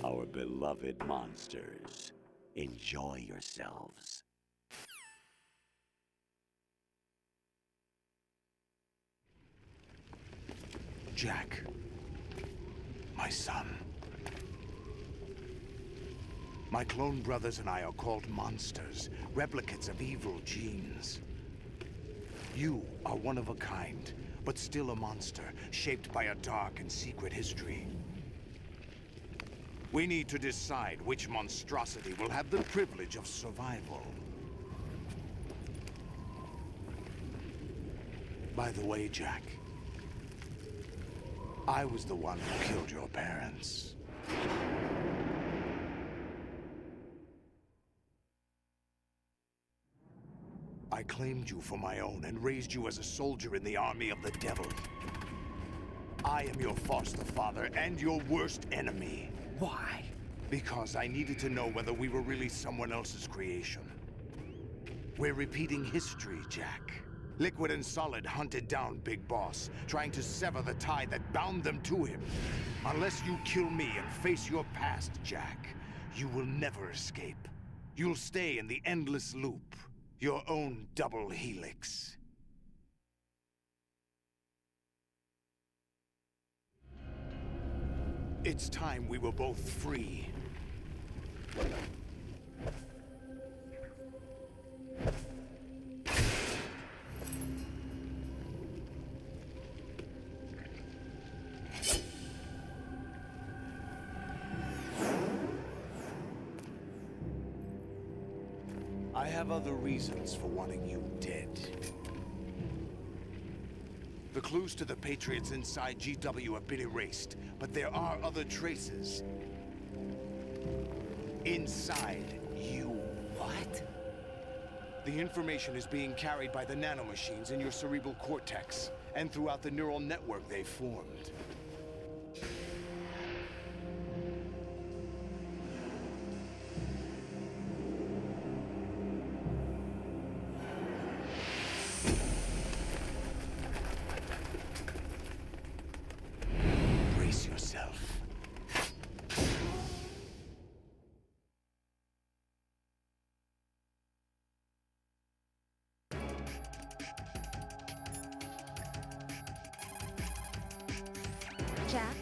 Our beloved monsters, enjoy yourselves. Jack, my son. My clone brothers and I are called monsters, replicates of evil genes. You are one of a kind, but still a monster, shaped by a dark and secret history. We need to decide which monstrosity will have the privilege of survival. By the way, Jack, I was the one who killed your parents. I claimed you for my own and raised you as a soldier in the army of the devil. I am your foster father and your worst enemy. Why? Because I needed to know whether we were really someone else's creation. We're repeating history, Jack. Liquid and Solid hunted down Big Boss, trying to sever the tie that bound them to him. Unless you kill me and face your past, Jack, you will never escape. You'll stay in the endless loop, your own double helix. It's time we were both free. I have other reasons for wanting you dead. The clues to the Patriots inside GW have been erased, but there are other traces. Inside you. What? The information is being carried by the nanomachines in your cerebral cortex, and throughout the neural network they've formed. Brace yourself. Jack?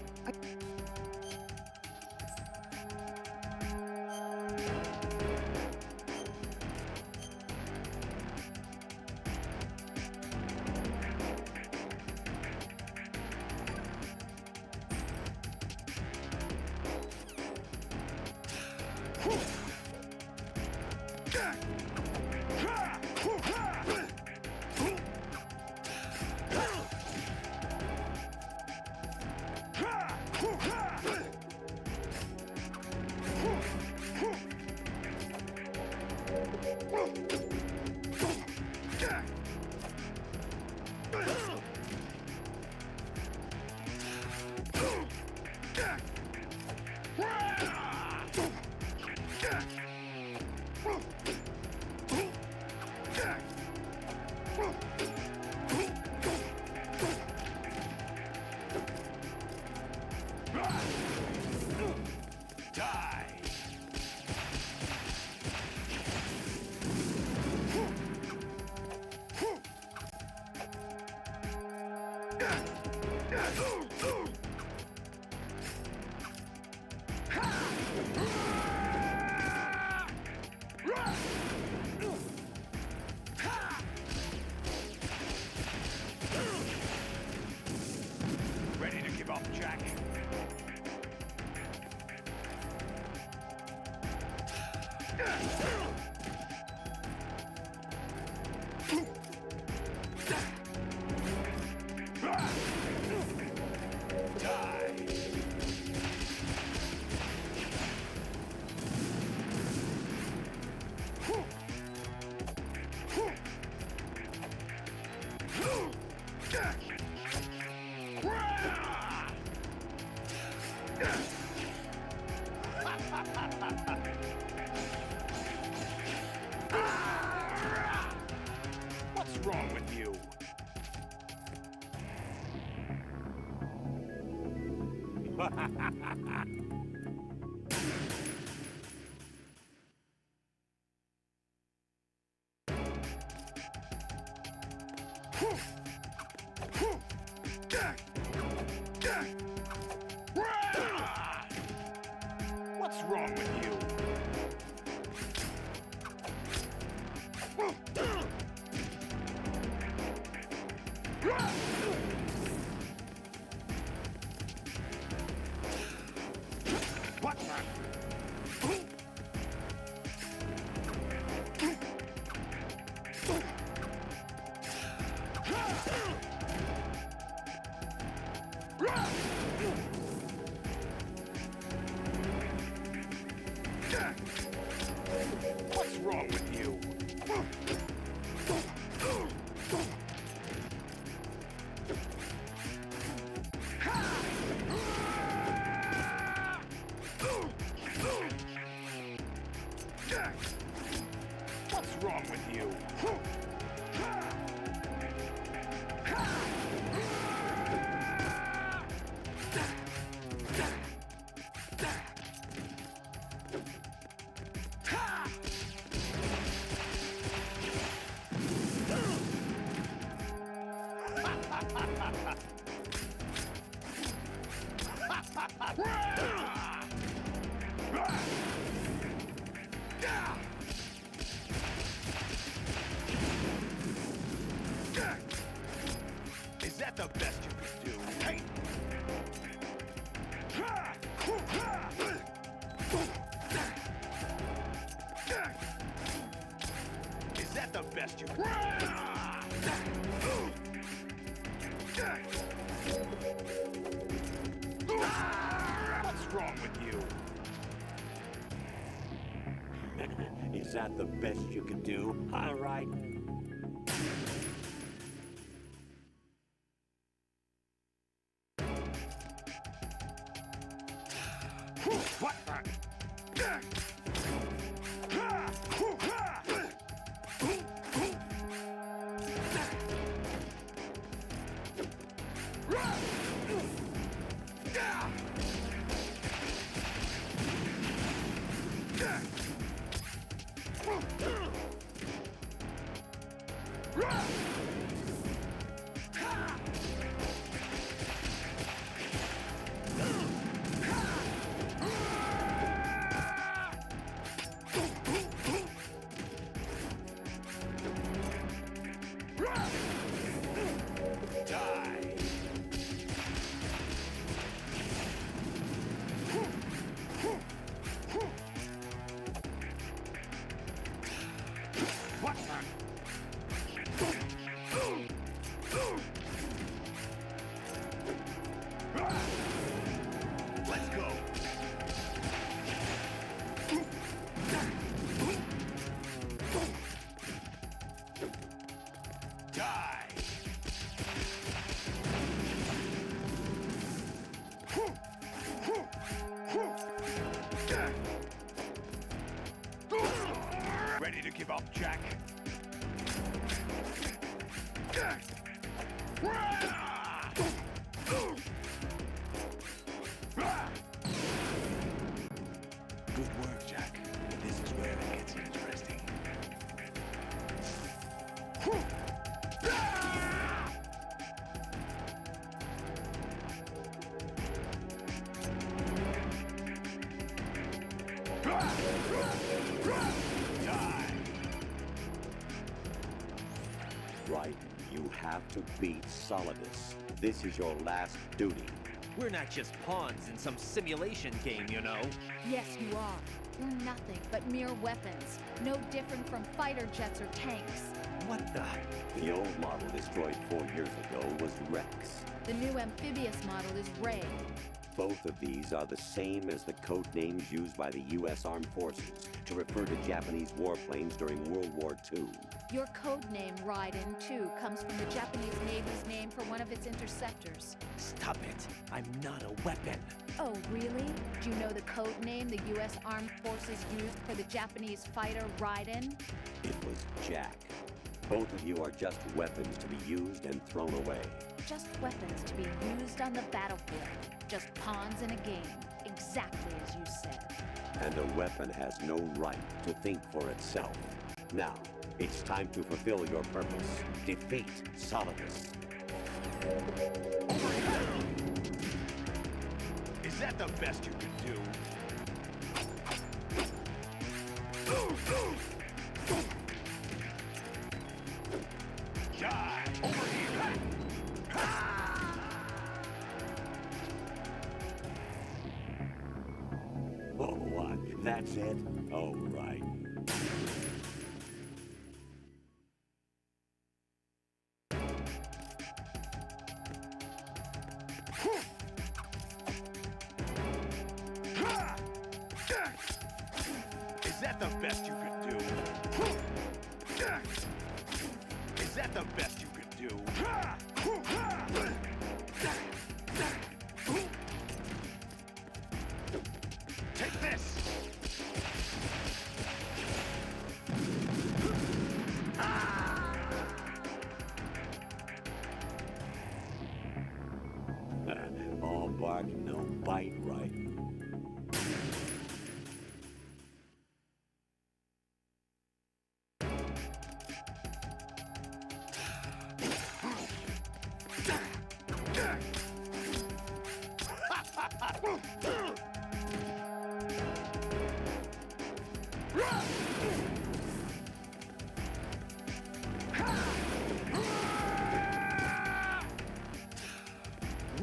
Ready to give up, Jack? What's wrong with you? What's wrong with you? What the? What's wrong with you? that the best you could do? Hey! Is that the best you could do? What's wrong with you? Is that the best you can do? All right. What Let's go. Die. Ready to give up, Jack? Good work, Jack. This is where it gets interesting. Right. You have to beat Solidus. This is your last duty. We're not just pawns in some simulation game, you know. Yes, you are. You're nothing but mere weapons. No different from fighter jets or tanks. What the? The old model destroyed 4 years ago was Rex. The new amphibious model is Ray. Both of these are the same as the code names used by the U.S. Armed Forces to refer to Japanese warplanes during World War II. Your code name, Raiden, too, comes from the Japanese Navy's name for one of its interceptors. Stop it. I'm not a weapon. Oh, really? Do you know the code name the U.S. Armed Forces used for the Japanese fighter Raiden? It was Jack. Both of you are just weapons to be used and thrown away. Just weapons to be used on the battlefield. Just pawns in a game. Exactly as you said. And a weapon has no right to think for itself. Now, it's time to fulfill your purpose. Defeat Solidus. Is that the best you can do? Die! Over here! Oh, what? That's it? Oh, right. Is that the best you could do? Is that the best you could do? Take this! All bark, no bite, right?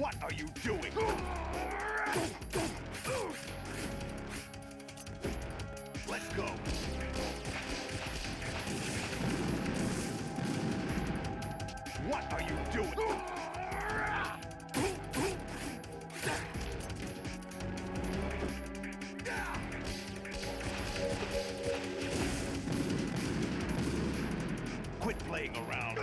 What are you doing? Let's go. What are you doing? Quit playing around.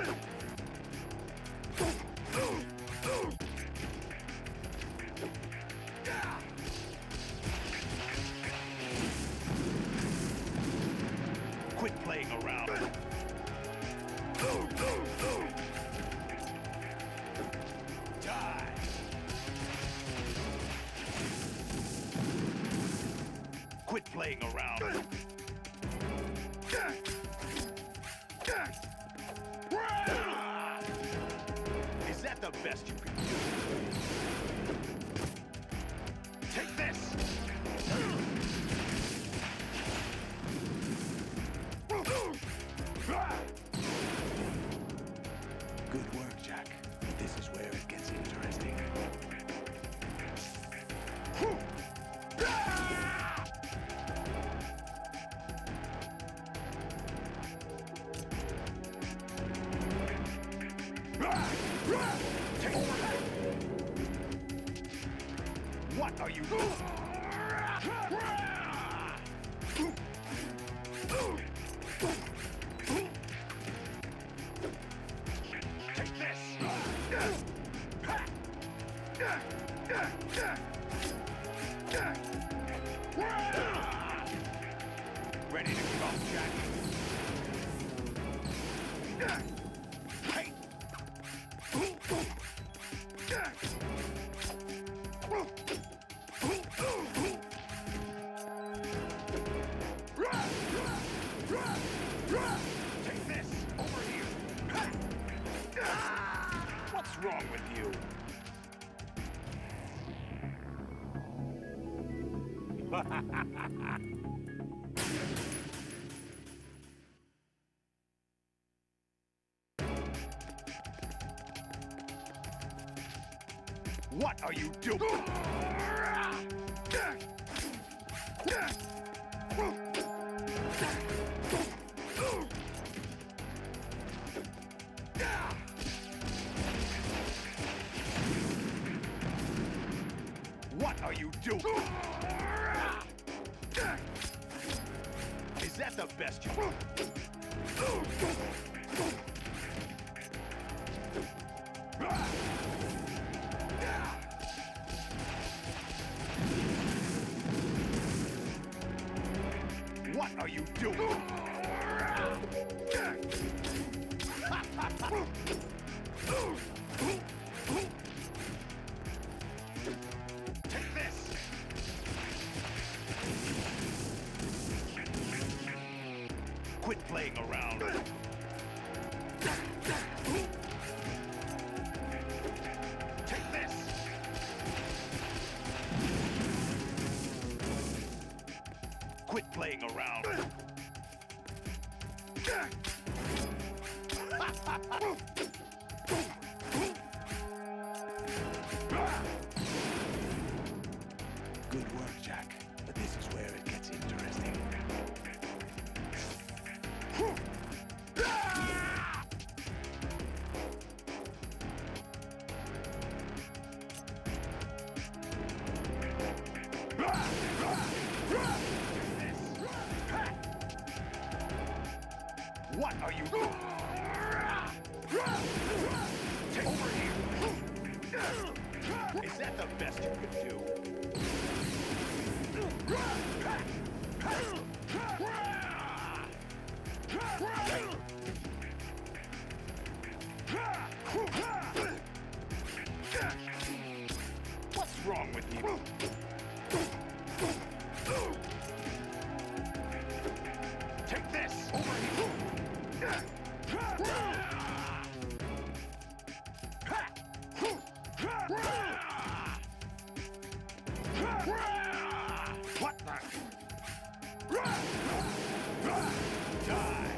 Quit playing around. Die. Quit playing around. Is that the best you can do? Take this! Good work, Jack. This is where it gets interesting. What are you doing? Take this! Ready to go, Jack? Hey! Take this! Over here! What's wrong with you? What are you doing? What are you doing? Is that the best you can do? What are you doing? Take this! Quit playing around. Take this! Quit playing around. Good work, Jack. But this is where it gets interesting. What are you doing? Take over here. Is that the best you can do? What's wrong with you? Take this! Over here! What the? Die!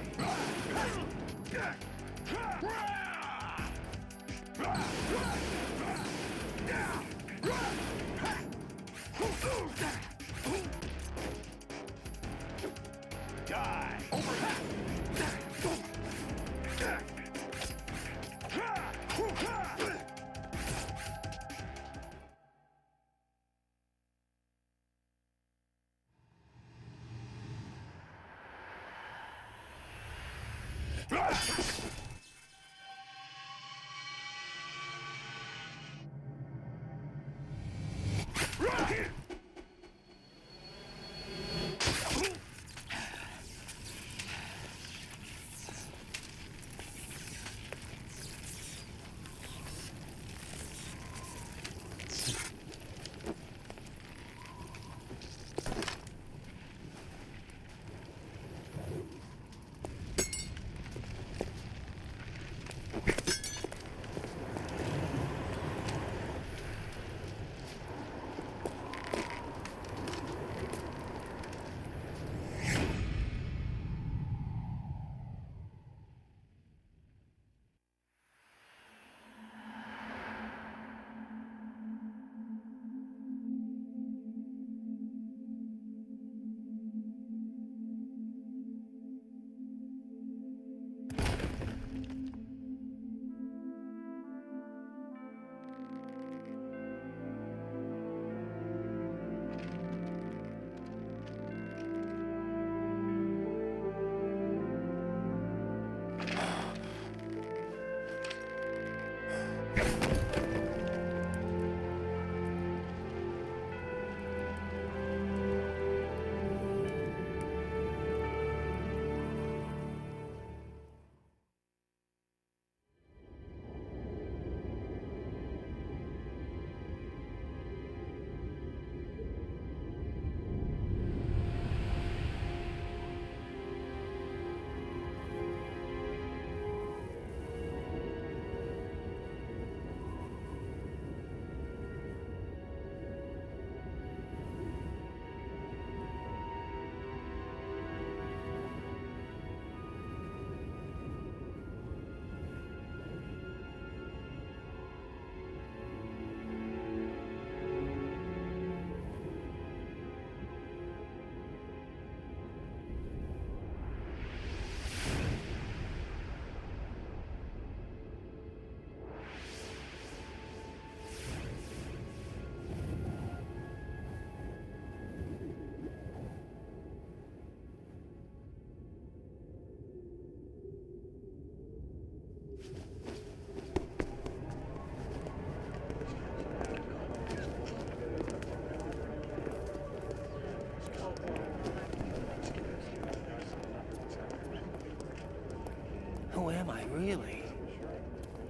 Who am I, really?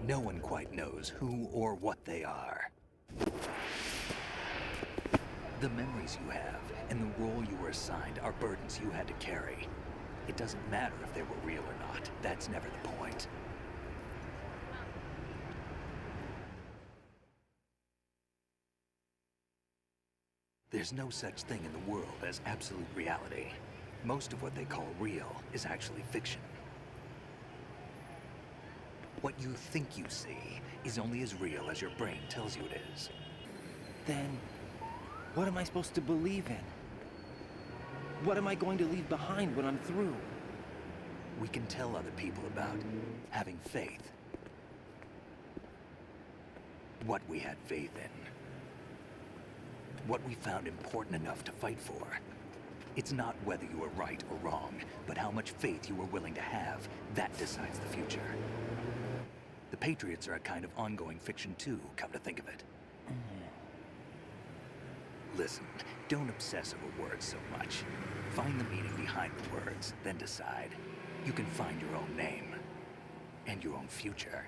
No one quite knows who or what they are. The memories you have and the role you were assigned are burdens you had to carry. It doesn't matter if they were real or not. That's never the point. There's no such thing in the world as absolute reality. Most of what they call real is actually fiction. What you think you see is only as real as your brain tells you it is. Then, what am I supposed to believe in? What am I going to leave behind when I'm through? We can tell other people about having faith. What we had faith in. What we found important enough to fight for. It's not whether you were right or wrong, but how much faith you were willing to have. That decides the future. The Patriots are a kind of ongoing fiction too, come to think of it. Listen, don't obsess over words so much. Find the meaning behind the words, then decide. You can find your own name. And your own future.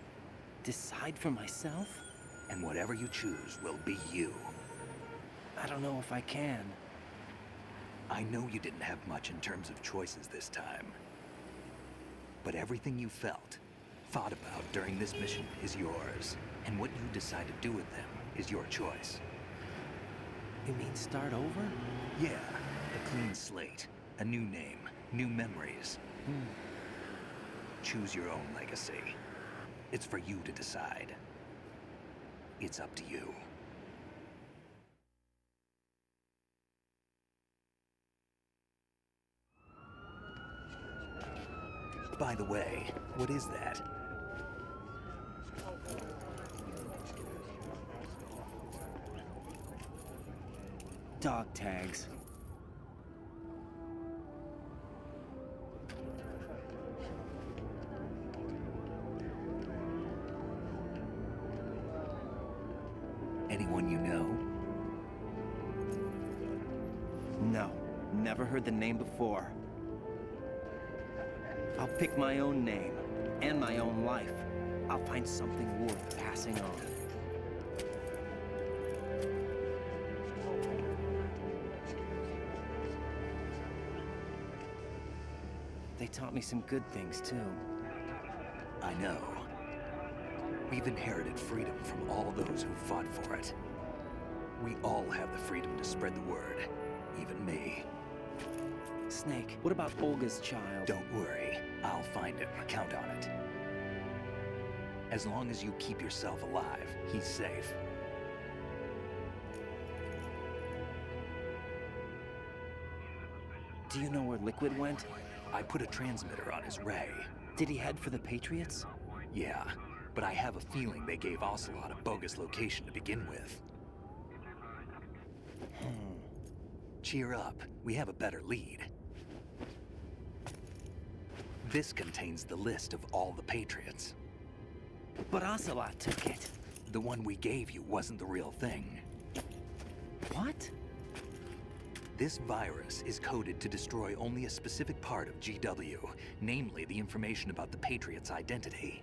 Decide for myself? And whatever you choose will be you. I don't know if I can. I know you didn't have much in terms of choices this time. But everything you felt, thought about during this mission is yours. And what you decide to do with them is your choice. You mean start over? Yeah, a clean slate, a new name, new memories. Choose your own legacy. It's for you to decide. It's up to you. By the way, what is that? Dog tags. Anyone you know? No, never heard the name before. I'll pick my own name, and my own life. I'll find something worth passing on. They taught me some good things, too. I know. We've inherited freedom from all those who fought for it. We all have the freedom to spread the word, even me. Snake, what about Olga's child? Don't worry, I'll find him. Count on it. As long as you keep yourself alive, he's safe. Do you know where Liquid went? I put a transmitter on his ray. Did he head for the Patriots? Yeah, but I have a feeling they gave Ocelot a bogus location to begin with. Cheer up, we have a better lead. This contains the list of all the Patriots. But Ocelot took it. The one we gave you wasn't the real thing. What? This virus is coded to destroy only a specific part of GW, namely the information about the Patriot's identity.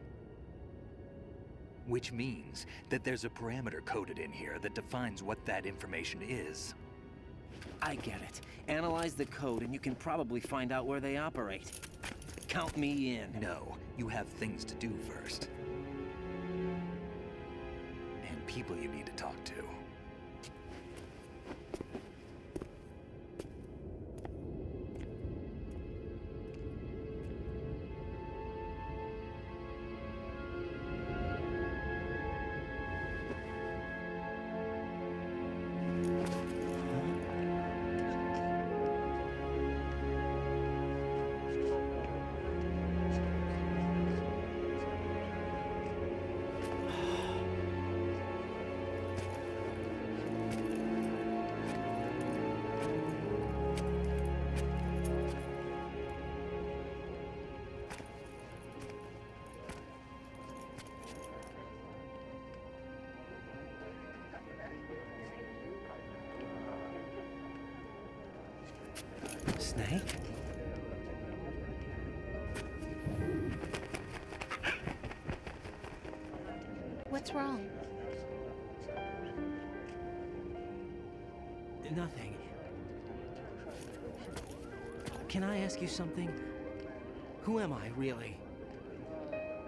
Which means that there's a parameter coded in here that defines what that information is. I get it. Analyze the code and you can probably find out where they operate. Count me in. No, you have things to do first. And people you need to talk to. Snake? What's wrong? Nothing. Can I ask you something? Who am I, really?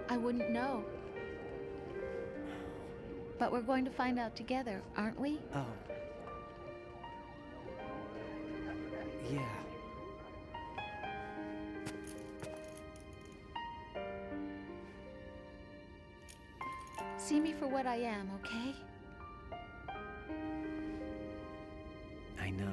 I wouldn't know. But we're going to find out together, aren't we? Oh. Yeah. See me for what I am, okay? I know.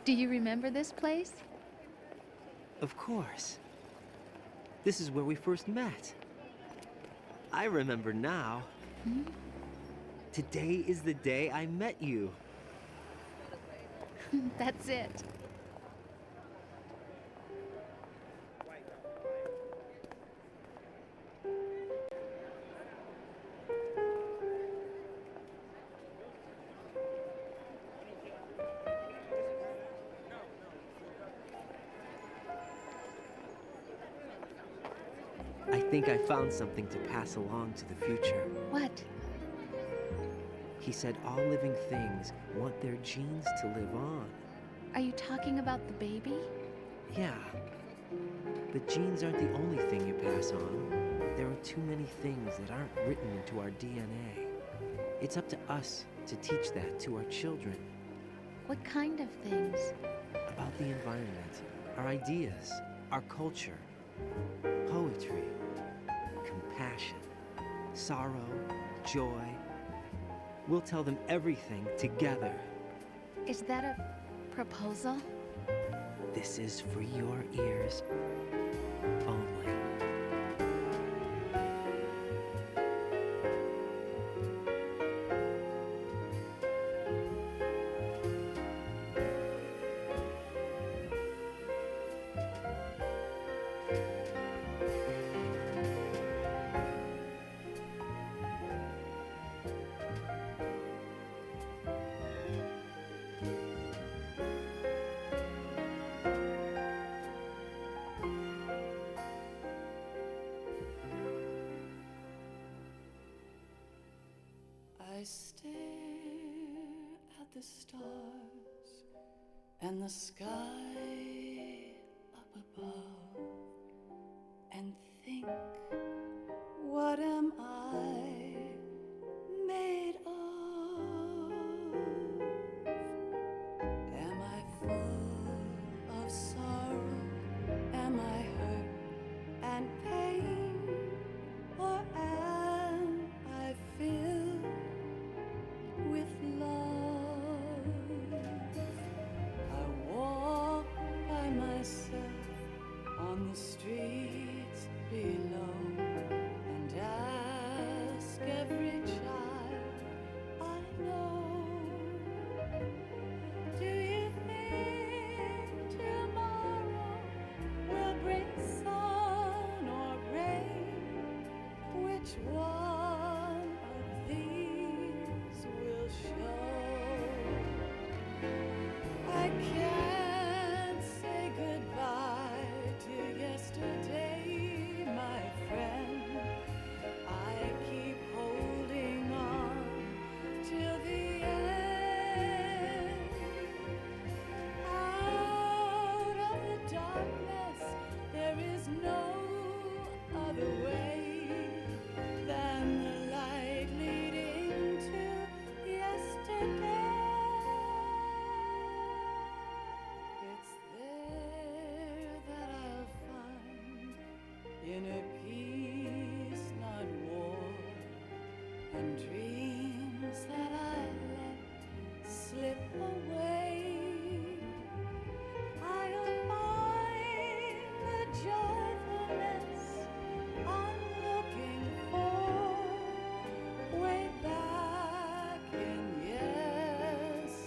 Do you remember this place? Of course. This is where we first met. I remember now. Hmm? Today is the day I met you. That's it. I think I found something to pass along to the future. What? He said all living things want their genes to live on. Are you talking about the baby? Yeah. But genes aren't the only thing you pass on. There are too many things that aren't written into our DNA. It's up to us to teach that to our children. What kind of things? About the environment, our ideas, our culture, poetry, compassion, sorrow, joy. We'll tell them everything together. Is that a proposal? This is for your ears only. I stare at the stars and the sky up above and think, what am I made of? Am I full of sorrow? Am I hurt and pain? Or am I filled with love? I walk by myself on the streets below and ask every child I know, do you think tomorrow will bring sun or rain? Which one of these will show? I can't say goodbye to yesterday, my friend. I keep holding on till the end. Out of the darkness, there is no other way than the light leading to yesterday. It's there that I'll find inner peace, not war, and dreams that I let slip away. I'll find the joyfulness I'm looking for way back in yesterday.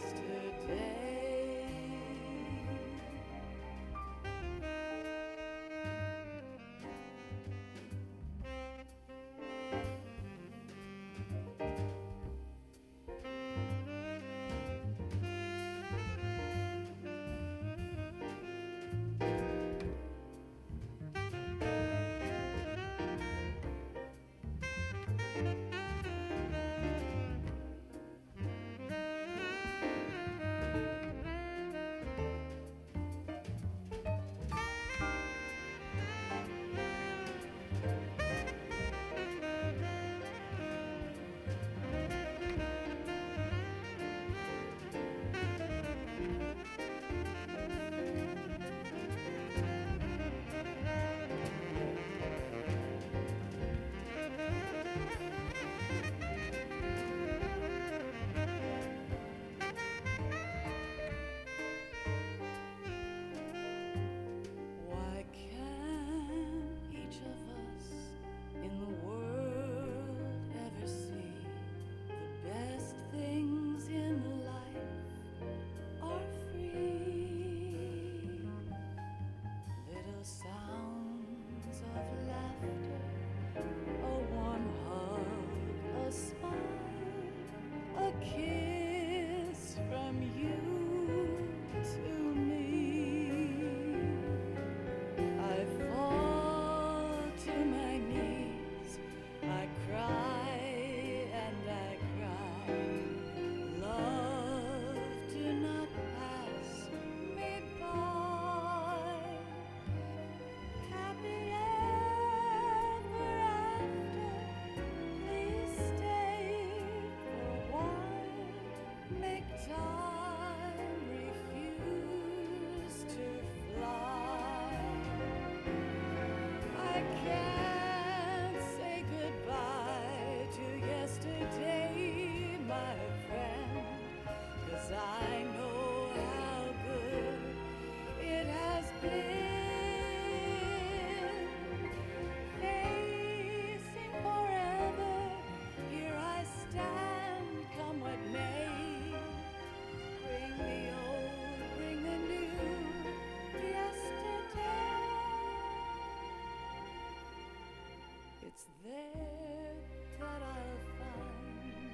It's there that I'll find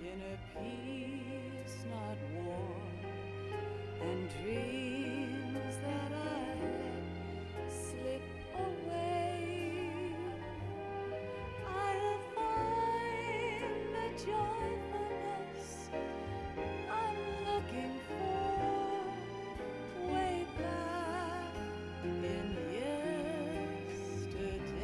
inner peace, not war, and dreams that I let slip away. I'll find the joyfulness I'm looking for way back in yesterday.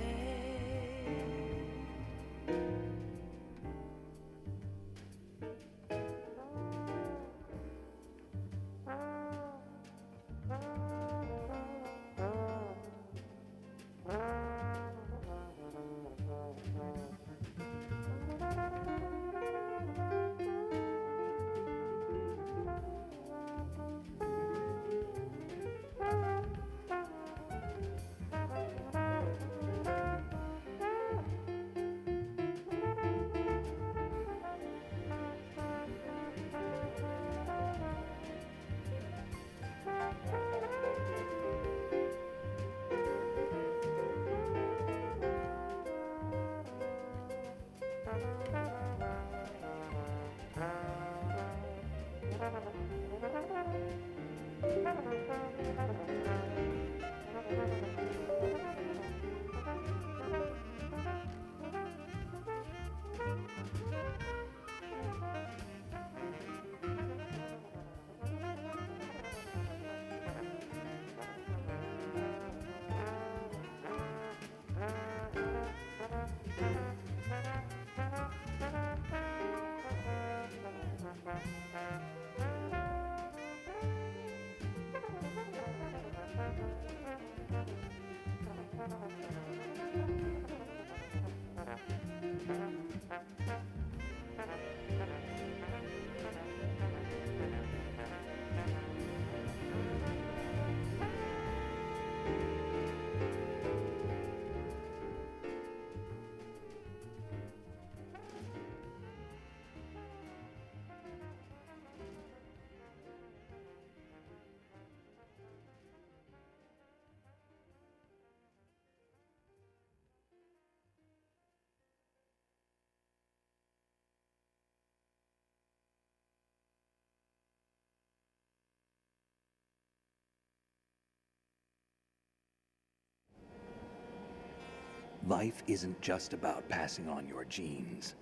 Life isn't just about passing on your genes.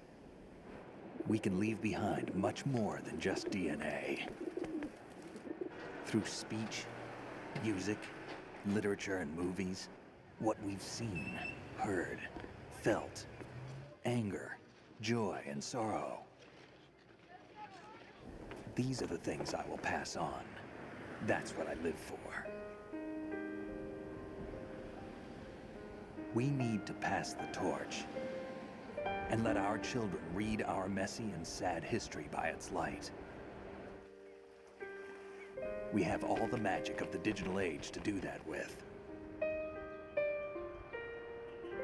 We can leave behind much more than just DNA. Through speech, music, literature, and movies, what we've seen, heard, felt, anger, joy, and sorrow. These are the things I will pass on. That's what I live for. We need to pass the torch and let our children read our messy and sad history by its light. We have all the magic of the digital age to do that with.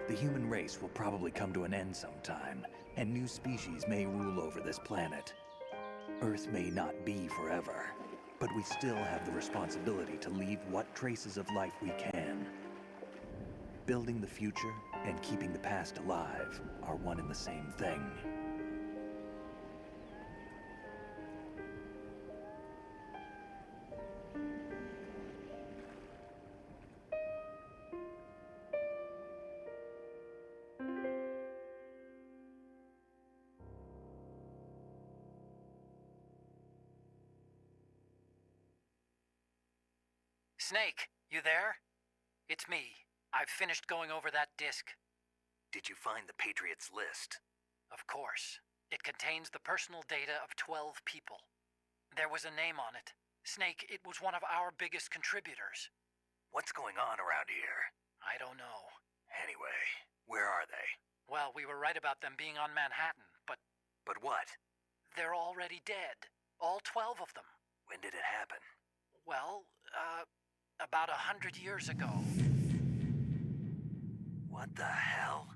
The human race will probably come to an end sometime, and new species may rule over this planet. Earth may not be forever, but we still have the responsibility to leave what traces of life we can. Building the future and keeping the past alive are one and the same thing. Snake, you there? It's me. I've finished going over that disc. Did you find the Patriots list? Of course. It contains the personal data of 12 people. There was a name on it. Snake, it was one of our biggest contributors. What's going on around here? I don't know. Anyway, where are they? Well, we were right about them being on Manhattan, but... But what? They're already dead. All 12 of them. When did it happen? Well, about 100 years ago. What the hell?